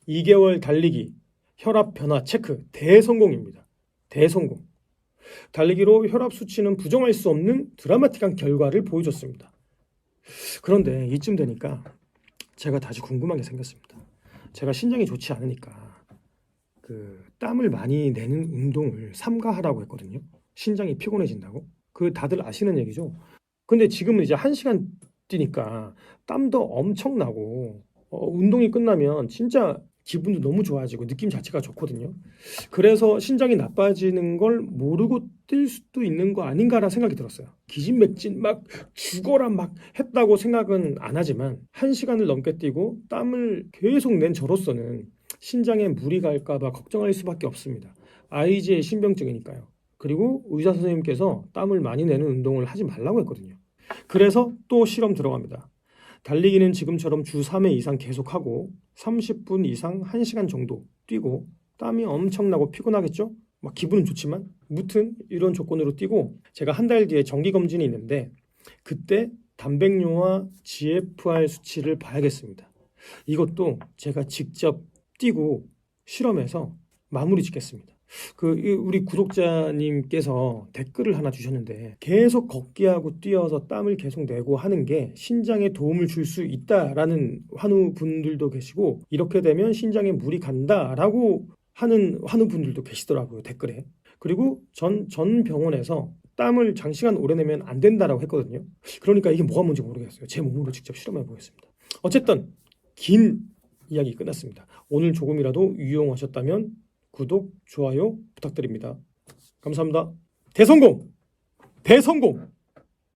2개월 달리기 혈압 변화 체크 대성공입니다. 대성공. 달리기로 혈압 수치는 부정할 수 없는 드라마틱한 결과를 보여줬습니다. 그런데 이쯤 되니까 제가 다시 궁금한 게 생겼습니다. 제가 신장이 좋지 않으니까 그 땀을 많이 내는 운동을 삼가하라고 했거든요. 신장이 피곤해진다고. 그 다들 아시는 얘기죠. 근데 지금은 이제 1시간 뛰니까 땀도 엄청 나고 운동이 끝나면 진짜 기분도 너무 좋아지고 느낌 자체가 좋거든요. 그래서 신장이 나빠지는 걸 모르고 뛸 수도 있는 거 아닌가라는 생각이 들었어요. 기진맥진 막 죽어라 막 했다고 생각은 안 하지만 1시간을 넘게 뛰고 땀을 계속 낸 저로서는 신장에 무리 갈까 봐 걱정할 수밖에 없습니다. IgA 신병증이니까요. 그리고 의사 선생님께서 땀을 많이 내는 운동을 하지 말라고 했거든요. 그래서 또 실험 들어갑니다. 달리기는 지금처럼 주 3회 이상 계속하고 30분 이상 1시간 정도 뛰고 땀이 엄청나고 피곤하겠죠? 막 기분은 좋지만 무튼 이런 조건으로 뛰고 제가 1달 뒤에 정기검진이 있는데 그때 단백뇨와 GFR 수치를 봐야겠습니다. 이것도 제가 직접 뛰고 실험해서 마무리 짓겠습니다. 우리 구독자님께서 댓글을 하나 주셨는데 계속 걷기하고 뛰어서 땀을 계속 내고 하는 게 신장에 도움을 줄 수 있다라는 환우분들도 계시고 이렇게 되면 신장에 물이 간다라고 하는 환우분들도 계시더라고요, 댓글에. 그리고 전 병원에서 땀을 장시간 오래 내면 안 된다라고 했거든요. 그러니까 이게 뭐가 뭔지 모르겠어요. 제 몸으로 직접 실험해 보겠습니다. 어쨌든 긴 이야기 끝났습니다. 오늘 조금이라도 유용하셨다면 구독, 좋아요 부탁드립니다. 감사합니다. 대성공! 대성공!